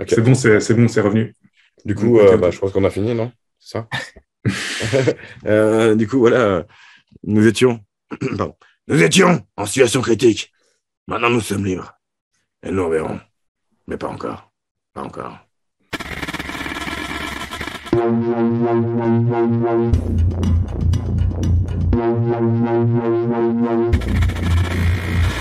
Ok. C'est bon, c'est revenu. Du coup, Ok, ok. bah, je pense qu'on a fini, non? C'est ça? Du coup, voilà, nous étions, pardon, nous étions en situation critique. Maintenant, nous sommes libres. Et nous reverrons. Mais pas encore. Pas encore.